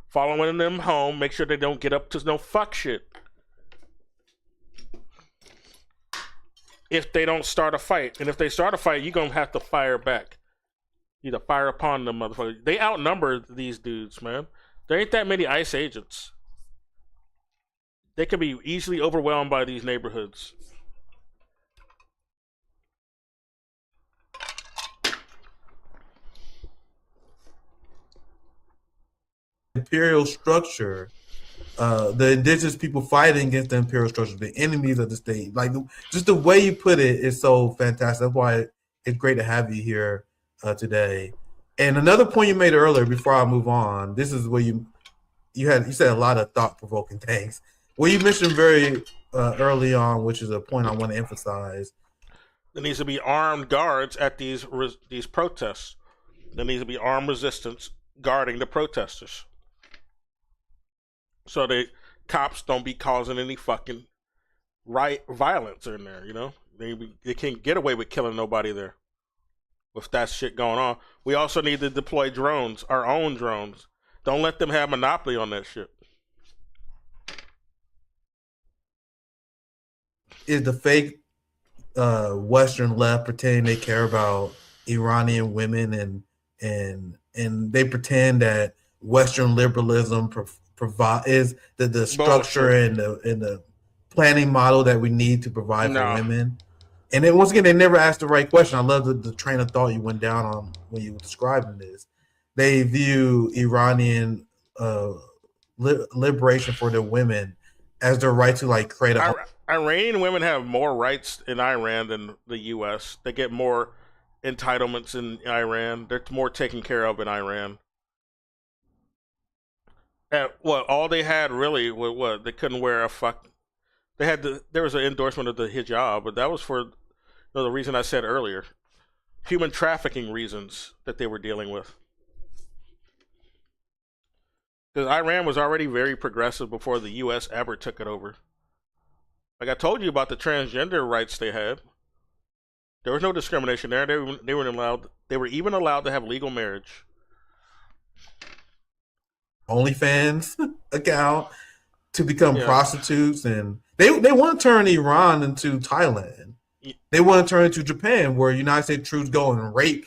following them home, make sure they don't get up to no fuck shit. If they don't start a fight, and if they start a fight, you're gonna have to fire back. You either fire upon them motherfuckers. They outnumber these dudes, man. There ain't that many ICE agents. They can be easily overwhelmed by these neighborhoods. Imperial structure, the indigenous people fighting against the imperial structure, the enemies of the state. Like, just the way you put it is so fantastic. That's why it's great to have you here today. And another point you made earlier, before I move on, this is where you said a lot of thought-provoking things. Well, you mentioned very early on, which is a point I want to emphasize. There needs to be armed guards at these protests. There needs to be armed resistance guarding the protesters, so the cops don't be causing any fucking violence in there. You know, they can't get away with killing nobody there with that shit going on. We also need to deploy drones, our own drones. Don't let them have monopoly on that shit. Is the fake Western left pretending they care about Iranian women and they pretend that Western liberalism is the structure and the planning model that we need to provide for women? And then once again, they never asked the right question. I love the train of thought you went down on when you were describing this. They view Iranian liberation for their women as their right to like create a. Iranian women have more rights in Iran than the U.S. They get more entitlements in Iran. They're more taken care of in Iran. And all they had really was they couldn't wear a fuck. They had there was an endorsement of the hijab, but that was for the reason I said earlier, human trafficking reasons that they were dealing with. Because Iran was already very progressive before the U.S. ever took it over. Like I told you about the transgender rights they had. There was no discrimination there. They were allowed. They were even allowed to have legal marriage. OnlyFans account to become prostitutes, and they want to turn Iran into Thailand. They want to turn it to Japan, where United States troops go and rape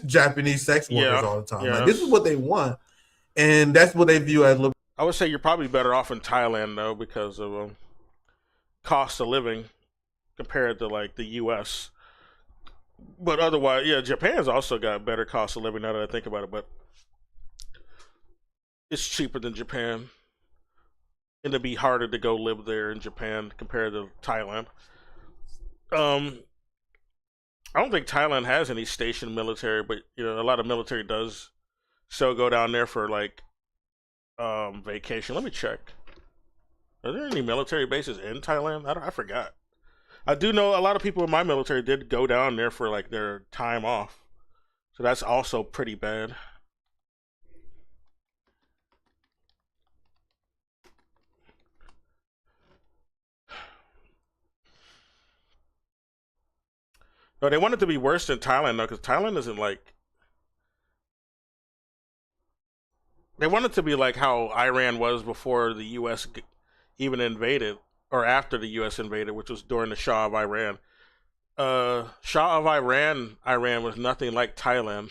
Japanese sex workers all the time. Like, this is what they want, and that's what they view as. I would say you're probably better off in Thailand though, because of cost of living compared to like the U.S. But otherwise, Japan's also got better cost of living now that I think about it. But it's cheaper than Japan, and it'd be harder to go live there in Japan compared to Thailand. I don't think Thailand has any stationed military, but a lot of military does still go down there for like vacation. Let me check. Are there any military bases in Thailand? I forgot. I do know a lot of people in my military did go down there for like their time off, so that's also pretty bad. No, they want it to be worse than Thailand though, because Thailand isn't like. They want it to be like how Iran was before the U.S. even invaded, or after the U.S. invaded, which was during the Shah of Iran. Shah of Iran was nothing like Thailand.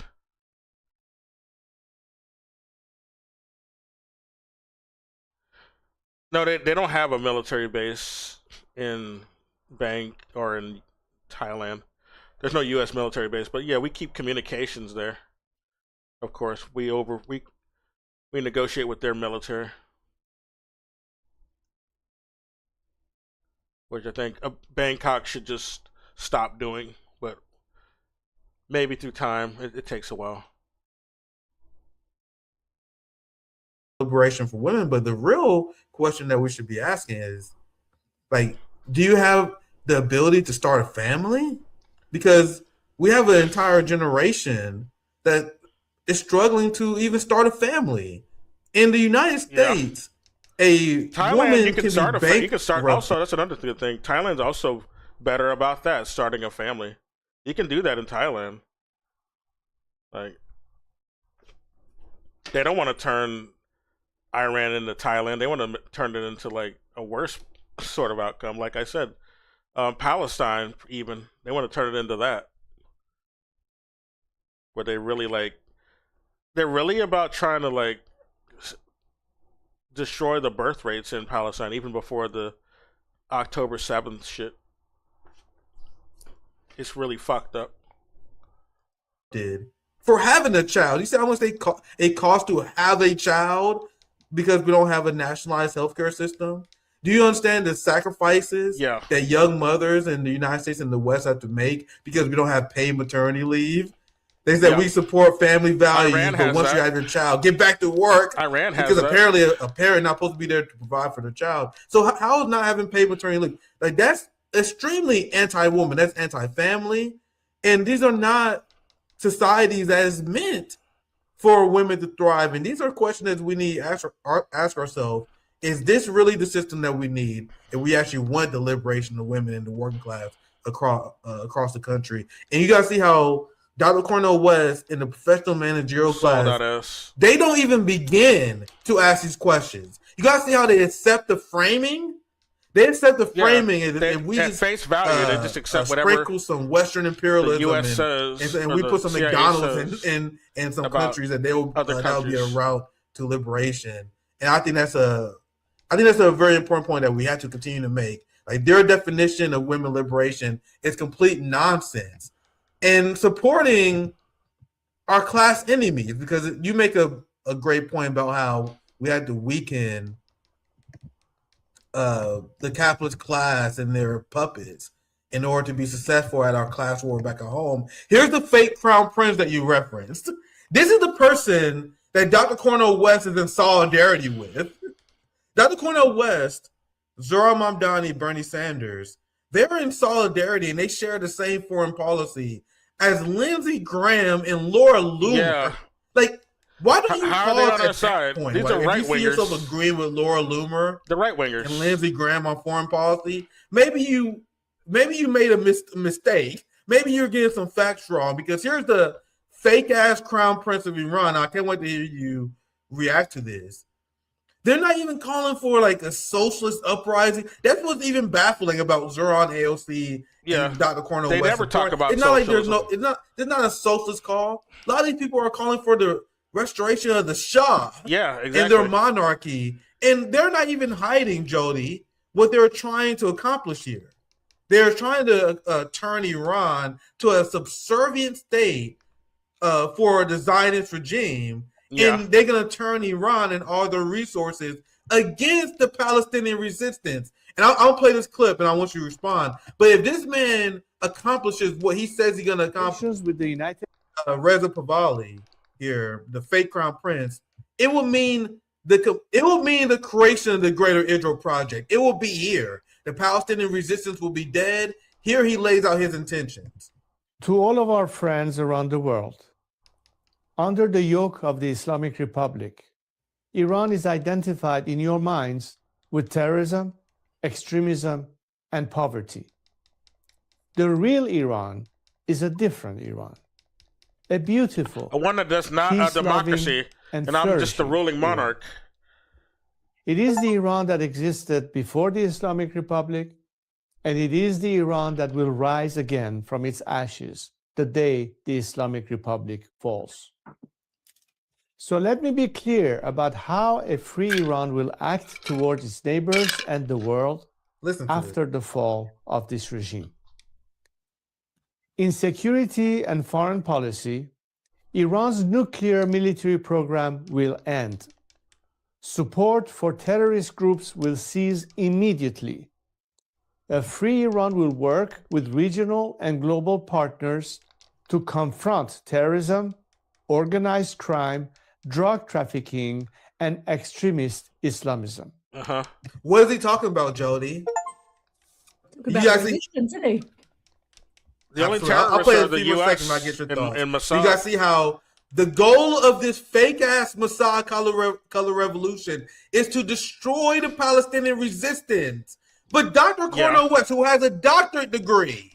No, they don't have a military base in Bangkok or in Thailand. There's no U.S. military base, but we keep communications there. Of course, we negotiate with their military, which I think Bangkok should just stop doing, but maybe through time. It takes a while. Liberation for women, but the real question that we should be asking is, like, do you have the ability to start a family? Because we have an entire generation that is struggling to even start a family. In the United States, Thailand, woman you can start you can start. Also, that's another good thing. Thailand's also better about that, starting a family. You can do that in Thailand. Like, they don't want to turn Iran into Thailand. They want to turn it into like a worse sort of outcome. Like I said, Palestine, even they want to turn it into that, where they're really about trying to like destroy the birth rates in Palestine, even before the October 7th shit. It's really fucked up. For having a child, you see how much it costs to have a child because we don't have a nationalized healthcare system? Do you understand the sacrifices that young mothers in the United States and the West have to make because we don't have paid maternity leave? They said we support family values, but once you have your child, get back to work. Iran has because apparently a parent not supposed to be there to provide for the child. So how is not having paid maternity leave? Like, that's extremely anti-woman. That's anti-family, and these are not societies that is meant for women to thrive. And these are questions that we need to ask ourselves. Is this really the system that we need? And we actually want the liberation of women in the working class across the country. And you guys see how Dr. Cornel West in the professional managerial class, they don't even begin to ask these questions. You guys see how they accept the framing? They accept the framing, and we at just face value, they just accept whatever. Sprinkle some Western imperialism, the US says, and we put some CIA McDonald's in some countries that that'll be a route to liberation. And I think that's a very important point that we have to continue to make. Like, their definition of women liberation is complete nonsense, and supporting our class enemies, because you make a great point about how we had to weaken the capitalist class and their puppets in order to be successful at our class war back at home. Here's the fake crown prince that you referenced. This is the person that Dr. Cornel West is in solidarity with. Dr. Cornel West, Zohran Mamdani, Bernie Sanders, they're in solidarity and they share the same foreign policy as Lindsey Graham and Laura Loomer. Yeah. Like, Why don't you How are they pause on our at side? that point? These Like, are if right you see wingers. yourself agreeing with Laura Loomer, The right wingers, and Lindsey Graham on foreign policy, maybe you made a mistake. Maybe you're getting some facts wrong, because here's the fake ass crown prince of Iran. I can't wait to hear you react to this. They're not even calling for like a socialist uprising. That's what's even baffling about Zoran AOC and Dr. Cornel they West. never talk about it's not socialism. like there's not a socialist call. A lot of these people are calling for the restoration of the Shah and their monarchy. And they're not even hiding, Jody, what they're trying to accomplish here. They're trying to turn Iran to a subservient state for the Zionist regime. Yeah. And they're going to turn Iran and all their resources against the Palestinian resistance. And I'll play this clip, and I want you to respond. But if this man accomplishes what he says he's going to accomplish with the United Reza Pahlavi here, the fake crown prince, it will mean the creation of the Greater Israel Project. It will be here. The Palestinian resistance will be dead. Here he lays out his intentions. To all of our friends around the world, under the yoke of the Islamic Republic, Iran is identified in your minds with terrorism, extremism, and poverty. The real Iran is a different Iran, a beautiful, one that does not a democracy, and I'm just the ruling monarch. Iran. It is the Iran that existed before the Islamic Republic, and it is the Iran that will rise again from its ashes the day the Islamic Republic falls. So let me be clear about how a free Iran will act towards its neighbors and the world after the fall of this regime. In security and foreign policy, Iran's nuclear military program will end. Support for terrorist groups will cease immediately. A free Iran will work with regional and global partners to confront terrorism, organized crime, drug trafficking, and extremist Islamism. What is he talking about, Jody? Resistance, isn't he? The only I'll play terrorists are a the few more U.S. seconds and I get your thoughts. and Mossad. You guys see how the goal of this fake-ass Mossad color revolution is to destroy the Palestinian resistance. But Dr. Cornel West, who has a doctorate degree,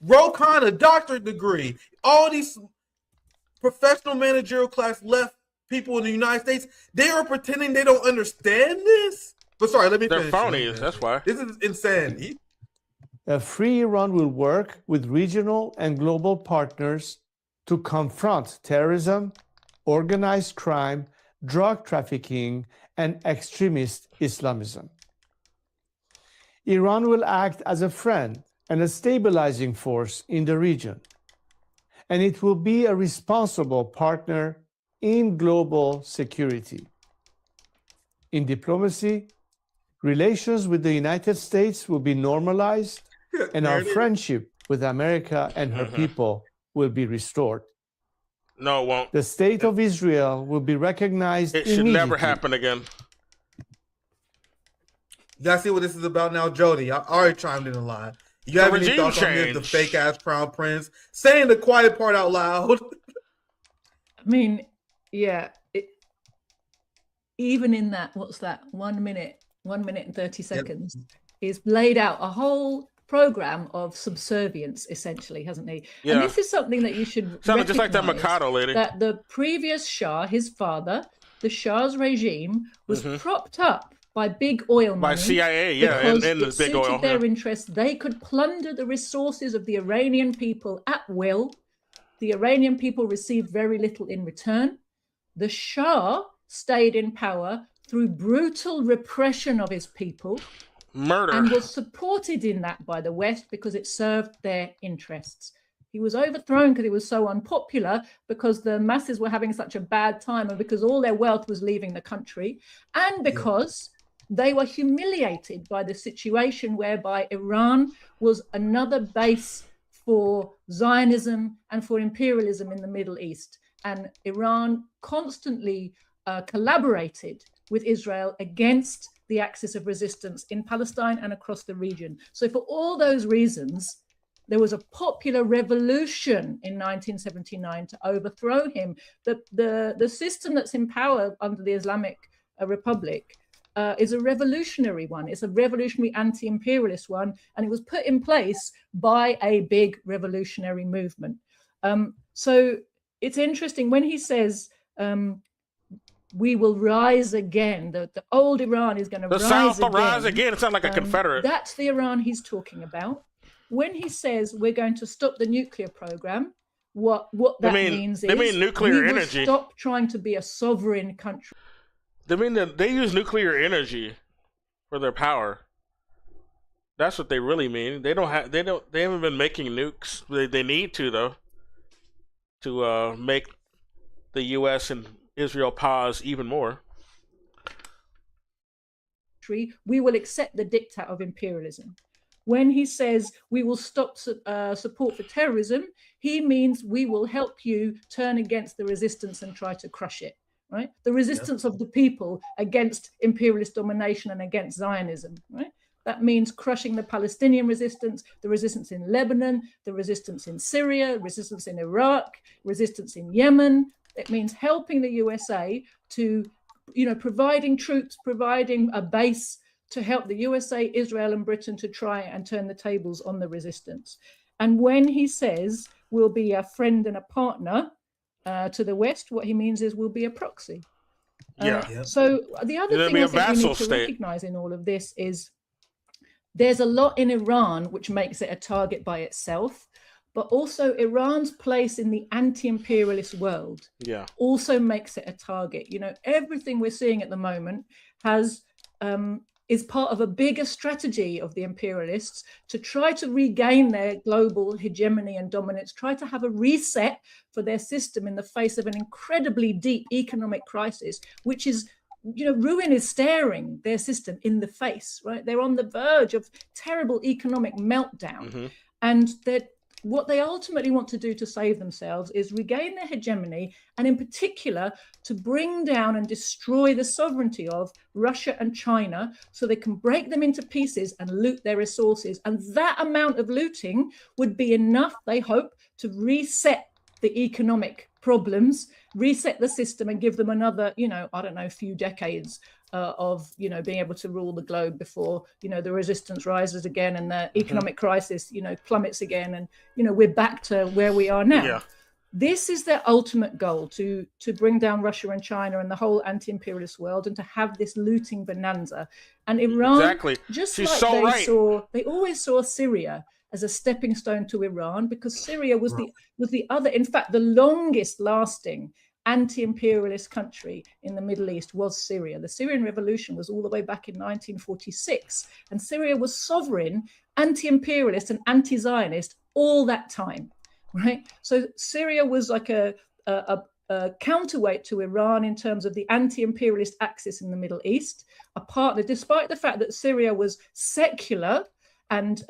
Ro Khan, a doctorate degree, all these professional managerial class left people in the United States, they are pretending they don't understand this? But sorry, let me finish. They're phonies, that's why. This is insanity. A free Iran will work with regional and global partners to confront terrorism, organized crime, drug trafficking, and extremist Islamism. Iran will act as a friend and a stabilizing force in the region, and it will be a responsible partner in global security. In diplomacy, relations with the United States will be normalized, and our friendship with America and her people will be restored. No, it won't. The state of Israel will be recognized It should never happen again. You guys see what this is about now, Jody? I already chimed in a lot. You have any thoughts on this? The fake ass crown prince saying the quiet part out loud. I mean, yeah. Even in that, what's that? 1 minute and 30 seconds, is laid out a whole program of subservience, essentially, hasn't he? Yeah. And this is something that you should sounded just like that Mikado lady. That the previous Shah, his father, the Shah's regime, was propped up by big oil money. By CIA, and the big oil. Suited their interests. They could plunder the resources of the Iranian people at will. The Iranian people received very little in return. The Shah stayed in power through brutal repression of his people. Murder. And was supported in that by the West because it served their interests. He was overthrown because he was so unpopular, because the masses were having such a bad time, and because all their wealth was leaving the country, and because they were humiliated by the situation whereby Iran was another base for Zionism and for imperialism in the Middle East. And Iran constantly collaborated with Israel against the axis of resistance in Palestine and across the region. So for all those reasons, There was a popular revolution in 1979 to overthrow him. The system that's in power under the Islamic Republic is a revolutionary one. It's a revolutionary anti-imperialist one, and it was put in place by a big revolutionary movement. So it's interesting when he says, we will rise again. The old Iran is going to rise again. The South will rise again. It sounds like a Confederate. That's the Iran he's talking about. When he says we're going to stop the nuclear program, what that means is they mean nuclear we will energy. Stop trying to be a sovereign country. They mean that they use nuclear energy for their power. That's what they really mean. They haven't been making nukes. They need to though, to make the U.S. and Israel pause even more. We will accept the diktat of imperialism. When he says we will stop support for terrorism, he means we will help you turn against the resistance and try to crush it, right? The resistance of the people against imperialist domination and against Zionism, right? That means crushing the Palestinian resistance, the resistance in Lebanon, the resistance in Syria, resistance in Iraq, resistance in Yemen. It means helping the USA to, providing troops, providing a base to help the USA, Israel, and Britain to try and turn the tables on the resistance. And when he says we'll be a friend and a partner to the West, what he means is we'll be a proxy. So the other thing I think we need to recognize in all of this is there's a lot in Iran which makes it a target by itself, but also Iran's place in the anti-imperialist world also makes it a target. Everything we're seeing at the moment is part of a bigger strategy of the imperialists to try to regain their global hegemony and dominance, try to have a reset for their system in the face of an incredibly deep economic crisis, which is, ruin is staring their system in the face, right? They're on the verge of terrible economic meltdown. And what they ultimately want to do to save themselves is regain their hegemony, and in particular, to bring down and destroy the sovereignty of Russia and China so they can break them into pieces and loot their resources. And that amount of looting would be enough, they hope, to reset the economic problems, reset the system, and give them another, few decades of being able to rule the globe before the resistance rises again and the economic crisis plummets again, and we're back to where we are now. This is their ultimate goal, to bring down Russia and China and the whole anti-imperialist world, and to have this looting bonanza. And Iran, just they always saw Syria as a stepping stone to Iran, because Syria was the other, in fact, the longest lasting anti-imperialist country in the Middle East was Syria. The Syrian revolution was all the way back in 1946, and Syria was sovereign, anti-imperialist and anti-Zionist all that time, right? So Syria was like a counterweight to Iran in terms of the anti-imperialist axis in the Middle East, a partner, despite the fact that Syria was secular and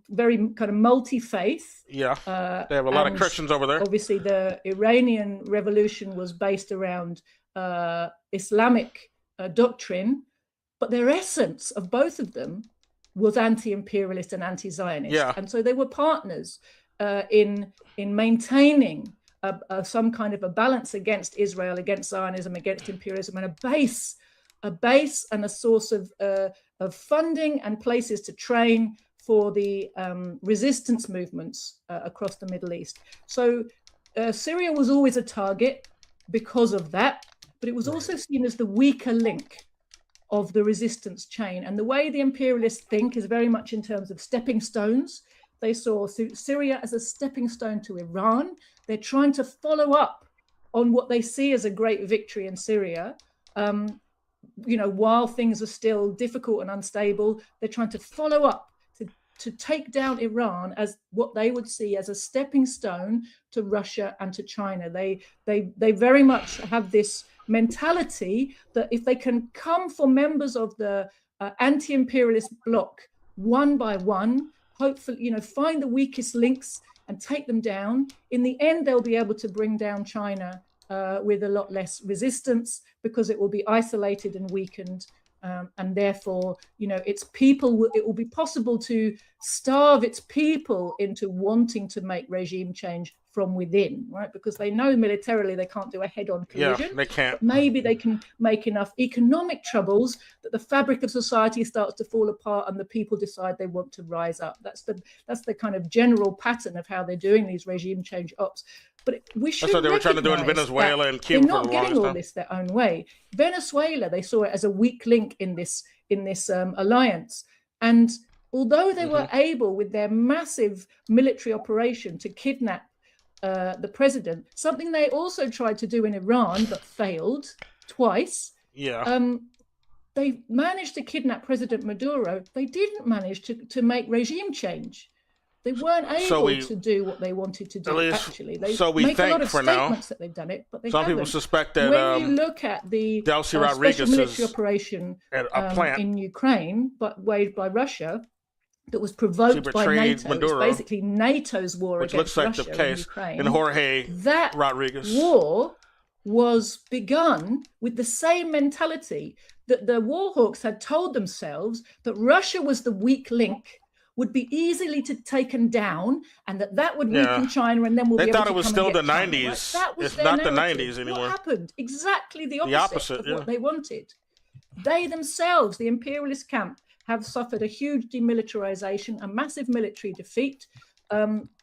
very kind of multi-faith. They have a lot of Christians over there. Obviously, the Iranian revolution was based around Islamic doctrine, but their essence of both of them was anti-imperialist and anti-Zionist. And so they were partners in maintaining some kind of a balance against Israel, against Zionism, against imperialism, and a base and a source of funding and places to train for the resistance movements across the Middle East. So Syria was always a target because of that, but it was also seen as the weaker link of the resistance chain. And the way the imperialists think is very much in terms of stepping stones. They saw Syria as a stepping stone to Iran. They're trying to follow up on what they see as a great victory in Syria. While things are still difficult and unstable, they're trying to follow up to take down Iran as what they would see as a stepping stone to Russia and to China. They very much have this mentality that if they can come for members of the anti-imperialist bloc one by one, hopefully, find the weakest links and take them down, in the end, they'll be able to bring down China with a lot less resistance, because it will be isolated and weakened, and therefore, its people, it will be possible to starve its people into wanting to make regime change from within, right? Because they know militarily they can't do a head-on collision. Yeah, they can't. But maybe they can make enough economic troubles that the fabric of society starts to fall apart and the people decide they want to rise up. That's the kind of general pattern of how they're doing these regime change ops. But we should That's what they were trying to do in Venezuela and Cuba. They're not getting all this their own way. Venezuela, they saw it as a weak link in this alliance, and although they were able, with their massive military operation, to kidnap the president, something they also tried to do in Iran but failed twice. Yeah. They managed to kidnap President Maduro. They didn't manage to make regime change. They weren't able to do what they wanted to do. Actually, they make a lot of statements that they've done it, but they haven't. Some people suspect that when you look at the special military operation in Ukraine, but waged by Russia, that was provoked by NATO. Maduro, it's basically NATO's war against Russia in Ukraine. In Jorge that Rodriguez. War was begun with the same mentality that the war hawks had told themselves that Russia was the weak link, would be easily taken down, and that would weaken China, and then we'll be able to come and get China. They thought it was still the 90s. Right? That was their not narrative. The 90s anymore. What happened? Exactly the opposite of what they wanted. They themselves, the imperialist camp, have suffered a huge demilitarization, a massive military defeat.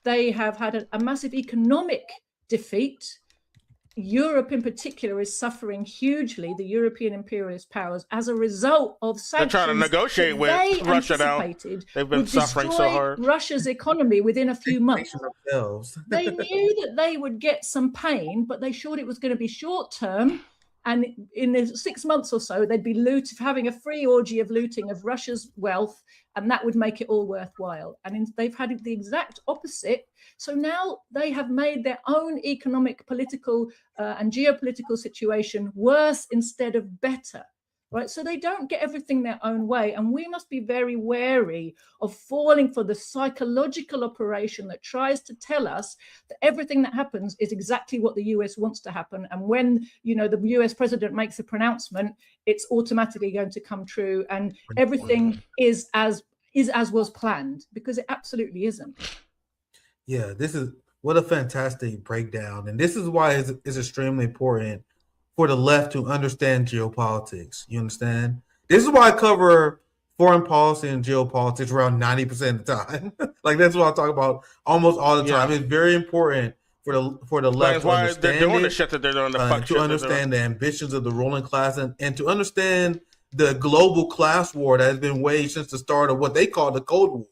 They have had a massive economic defeat. Europe in particular is suffering hugely, the European imperialist powers, as a result of sanctions. They're trying to negotiate with Russia now. They've been suffering so hard. Russia's economy within a few months. They knew that they would get some pain, but they thought it was going to be short term. And in the 6 months or so, they'd be having a free orgy of looting of Russia's wealth, and that would make it all worthwhile. And they've had the exact opposite. So now they have made their own economic, political, and geopolitical situation worse instead of better. Right, so they don't get everything their own way, and we must be very wary of falling for the psychological operation that tries to tell us that everything that happens is exactly what the US wants to happen, and when the US president makes a pronouncement, it's automatically going to come true, and everything is as was planned, because it absolutely isn't. Yeah, what a fantastic breakdown, and this is why it's extremely important for the left to understand geopolitics. You understand? This is why I cover foreign policy and geopolitics around 90% of the time. Like, that's what I talk about almost all the time. It's very important for the left to understand they're doing the shit that they're doing, to understand the ambitions of the ruling class, and to understand the global class war that has been waged since the start of what they call the Cold War.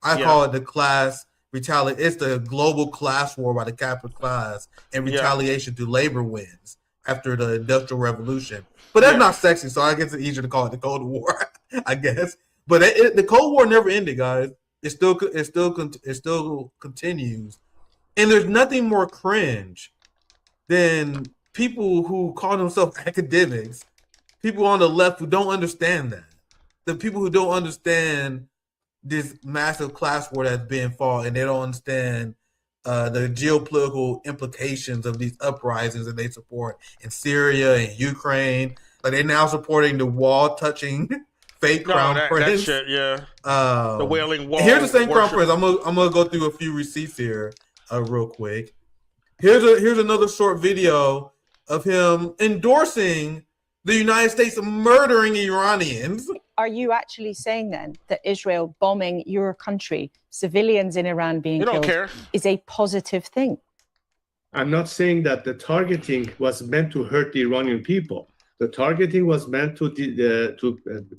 I call it the class retaliation. It's the global class war by the capital class and retaliation to labor wins after the Industrial Revolution. But that's not sexy, so I guess it's easier to call it the Cold War, I guess. But the Cold War never ended, guys. It still continues. And there's nothing more cringe than people who call themselves academics, people on the left who don't understand that. The people who don't understand this massive class war that's being fought, and they don't understand the geopolitical implications of these uprisings that they support in Syria and Ukraine. Like, they're now supporting the wall-touching fake crown prince. That shit, the wailing wall. Here's the same crown prince. I'm gonna go through a few receipts here, real quick. Here's another short video of him endorsing the United States murdering Iranians. Are you actually saying then that Israel bombing your country, civilians in Iran being killed, is a positive thing? I'm not saying that the targeting was meant to hurt the Iranian people. The targeting was meant to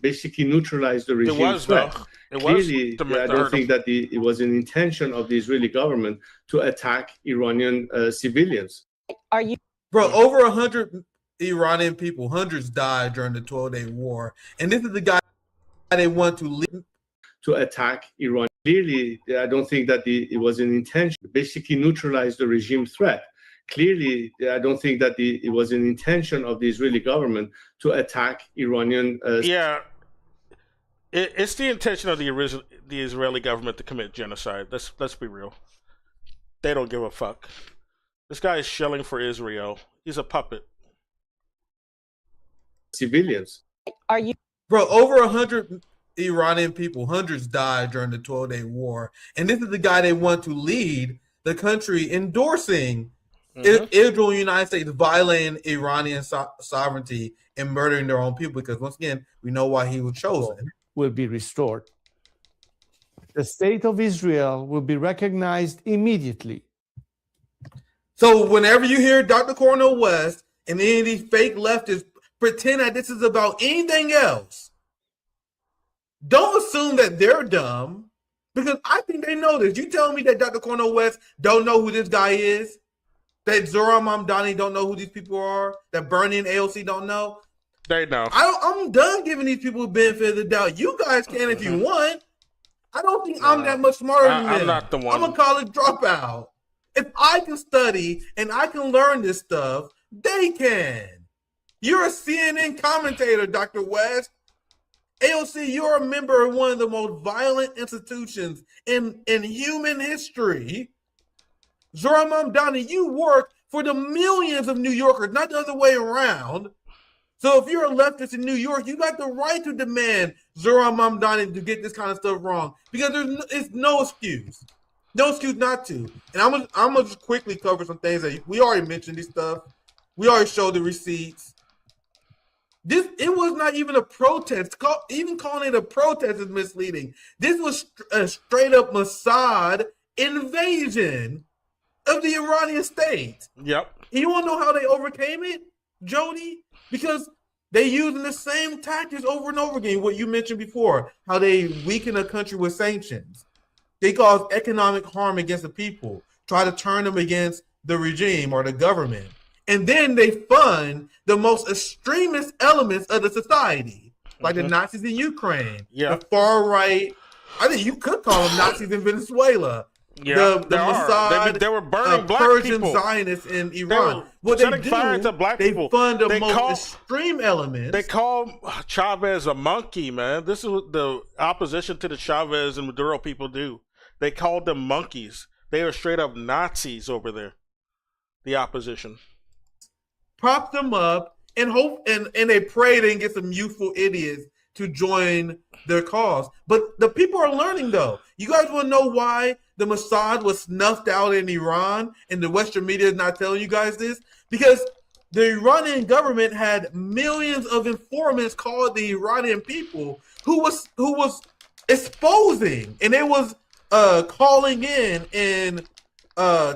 basically neutralize the regime threat. Clearly, I don't think that it was an intention of the Israeli government to attack Iranian civilians. Are you, bro? Over 100 Iranian people, hundreds died during the 12-day war, and this is the guy they want to lead to attack Iran. Clearly, I don't think that it was an intention to basically neutralize the regime threat. Clearly, I don't think that it was an intention of the Israeli government to attack Iranian. It's the intention of the Israeli government to commit genocide. Let's be real. They don't give a fuck. This guy is shelling for Israel. He's a puppet. Civilians. Are you, bro? Over 100 Iranian people, hundreds died during the 12-day war, and this is the guy they want to lead the country endorsing Israel and the United States violating Iranian sovereignty and murdering their own people. Because once again, we know why he was chosen. Will be restored. The state of Israel will be recognized immediately. So whenever you hear Dr. Cornel West and any of these fake leftists pretend that this is about anything else, don't assume that they're dumb, because I think they know this. You telling me that Dr. Cornel West don't know who this guy is? That Zohran Mamdani don't know who these people are? That Bernie and AOC don't know? They know. I'm done giving these people the benefit of the doubt. You guys can if you want. I don't think I'm that much smarter than them. I'm not the one. I'm a college dropout. If I can study and I can learn this stuff, they can. You're a CNN commentator, Dr. West. AOC, you're a member of one of the most violent institutions in human history. Zohran Mamdani, you work for the millions of New Yorkers, not the other way around. So if you're a leftist in New York, you got the right to demand Zohran Mamdani to get this kind of stuff wrong, because it's no excuse. No excuse not to. And I'm gonna just quickly cover some things that we already mentioned. This stuff. We already showed the receipts. It was not even a protest. Even calling it a protest is misleading. This was a straight up Mossad invasion of the Iranian state. Yep. You want to know how they overcame it, Jody? Because they using the same tactics over and over again. What you mentioned before, how they weaken a country with sanctions. They cause economic harm against the people, try to turn them against the regime or the government. And then they fund the most extremist elements of the society, like the Nazis in Ukraine, the far right. I think you could call them Nazis in Venezuela. Yeah, the Mossad, they were burning black Persian people. Zionists in Iran. What they do, fire to black they people. fund the most extreme elements. They call Chavez a monkey, man. This is what the opposition to the Chavez and Maduro people do. They called them monkeys. They are straight up Nazis over there. The opposition. Prop them up and hope, and they pray they can get some youthful idiots to join their cause. But the people are learning, though. You guys want to know why the Mossad was snuffed out in Iran and the Western media is not telling you guys this? Because the Iranian government had millions of informants called the Iranian people who was exposing, and it was calling in and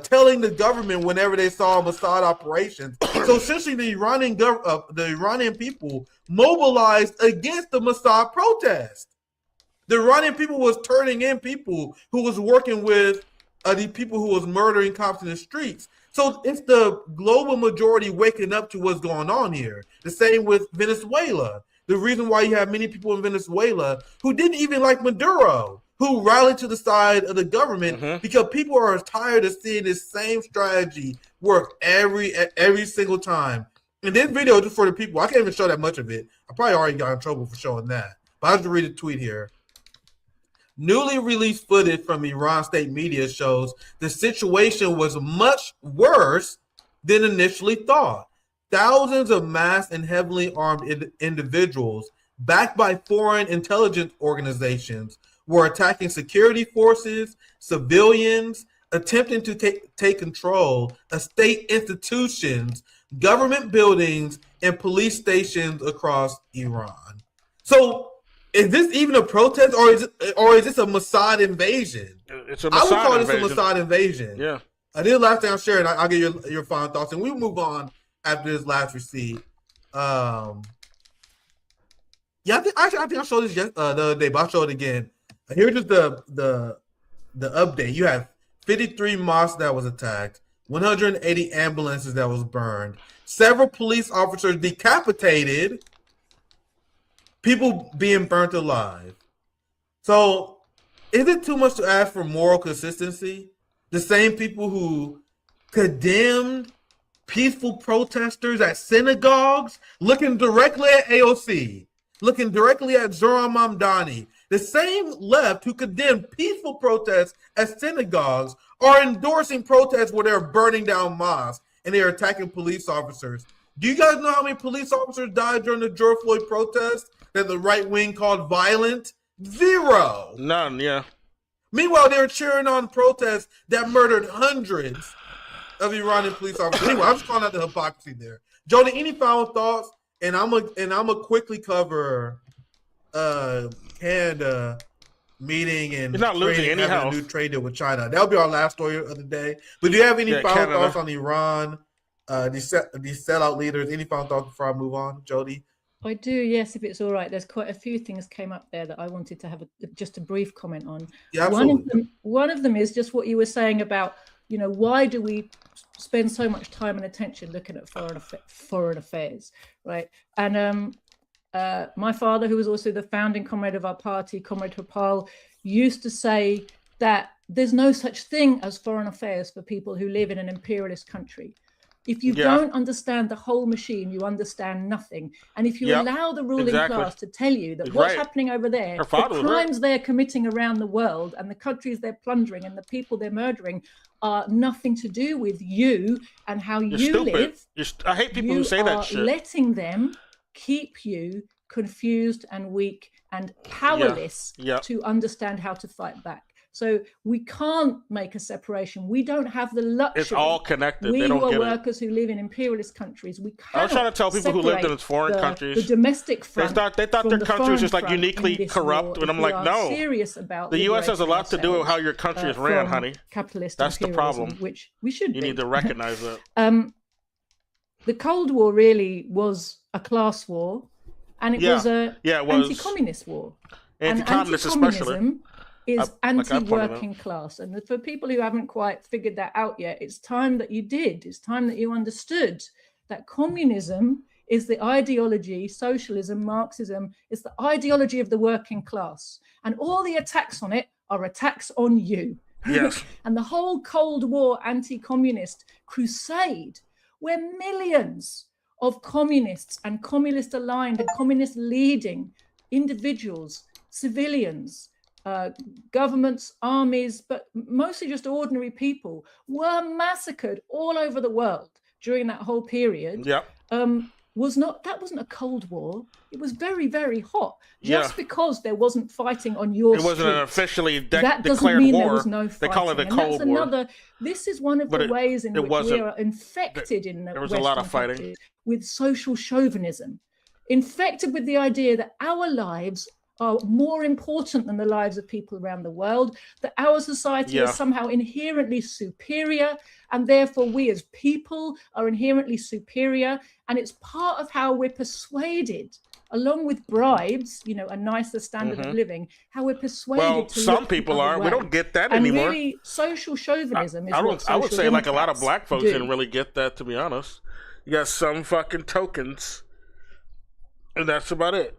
telling the government whenever they saw Mossad operations. So essentially, the Iranian people mobilized against the Mossad protest. The Iranian people was turning in people who was working with the people who was murdering cops in the streets. So it's the global majority waking up to what's going on here. The same with Venezuela. The reason why you have many people in Venezuela who didn't even like Maduro, who rallied to the side of the government because people are tired of seeing this same strategy work every single time. And this video, just for the people, I can't even show that much of it. I probably already got in trouble for showing that. But I'll just read a tweet here. Newly released footage from Iran state media shows the situation was much worse than initially thought. Thousands of masked and heavily armed individuals, backed by foreign intelligence organizations, were attacking security forces, civilians, attempting to take control of state institutions, government buildings, and police stations across Iran. So, is this even a protest, or is this a Mossad invasion? It's a Mossad invasion. I would call this a Mossad invasion. Yeah. This is the last thing I'm sharing. I'll get your final thoughts, and we'll move on after this last receipt. I think I showed this the other day, but I'll show it again. Here's just the update. You have 53 mosques that was attacked, 180 ambulances that was burned, several police officers decapitated, people being burnt alive. So, is it too much to ask for moral consistency? The same people who condemned peaceful protesters at synagogues, looking directly at AOC, looking directly at Zohran Mamdani, the same left who condemned peaceful protests at synagogues are endorsing protests where they're burning down mosques and they're attacking police officers. Do you guys know how many police officers died during the George Floyd protest that the right wing called violent? 0. None, yeah. Meanwhile, they were cheering on protests that murdered hundreds of Iranian police officers. Anyway, I'm just calling out the hypocrisy there. Jody, any final thoughts? And I'm gonna quickly cover Canada meeting and not losing anyhow. A new trade deal with China. That'll be our last story of the day. But do you have any final thoughts on Iran? These sellout leaders. Any final thoughts before I move on, Jody? I do, yes, if it's all right. There's quite a few things came up there that I wanted to have just a brief comment on. Yeah, one of them is just what you were saying about, why do we spend so much time and attention looking at foreign affairs, right? And my father, who was also the founding comrade of our party, Comrade Hopal, used to say that there's no such thing as foreign affairs for people who live in an imperialist country. If you don't understand the whole machine, you understand nothing. And if you allow the ruling class to tell you that what's happening over there, the crimes they're committing around the world and the countries they're plundering and the people they're murdering are nothing to do with you and how you live. I hate people who say that shit. Letting them keep you confused and weak and powerless to understand how to fight back. So we can't make a separation. We don't have the luxury. It's all connected. We they don't who are get workers who live in imperialist countries, we can't. I was trying to tell people who lived in foreign countries. The domestic front. They thought their country was just like uniquely corrupt, and I'm like, no. Serious about the U.S. has a lot to do with how your country is ran, honey. Capitalist. That's the problem. Which we should. You need to recognize that. The Cold War really was a class war, and it was an anti-communist war. Anti-communist, especially. Is anti-working class. And for people who haven't quite figured that out yet, it's time that you did. It's time that you understood that communism is the ideology, socialism, Marxism, is the ideology of the working class. And all the attacks on it are attacks on you. Yes. And the whole Cold War anti-communist crusade, where millions of communists and communist-aligned and communist-leading individuals, civilians, governments, armies, but mostly just ordinary people were massacred all over the world during that whole period. That wasn't a Cold War. It was very, very hot. Just because there wasn't fighting on your street. It wasn't an officially that doesn't declared mean war. There was no fighting. They call it a Cold War. This is one of the ways in which we are infected in the There was Western a lot of fighting with social chauvinism, infected with the idea that our lives are more important than the lives of people around the world, that our society is somehow inherently superior, and therefore we as people are inherently superior. And it's part of how we're persuaded, along with bribes, a nicer standard of living, how we're persuaded to some people are. We don't get that and anymore. Really, social chauvinism is I would say like a lot of black folks didn't really get that, to be honest. You got some fucking tokens, and that's about it.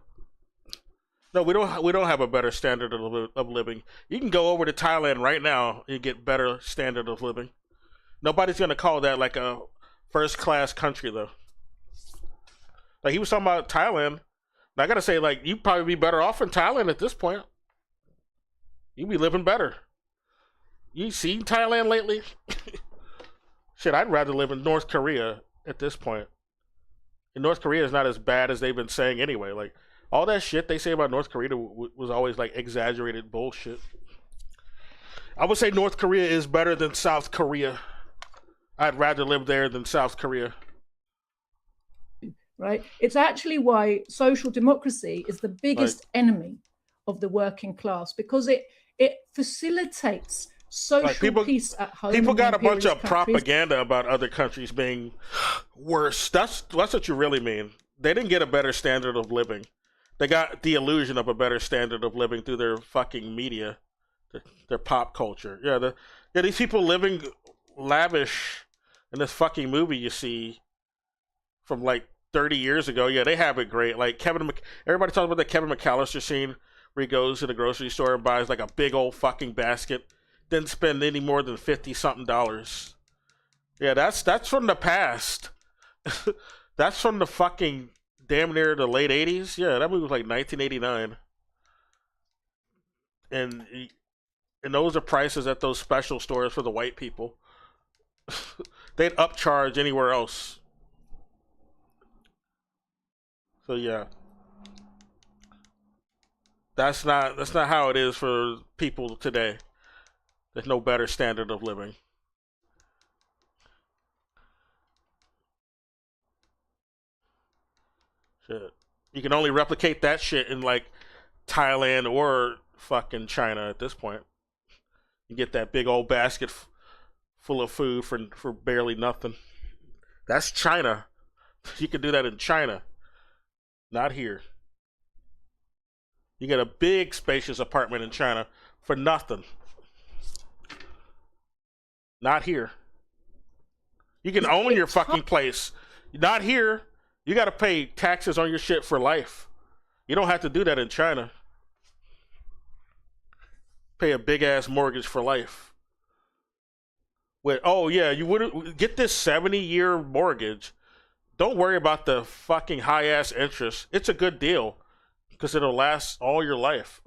No, we don't have a better standard of living. You can go over to Thailand right now and get better standard of living. Nobody's gonna call that like a first class country though. Like he was talking about Thailand. And I gotta say, like, you'd probably be better off in Thailand at this point. You'd be living better. You seen Thailand lately? Shit, I'd rather live in North Korea at this point. And North Korea is not as bad as they've been saying anyway. Like, all that shit they say about North Korea was always like exaggerated bullshit. I would say North Korea is better than South Korea. I'd rather live there than South Korea. Right? It's actually why social democracy is the biggest enemy of the working class, because it facilitates social peace at home. People got a bunch of propaganda about other countries being worse. That's what you really mean. They didn't get a better standard of living. They got the illusion of a better standard of living through their fucking media, their pop culture. These people living lavish in this fucking movie you see from like 30 years ago. Yeah, they have it great. Like everybody talks about the Kevin McAllister scene where he goes to the grocery store and buys like a big old fucking basket, didn't spend any more than $50-something. Yeah, that's from the past. That's from the fucking damn near the late 80s. Yeah, that movie was like 1989. And those are prices at those special stores for the white people. They'd upcharge anywhere else. So yeah, that's not how it is for people today. There's no better standard of living. Shit. You can only replicate that shit in like Thailand or fucking China at this point. You get that big old basket full of food for barely nothing. That's China. You can do that in China. Not here. You get a big spacious apartment in China for nothing. Not here. You can own your fucking place. Not here. You got to pay taxes on your shit for life. You don't have to do that in China. Pay a big ass mortgage for life. With, oh yeah, you would get this 70-year mortgage. Don't worry about the fucking high ass interest. It's a good deal because it'll last all your life.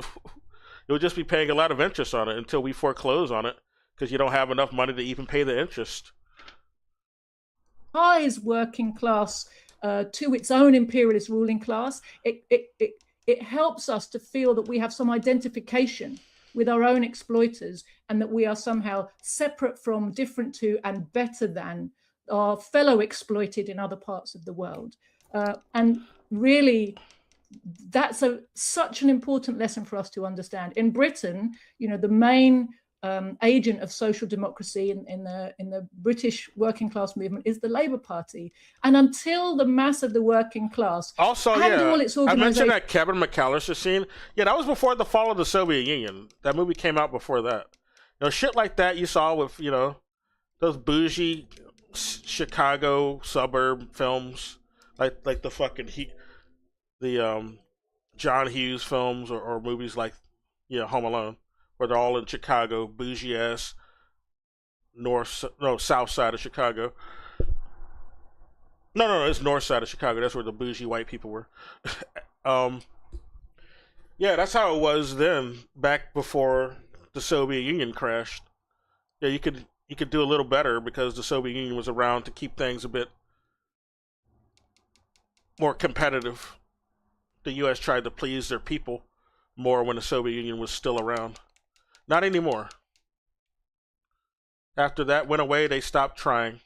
You'll just be paying a lot of interest on it until we foreclose on it because you don't have enough money to even pay the interest. Ties working class to its own imperialist ruling class. It helps us to feel that we have some identification with our own exploiters and that we are somehow separate from, different to, and better than our fellow exploited in other parts of the world. And really, that's such an important lesson for us to understand. In Britain, you know, the main agent of social democracy in the British working class movement is the Labour Party. And until the mass of the working class also, all its I mentioned that Kevin McAllister scene. Yeah, that was before the fall of the Soviet Union. That movie came out before that. You know, shit like that you saw with, you know, those bougie Chicago suburb films, like the fucking John Hughes films or movies like, you know, Home Alone, where they're all in Chicago, bougie ass south side of Chicago. No, it's north side of Chicago. That's where the bougie white people were. Yeah, that's how it was then, back before the Soviet Union crashed. Yeah, you could do a little better because the Soviet Union was around to keep things a bit more competitive. The U.S. tried to please their people more when the Soviet Union was still around. Not anymore. After that went away, they stopped trying.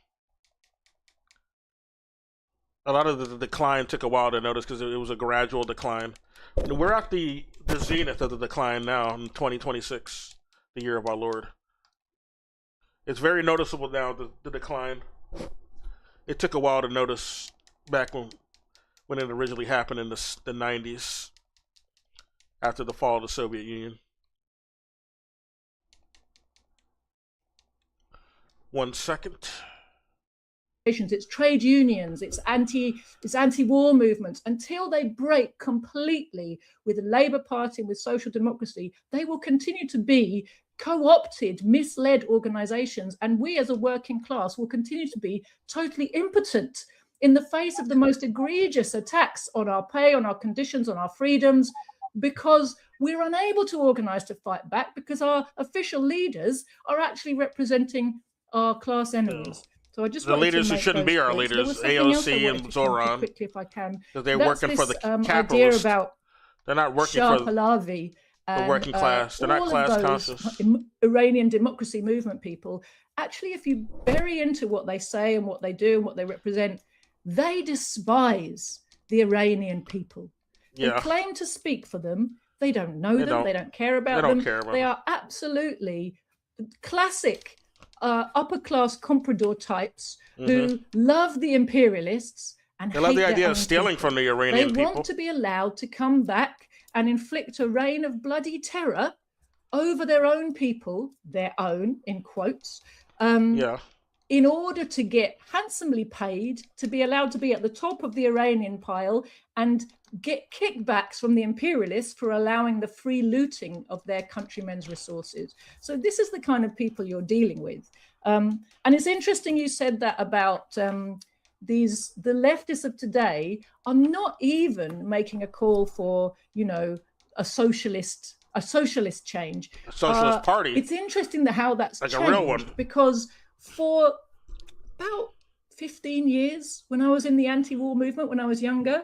A lot of the decline took a while to notice because it was a gradual decline. And we're at the zenith of the decline now in 2026, the year of our Lord. It's very noticeable now, the decline. It took a while to notice back when it originally happened in the 90s, after the fall of the Soviet Union. 1 second. It's trade unions, it's anti-war movements. Until they break completely with the Labour Party and with social democracy, they will continue to be co-opted, misled organizations, and we as a working class will continue to be totally impotent in the face of the most egregious attacks on our pay, on our conditions, on our freedoms, because we're unable to organize to fight back because our official leaders are actually representing our class enemies. So I just the leaders who shouldn't be our leaders, AOC and Zoran, quickly if I can. Because they're working for the capitalists. Idea about they're not working Shah for Pahlavi the working class. They're not class conscious. Iranian democracy movement people, actually, if you bury into what they say and what they do and what they represent, they despise the Iranian people. They claim to speak for them. They don't know them. They don't care about them. They are absolutely classic upper class comprador types who love the imperialists and they love the idea of stealing from the Iranian people. They want to be allowed to come back and inflict a reign of bloody terror over their own people, their own in quotes, in order to get handsomely paid to be allowed to be at the top of the Iranian pile and get kickbacks from the imperialists for allowing the free looting of their countrymen's resources. So this is the kind of people you're dealing with. And it's interesting you said that about the leftists of today are not even making a call for, you know, a socialist change. A socialist party. It's interesting how that's like changed, a real one. Because for about 15 years when I was in the anti-war movement, when I was younger,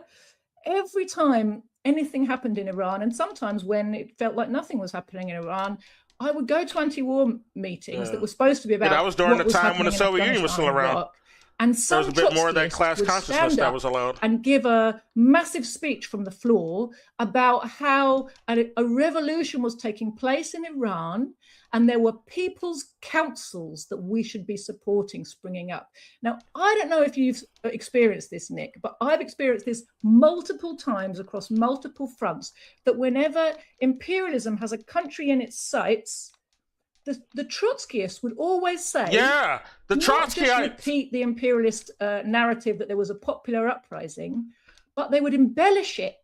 every time anything happened in Iran, and sometimes when it felt like nothing was happening in Iran, I would go to anti-war meetings that were supposed to be about. That was during the time when the Soviet Union was still around. Iraq. And there was a bit more of that class consciousness that was allowed. And give a massive speech from the floor about how a revolution was taking place in Iran, and there were people's councils that we should be supporting springing up. Now, I don't know if you've experienced this, Nick, but I've experienced this multiple times across multiple fronts, that whenever imperialism has a country in its sights, the Trotskyists would always say, the Trotskyites just repeat the imperialist narrative that there was a popular uprising, but they would embellish it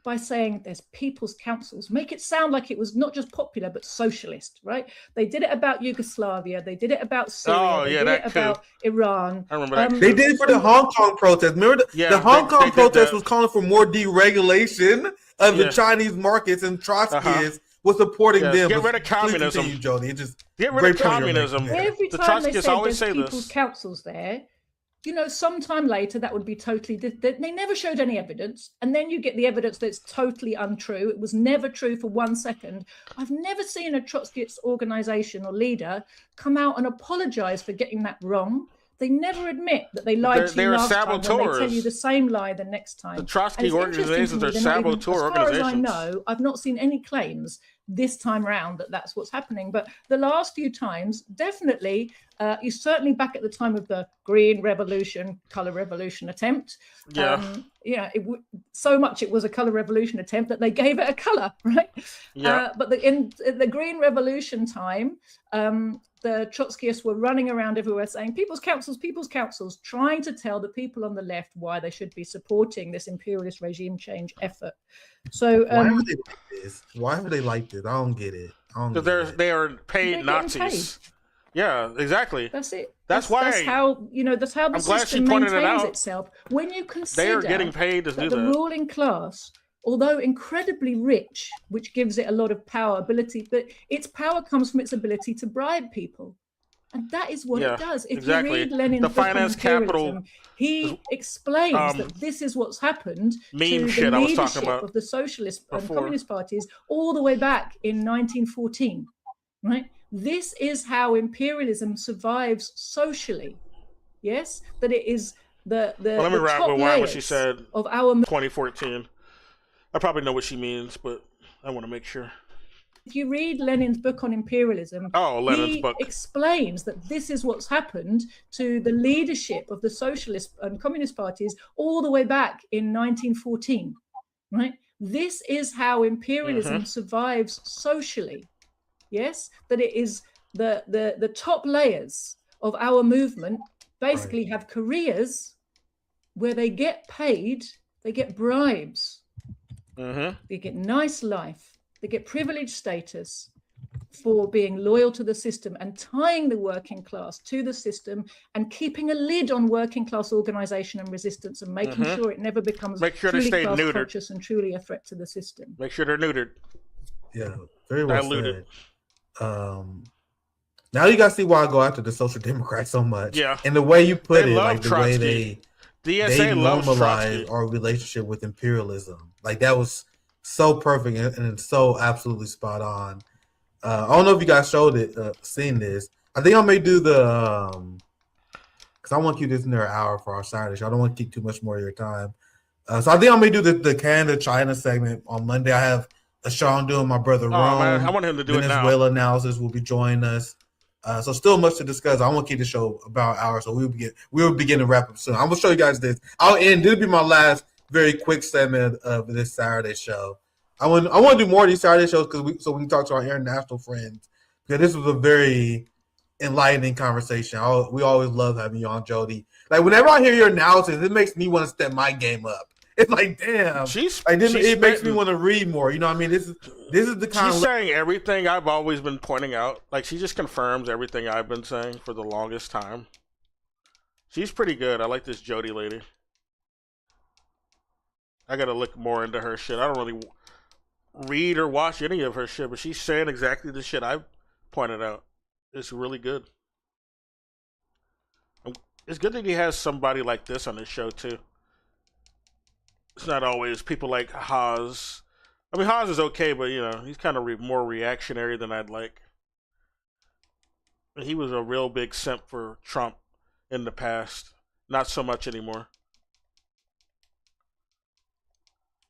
by saying there's people's councils, make it sound like it was not just popular but socialist, right? They did it about Yugoslavia, they did it about Syria, they did it about Iran. I remember that. They did it for the Hong Kong protest. Remember the Hong Kong protest was calling for more deregulation of the Chinese markets, and Trotskyists was supporting them. Get rid of communism. Continue, Jody. Get rid of communism. Every time they said there's people's councils there, you know, sometime later that would be totally. They never showed any evidence, and then you get the evidence that's totally untrue. It was never true for 1 second. I've never seen a Trotskyist organization or leader come out and apologize for getting that wrong. They never admit that they lied to you last time, and they tell you the same lie the next time. The Trotsky organizations are saboteur organizations. As far as I know, I've not seen any claims this time around that that's what's happening. But the last few times, definitely, you're certainly back at the time of the Green Revolution, Color Revolution attempt. So much it was a Color Revolution attempt that they gave it a color, right? But in the Green Revolution time, the Trotskyists were running around everywhere saying people's councils, trying to tell the people on the left why they should be supporting this imperialist regime change effort. So why would they like this? Why would they like this? I don't get it. They are paid Nazis. Yeah, exactly. That's it. That's why. That's how the system maintains itself. When you consider they are getting paid to do the ruling class, although incredibly rich, which gives it a lot of power, ability, but its power comes from its ability to bribe people. And that is what it does. If you read Lenin's book finance on capital, he explains that this is what's happened to the leadership of the socialist and communist parties all the way back in 1914, right? This is how imperialism survives socially. Yes, that it is the let me wrap with what she said of our 2014. I probably know what she means, but I want to make sure. If you read Lenin's book on imperialism, he explains that this is what's happened to the leadership of the socialist and communist parties all the way back in 1914, right? This is how imperialism survives socially. Yes, that it is the top layers of our movement basically have careers where they get paid, they get bribes, they get nice life. They get privileged status for being loyal to the system and tying the working class to the system and keeping a lid on working class organization and resistance and making sure it never becomes truly class conscious and truly a threat to the system. Make sure they're neutered. Yeah, very well said. Now you guys see why I go after the Social Democrats so much. Yeah, and the way you put they it, like the Trotsky. way they normalize our relationship with imperialism, like that was so perfect and it's so absolutely spot on. I don't know if you guys seen this. I think I may do the because I want to keep this in there an hour for our Saturday show. I don't want to keep too much more of your time. So I think I may do the Canada China segment on Monday. I have a show I'm doing. My brother Rome. Man, I want him to do Venezuela analysis will be joining us. So still much to discuss. I want to keep the show about an hour, so we'll begin to wrap up soon. I'm gonna show you guys this. I'll end. This will be my last very quick segment of this Saturday show. I want to do more of these Saturday shows so we can talk to our international friends, because this was a very enlightening conversation. We always love having you on, Jody. Like whenever I hear your analysis, it makes me want to step my game up. It's like, damn, it makes me want to read more. You know what I mean? This is the kind she's saying everything I've always been pointing out. Like she just confirms everything I've been saying for the longest time. She's pretty good. I like this Jody lady. I gotta look more into her shit. I don't really read or watch any of her shit, but she's saying exactly the shit I've pointed out. It's really good. It's good that he has somebody like this on his show too. it's not always people like Haas. I mean, Haas is okay, but he's kind of more reactionary than I'd like. He was a real big simp for Trump in the past. Not so much anymore.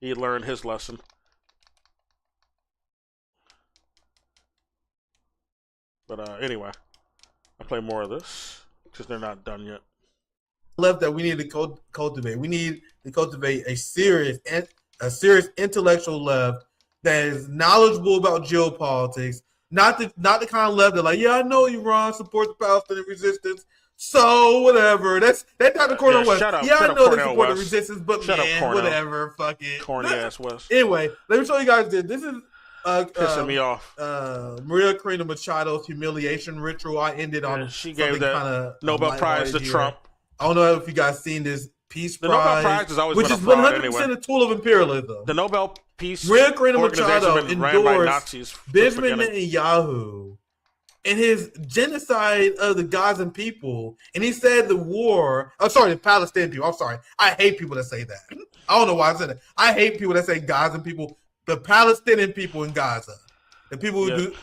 He learned his lesson. But anyway, I'll play more of this because they're not done yet. Left that we need to cultivate. We need to cultivate a serious intellectual left that is knowledgeable about geopolitics. Not the kind of left that like, yeah, I know Iran supports the Palestinian resistance, so whatever. That's not the Cornel West. I know they support the resistance, but whatever. Fuck it. Corny ass West. Anyway, let me show you guys this. This is pissing me off. Maria Corina Machado's humiliation ritual. I ended on. She gave that Nobel Prize to Trump. I don't know if you guys seen this Peace Prize. The Nobel Prize has always which been is a fraud 100% anyway. a tool of imperialism. The Nobel Peace Maria Corina Organization Machado been ran by Nazis. Benjamin Netanyahu and his genocide of the Gazan people, and he said the Palestinian people. I'm sorry. I hate people that say that. I don't know why I said that. I hate people that say Gazan people, the Palestinian people in Gaza. The people who do.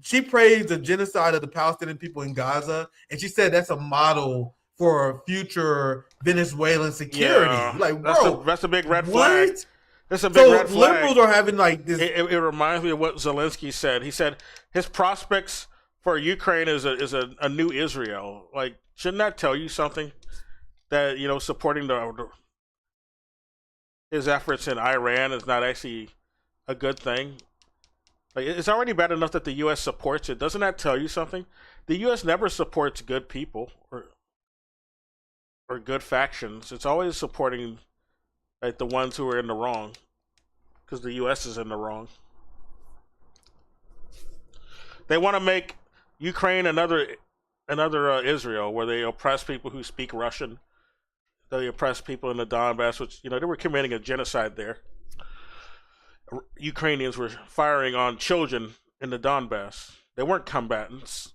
She praised the genocide of the Palestinian people in Gaza, and she said that's a model for future Venezuelan security. Yeah, like, bro, that's a big red what? flag. That's a big red flag. Liberals are having like this. It reminds me of what Zelensky said. He said his prospects for Ukraine is a new Israel. Like, shouldn't that tell you something? That supporting his efforts in Iran is not actually a good thing. Like, it's already bad enough that the U.S. supports it. Doesn't that tell you something? The U.S. never supports good people or good factions. It's always supporting like the ones who are in the wrong, because the U.S. is in the wrong. They want to make Ukraine another Israel, where they oppress people who speak Russian. They oppress people in the Donbass, which they were committing a genocide there. Ukrainians were firing on children in the Donbass. They weren't combatants.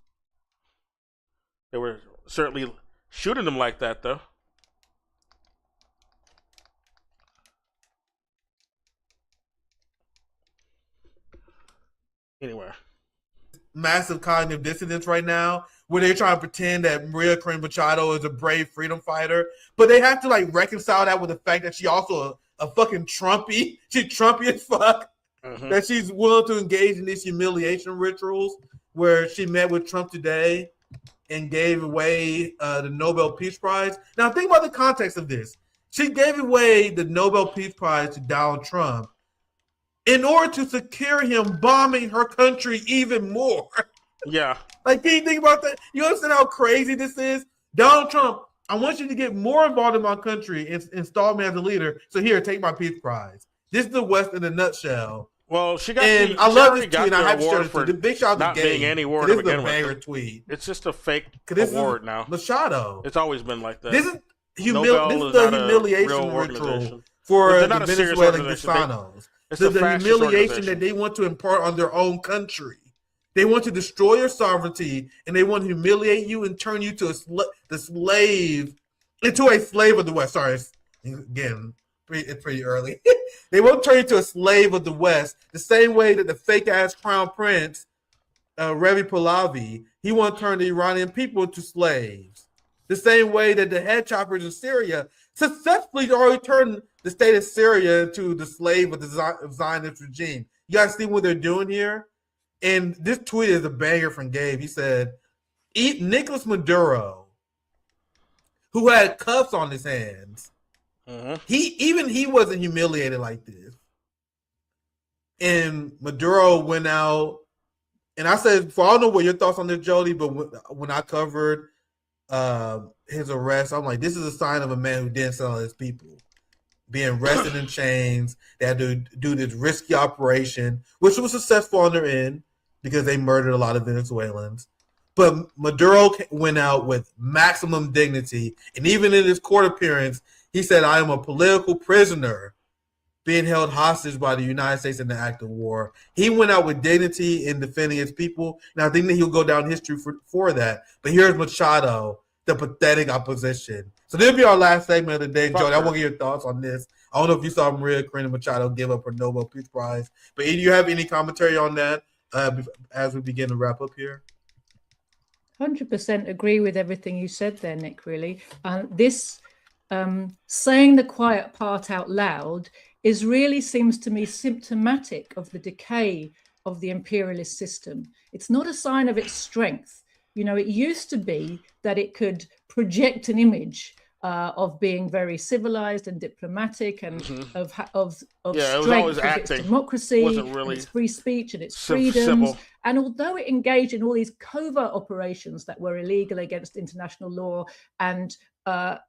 They were certainly shooting them like that, though. Anyway. Massive cognitive dissonance right now, where they're trying to pretend that Maria Corina Machado is a brave freedom fighter, but they have to like reconcile that with the fact that she also a fucking Trumpy. She's Trumpy as fuck. Mm-hmm. That she's willing to engage in these humiliation rituals, where she met with Trump today and gave away the Nobel Peace Prize. Now think about the context of this. She gave away the Nobel Peace Prize to Donald Trump in order to secure him bombing her country even more. Yeah. Like, can you think about that? You understand how crazy this is? Donald Trump, I want you to get more involved in my country and install me as a leader. So here, take my Peace Prize. This is the West in a nutshell. Well, she got and I love this tweet. And I have to share it to the big shout out to being any award this to is a begin banger with. tweet. It's just a fake this award now. Machado. It's always been like that. This is the humiliation ritual for the Venezuelan Gusanos. It's the fascist humiliation that they want to impart on their own country. They want to destroy your sovereignty, and they want to humiliate you and turn you to into a slave of the West. Sorry, again, it's pretty early. They won't turn you to a slave of the West the same way that the fake ass crown prince, Revy Pahlavi, he want to turn the Iranian people into slaves. The same way that the head choppers in Syria successfully already turned the state of Syria into the slave of the Zionist regime. You guys see what they're doing here? And this tweet is a banger from Gabe. He said, Nicolas Maduro, who had cuffs on his hands, he wasn't humiliated like this. And Maduro went out, and I said, I don't know what your thoughts on this, Jody, but when I covered his arrest, I'm like, this is a sign of a man who didn't sell his people. Being arrested in chains, they had to do this risky operation, which was successful on their end because they murdered a lot of Venezuelans. But Maduro went out with maximum dignity, and even in his court appearance, he said, I am a political prisoner being held hostage by the United States in the act of war. He went out with dignity in defending his people, and I think that he'll go down history for that. But here's Machado, the pathetic opposition. So this will be our last segment of the day, Jody. I want to get your thoughts on this. I don't know if you saw Maria Corina Machado give up her Nobel Peace Prize, but do you have any commentary on that as we begin to wrap up here? 100% agree with everything you said there, Nick, really. This saying the quiet part out loud seems to me symptomatic of the decay of the imperialist system. It's not a sign of its strength. You know, it used to be that it could project an image of being very civilized and diplomatic and of strength of its democracy, and its free speech and its freedoms. And although it engaged in all these covert operations that were illegal against international law and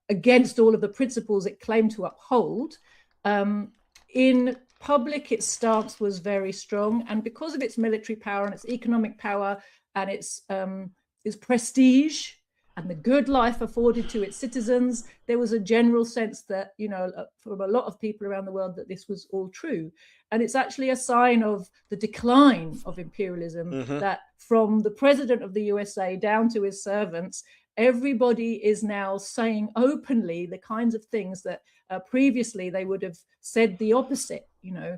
against all of the principles it claimed to uphold, in public, its stance was very strong. And because of its military power and its economic power and its prestige and the good life afforded to its citizens, there was a general sense that, you know, from a lot of people around the world, that this was all true. And it's actually a sign of the decline of imperialism that from the president of the USA down to his servants, everybody is now saying openly the kinds of things that previously they would have said the opposite. You know,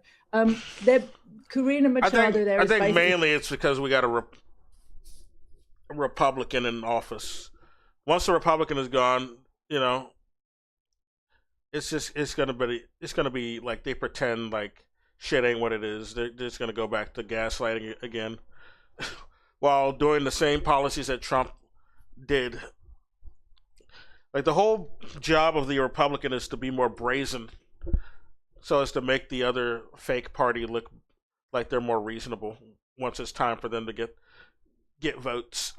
Corina Machado. I think mainly it's because we got a Republican in office. Once the Republican is gone, you know, it's gonna be like they pretend like shit ain't what it is. They're just gonna go back to gaslighting again, while doing the same policies that Trump did. Like the whole job of the Republican is to be more brazen, so as to make the other fake party look like they're more reasonable once it's time for them to get votes.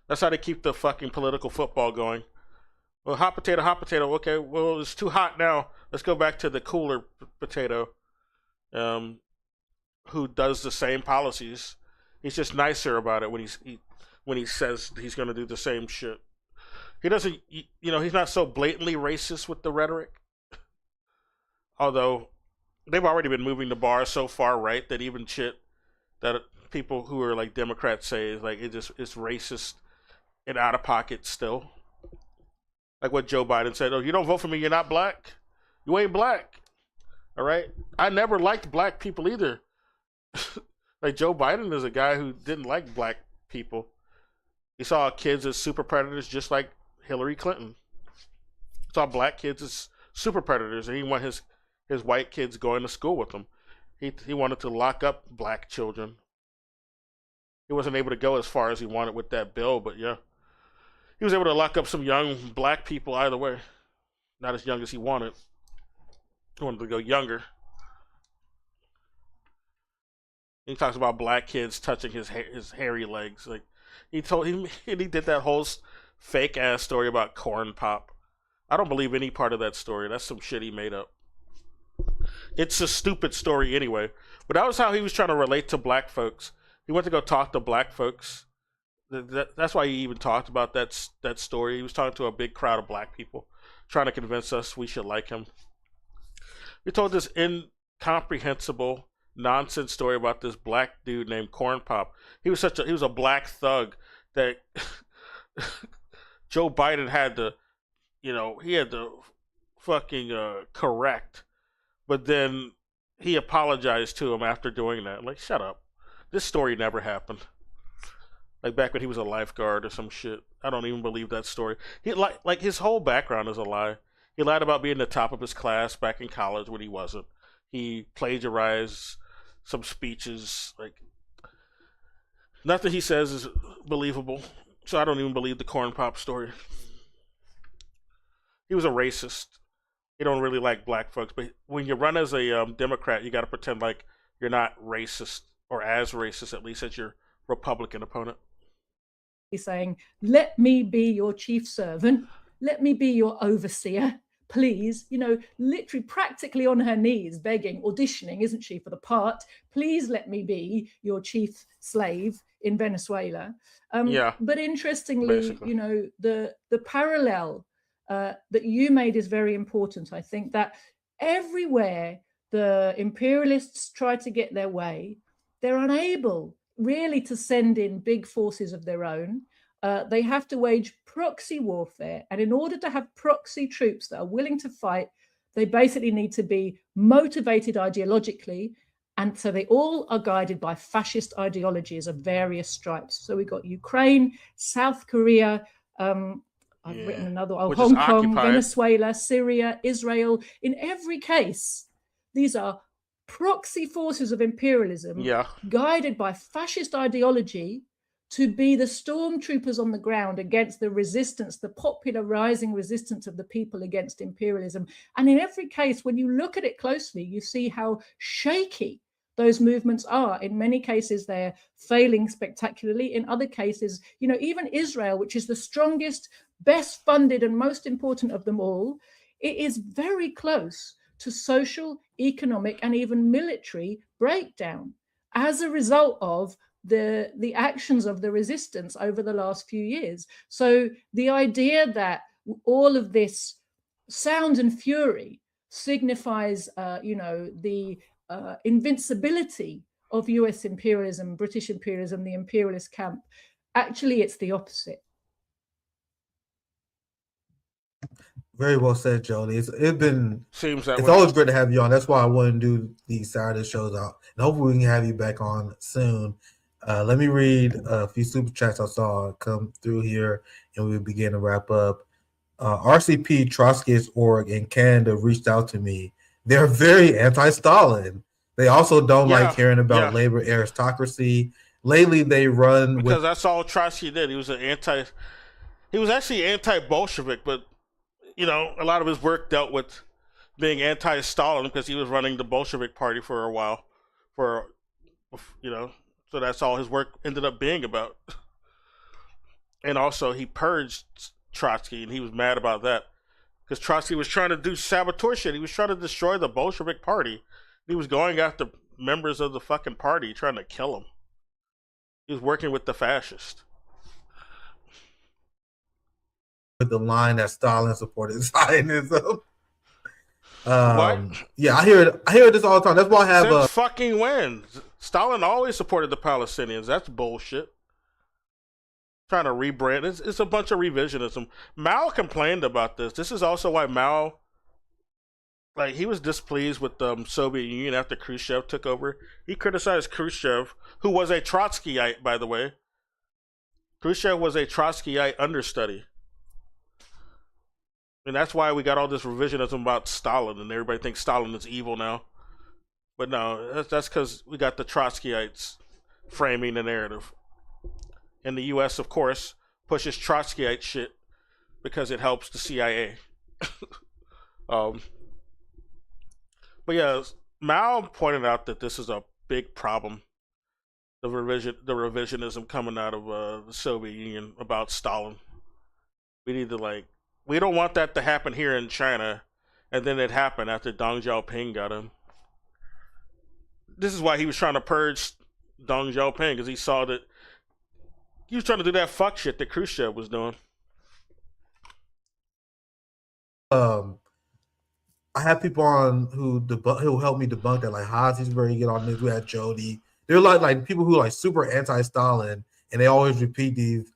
That's how they keep the fucking political football going. Well, hot potato. Okay, well, it's too hot now. Let's go back to the cooler potato, who does the same policies. He's just nicer about it when he says he's going to do the same shit. He doesn't, you know, he's not so blatantly racist with the rhetoric. Although they've already been moving the bar so far right that even shit that people who are like Democrats say is like it's racist and out of pocket still. Like what Joe Biden said, "Oh, you don't vote for me, you're not black. You ain't black." All right? I never liked black people either. Like Joe Biden is a guy who didn't like black people. He saw kids as super predators just like Hillary Clinton. He saw black kids as super predators, and he wanted his white kids going to school with him. He wanted to lock up black children. He wasn't able to go as far as he wanted with that bill, but yeah. He was able to lock up some young black people either way. Not as young as he wanted. He wanted to go younger. He talks about black kids touching his hairy legs. Like he did that whole fake ass story about corn pop. I don't believe any part of that story. That's some shit he made up. It's a stupid story anyway. But that was how he was trying to relate to black folks. He went to go talk to black folks. That's why he even talked about that story. He was talking to a big crowd of black people, trying to convince us we should like him. He told this incomprehensible nonsense story about this black dude named Corn Pop. He was a black thug that Joe Biden had to, you know, he had to fucking correct, but then he apologized to him after doing that. Like, shut up. This story never happened. Like back when he was a lifeguard or some shit. I don't even believe that story. He like his whole background is a lie. He lied about being the top of his class back in college when he wasn't. He plagiarized some speeches. Like nothing he says is believable. So I don't even believe the Corn Pop story. He was a racist. He don't really like black folks. But when you run as a Democrat, you got to pretend like you're not racist, or as racist at least as your Republican opponent. He's saying, let me be your chief servant. Let me be your overseer, please. You know, literally practically on her knees, begging, auditioning, isn't she, for the part? Please let me be your chief slave in Venezuela. Yeah. But interestingly, basically, you know, the parallel that you made is very important. I think that everywhere the imperialists try to get their way, they're unable really to send in big forces of their own. They have to wage proxy warfare. And in order to have proxy troops that are willing to fight, They basically need to be motivated ideologically. And so they all are guided by fascist ideologies of various stripes. So we've got Ukraine, South Korea, I've written another, Hong Kong, Venezuela, Syria, Israel. In every case, these are proxy forces of imperialism guided by fascist ideology to be the stormtroopers on the ground against the resistance, the popular rising resistance of the people against imperialism. And in every case, when you look at it closely, you see how shaky those movements are. In many cases, they're failing spectacularly. In other cases, even Israel, which is the strongest, best funded and most important of them all, it is very close to social, economic, and even military breakdown as a result of the actions of the resistance over the last few years. So the idea that all of this sound and fury signifies, the invincibility of US imperialism, British imperialism, the imperialist camp, actually it's the opposite. Very well said, Jody. It's always great to have you on. That's why I want to do these Saturday shows out, and hopefully we can have you back on soon. Let me read a few super chats I saw come through here, and we'll begin to wrap up. RCP Trotskyist org in Canada reached out to me. They're very anti-Stalin. They also don't like hearing about labor aristocracy. Lately, they run because that's all Trotsky did. He was actually anti-Bolshevik, but a lot of his work dealt with being anti-Stalin because he was running the Bolshevik Party for a while. So that's all his work ended up being about. And also, he purged Trotsky, and he was mad about that because Trotsky was trying to do saboteur shit. He was trying to destroy the Bolshevik Party. He was going after members of the fucking party, trying to kill them. He was working with the fascists. With the line that Stalin supported Zionism. What? Yeah, I hear this all the time. That's why I have Since fucking when? Stalin always supported the Palestinians. That's bullshit. Trying to rebrand. It's a bunch of revisionism. Mao complained about this. This is also why Mao, he was displeased with the Soviet Union after Khrushchev took over. He criticized Khrushchev, who was a Trotskyite, by the way. Khrushchev was a Trotskyite understudy. And that's why we got all this revisionism about Stalin, and everybody thinks Stalin is evil now. But no, that's because we got the Trotskyites framing the narrative. And the U.S., of course, pushes Trotskyite shit because it helps the CIA. But yeah, Mao pointed out that this is a big problem. The revisionism coming out of the Soviet Union about Stalin. We need to we don't want that to happen here in China, and then it happened after Deng Xiaoping got him. This is why he was trying to purge Deng Xiaoping, because he saw that he was trying to do that fuck shit that Khrushchev was doing. I have people on who help me debunk that, like Hazi's very good on this. We had Jody. They're like people who are super anti-Stalin, and they always repeat these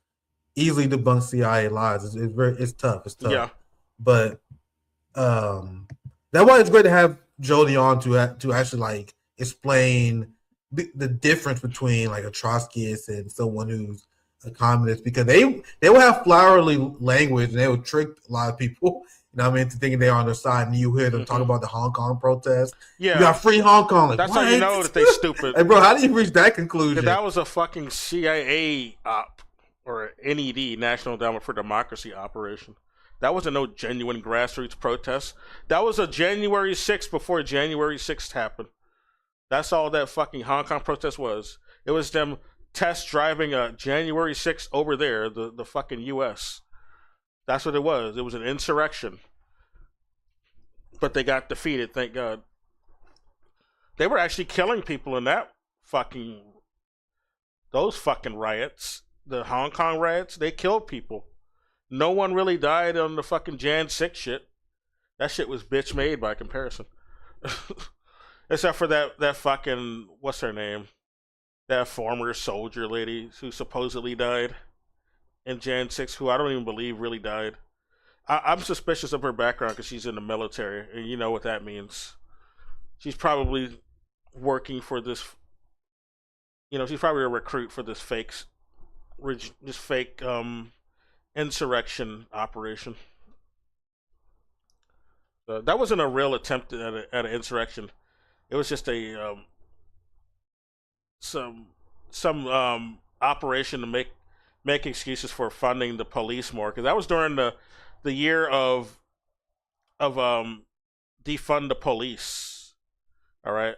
easily debunked CIA lies. It's tough. It's tough. Yeah. But that's why it's great to have Jody on to actually explain the difference between a Trotskyist and someone who's a communist, because they will have flowery language and they will trick a lot of people. To thinking they're on their side, and you hear them talk about the Hong Kong protests. Yeah, you got free Hong Kong. That's how you know that they stupid. Hey, bro, how do you reach that conclusion? That was a fucking CIA op. Or NED, National Endowment for Democracy operation. That wasn't no genuine grassroots protest. That was a January 6th before January 6th happened. That's all that fucking Hong Kong protest was. It was them test driving a January 6th over there, the fucking US. That's what it was. It was an insurrection. But they got defeated, thank God. They were actually killing people in those fucking riots. The Hong Kong riots, they killed people. No one really died on the fucking Jan 6 shit. That shit was bitch made by comparison. Except for that fucking, what's her name? That former soldier lady who supposedly died in Jan 6, who I don't even believe really died. I'm suspicious of her background because she's in the military, and you know what that means. She's probably working for this. She's probably a recruit for this fake insurrection operation. That wasn't a real attempt at an insurrection. It was just a some operation to make excuses for funding the police more, because that was during the year of defund the police. All right,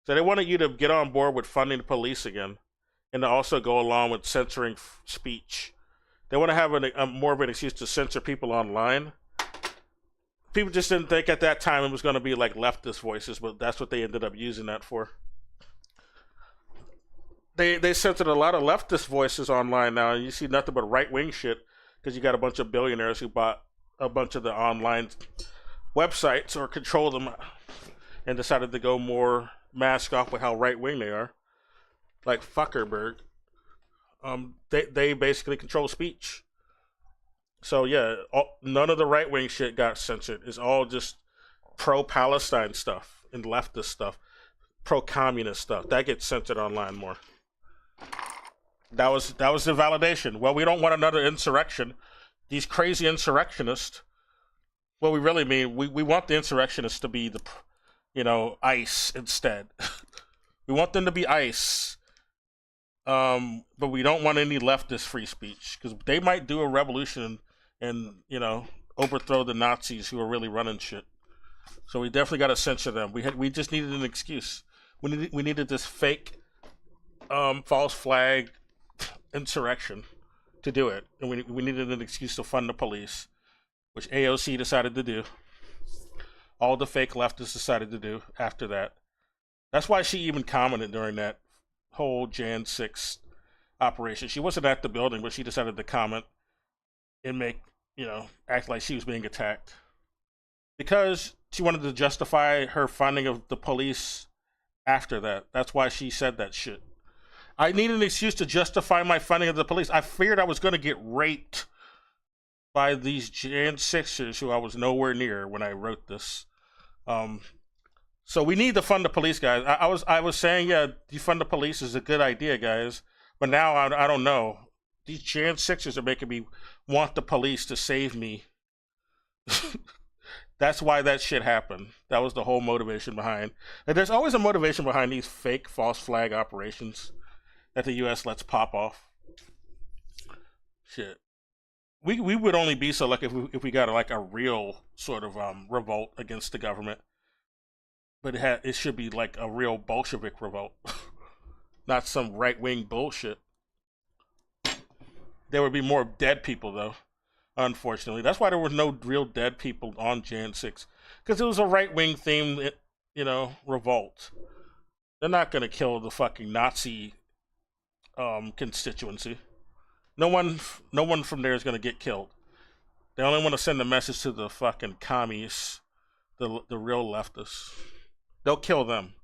so they wanted you to get on board with funding the police again, and to also go along with censoring speech. They want to have more of an excuse to censor people online. People just didn't think at that time it was going to be like leftist voices, but that's what they ended up using that for. They censored a lot of leftist voices online now, and you see nothing but right-wing shit because you got a bunch of billionaires who bought a bunch of the online websites or control them and decided to go more mask off with how right-wing they are. Like Zuckerberg. They basically control speech. So yeah, none of the right-wing shit got censored. It's all just pro-Palestine stuff and leftist stuff, pro-communist stuff. That gets censored online more. That was the validation. Well, we don't want another insurrection. These crazy insurrectionists. What we really mean, we want the insurrectionists to be ICE instead. We want them to be ICE. But we don't want any leftist free speech, because they might do a revolution and overthrow the Nazis who are really running shit. So we definitely got to censor them. We just needed an excuse. We needed this fake false flag insurrection to do it, and we needed an excuse to fund the police, which AOC decided to do. All the fake leftists decided to do after that. That's why she even commented during that whole Jan 6 operation. She wasn't at the building, but she decided to comment and act like she was being attacked, because she wanted to justify her funding of the police after that. That's why she said that shit. I needed an excuse to justify my funding of the police. I feared I was going to get raped by these Jan 6ers who I was nowhere near when I wrote this. So we need to fund the police, guys. I was saying, yeah, defund the police is a good idea, guys. But now I don't know. These Jan 6ers are making me want the police to save me. That's why that shit happened. That was the whole motivation behind. And there's always a motivation behind these fake false flag operations that the U.S. lets pop off. Shit. We would only be so lucky if we got like a real sort of revolt against the government. But it should be like a real Bolshevik revolt, not some right-wing bullshit. There would be more dead people, though, unfortunately. That's why there were no real dead people on Jan 6, because it was a right-wing themed, revolt. They're not going to kill the fucking Nazi constituency. No one from there is going to get killed. They only want to send a message to the fucking communists, the real leftists. They'll kill them.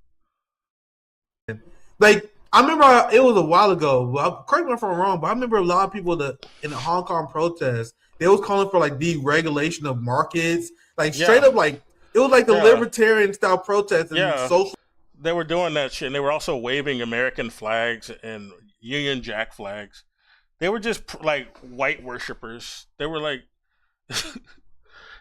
Like, I remember it was a while ago. Well, correct me if I'm wrong, but I remember a lot of people in the Hong Kong protests, they was calling for like deregulation of markets, like straight up, like it was like the libertarian style protests and social. They were doing that shit, and they were also waving American flags and Union Jack flags. They were just like white worshippers. They were like,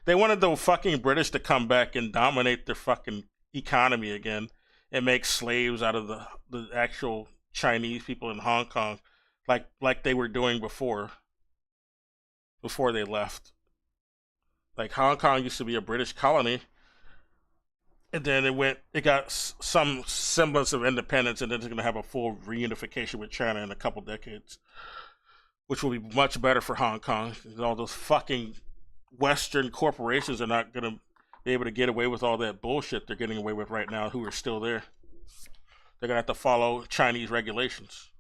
they wanted the fucking British to come back and dominate their fucking economy again and make slaves out of the actual Chinese people in Hong Kong, like they were doing before they left. Like, Hong Kong used to be a British colony, and then it got some semblance of independence, and then it's going to have a full reunification with China in a couple decades, which will be much better for Hong Kong. All those fucking Western corporations are not going to be able to get away with all that bullshit they're getting away with right now, who are still there. They're going to have to follow Chinese regulations.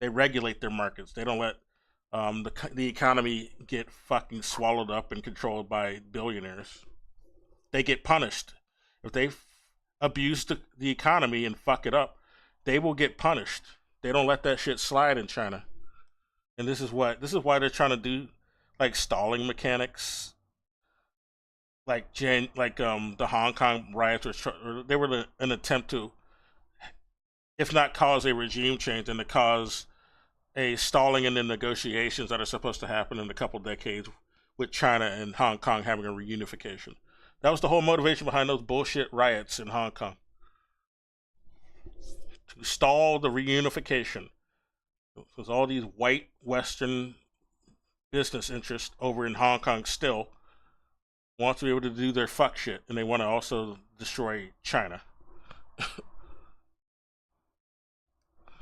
They regulate their markets. They don't let the economy get fucking swallowed up and controlled by billionaires. They get punished. If they abuse the economy and fuck it up, they will get punished. They don't let that shit slide in China. And this is why they're trying to do like stalling mechanics, like the Hong Kong riots they were an attempt to, if not cause a regime change, then to cause a stalling in the negotiations that are supposed to happen in a couple decades with China and Hong Kong having a reunification. That was the whole motivation behind those bullshit riots in Hong Kong. To stall the reunification. Because all these white Western business interests over in Hong Kong still want to be able to do their fuck shit, and they want to also destroy China.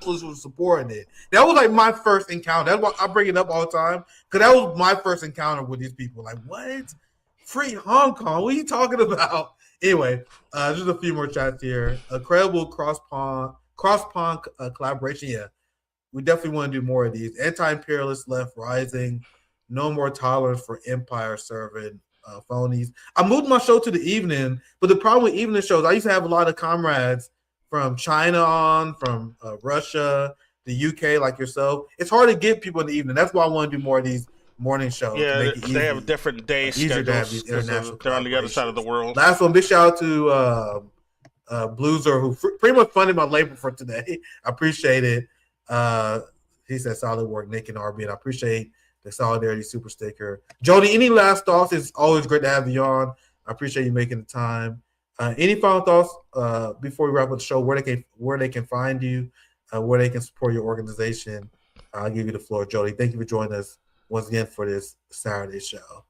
Was supporting it. That was like my first encounter. That's why I bring it up all the time, because that was my first encounter with these people. Like, what? Free Hong Kong? What are you talking about? Anyway, just a few more chats here. A credible cross-pond collaboration. Yeah, we definitely want to do more of these. Anti-imperialist left rising. No more tolerance for empire serving phonies. I moved my show to the evening, but the problem with evening shows, I used to have a lot of comrades from China on, from Russia, the UK, like yourself. It's hard to get people in the evening. That's why I want to do more of these morning shows. Yeah, they have different day schedules. To have these international they're on the other side of the world. Last one, big shout out to Blueser, who pretty much funded my label for today. I appreciate it. He said solid work, Nick and RB, and I appreciate the Solidarity Super Sticker. Jody, any last thoughts? It's always great to have you on. I appreciate you making the time. Any final thoughts before we wrap up the show? Where they can find you, where they can support your organization? I'll give you the floor, Jody. Thank you for joining us once again for this Saturday show.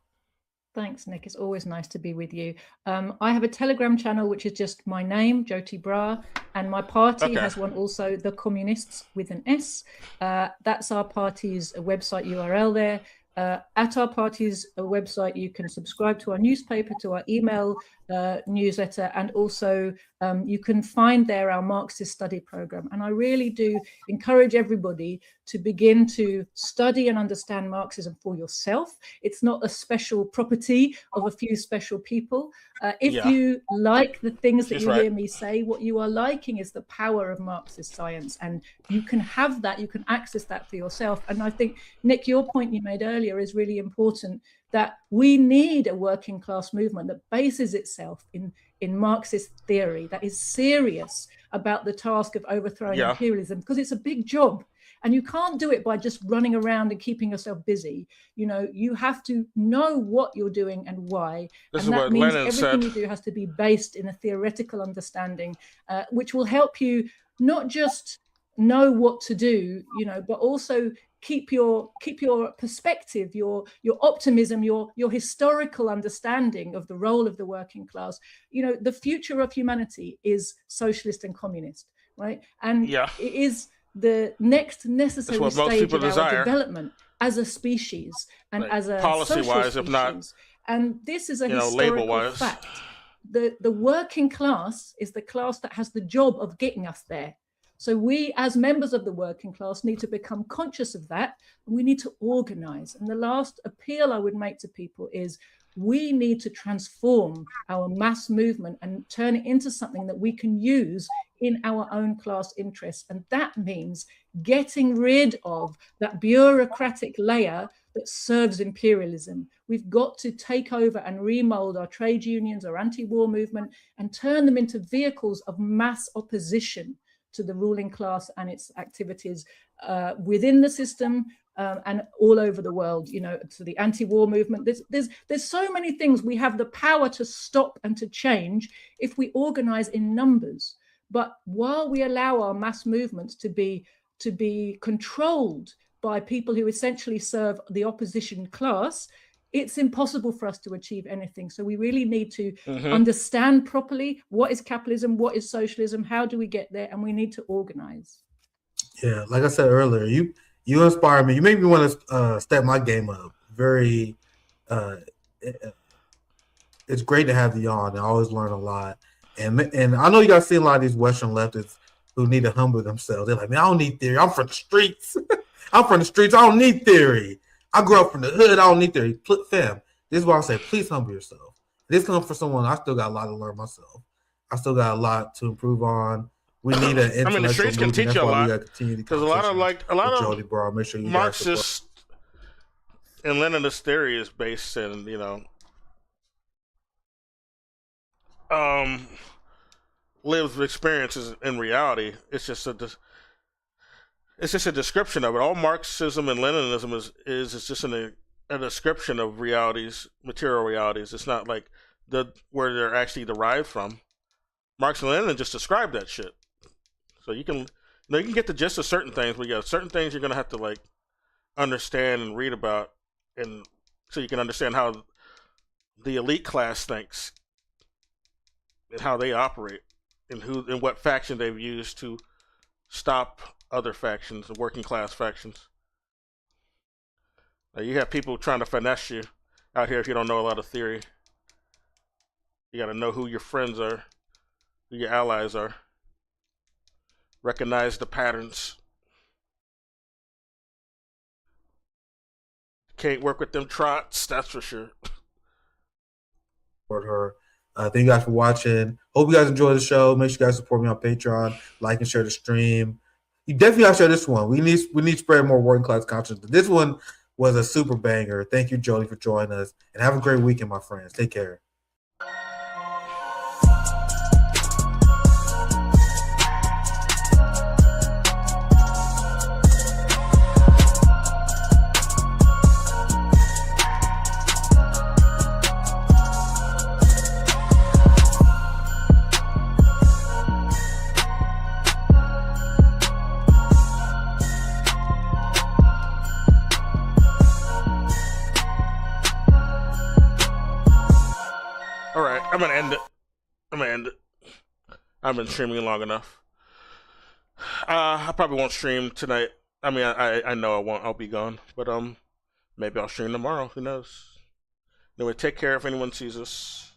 Thanks, Nick. It's always nice to be with you. I have a Telegram channel, which is just my name, Jyoti Brar, and my party has one also, The Communists with an S. That's our party's website URL there. At our party's website, you can subscribe to our newspaper, to our email newsletter, and also you can find there our Marxist study program. And I really do encourage everybody to begin to study and understand Marxism for yourself. It's not a special property of a few special people. If you like the things that hear me say, what you are liking is the power of Marxist science, and you can have that, you can access that for yourself. And I think, Nick, your point you made earlier is really important, that we need a working class movement that bases itself in Marxist theory, that is serious about the task of overthrowing imperialism, because it's a big job. And you can't do it by just running around and keeping yourself busy. You know, you have to know what you're doing and why. This and is that what means Lenin everything said. you do has to be based in a theoretical understanding, which will help you not just know what to do, you know, but also keep your perspective, your optimism, your historical understanding of the role of the working class. You know, the future of humanity is socialist and communist, right? And it is the next necessary stage of our development as a species and as a policy-wise, if not, and this is a historical fact. The working class is the class that has the job of getting us there. So we, as members of the working class, need to become conscious of that, and we need to organize. And the last appeal I would make to people is we need to transform our mass movement and turn it into something that we can use in our own class interests. And that means getting rid of that bureaucratic layer that serves imperialism. We've got to take over and remold our trade unions, our anti-war movement, and turn them into vehicles of mass opposition to the ruling class and its activities within the system and all over the world, you know, to the anti-war movement. There's so many things we have the power to stop and to change if we organize in numbers. But while we allow our mass movements to be controlled by people who essentially serve the opposition class, it's impossible for us to achieve anything. So we really need to understand properly what is capitalism, what is socialism, how do we get there, and we need to organize. Yeah, like I said earlier, you inspire me. You make me want to step my game up. Very, it's great to have you on. I always learn a lot, and I know you guys see a lot of these Western leftists who need to humble themselves. They're like, man, I don't need theory. I'm from the streets. I'm from the streets. I don't need theory. I grew up from the hood. I don't need theory. Fam, this is why I say, please humble yourself. This comes from someone. I still got a lot to learn myself. I still got a lot to improve on. We need an intellectual the streets can teach you a lot, because a lot of Marxists, And Leninist theory is based in, lived experiences in reality. It's just a description of it. All Marxism and Leninism is just a description of realities, material realities. It's not like where they're actually derived from. Marx and Lenin just describe that shit. So you can get the gist of certain things, but certain things you're gonna have to like understand and read about, and so you can understand how the elite class thinks and how they operate, and what faction they've used to stop other factions, the working class factions. Now, you have people trying to finesse you out here if you don't know a lot of theory. You got to know who your friends are, who your allies are. Recognize the patterns. Can't work with them trots, that's for sure. Support her. Thank you guys for watching. Hope you guys enjoy the show. Make sure you guys support me on Patreon. Like and share the stream. You definitely got to share this one. We need to spread more working class consciousness. This one was a super banger. Thank you, Jody, for joining us. And have a great weekend, my friends. Take care. I'm gonna end it. I've been streaming long enough. I probably won't stream tonight. I mean, I know I won't. I'll be gone. But maybe I'll stream tomorrow. Who knows? Anyway, take care if anyone sees us.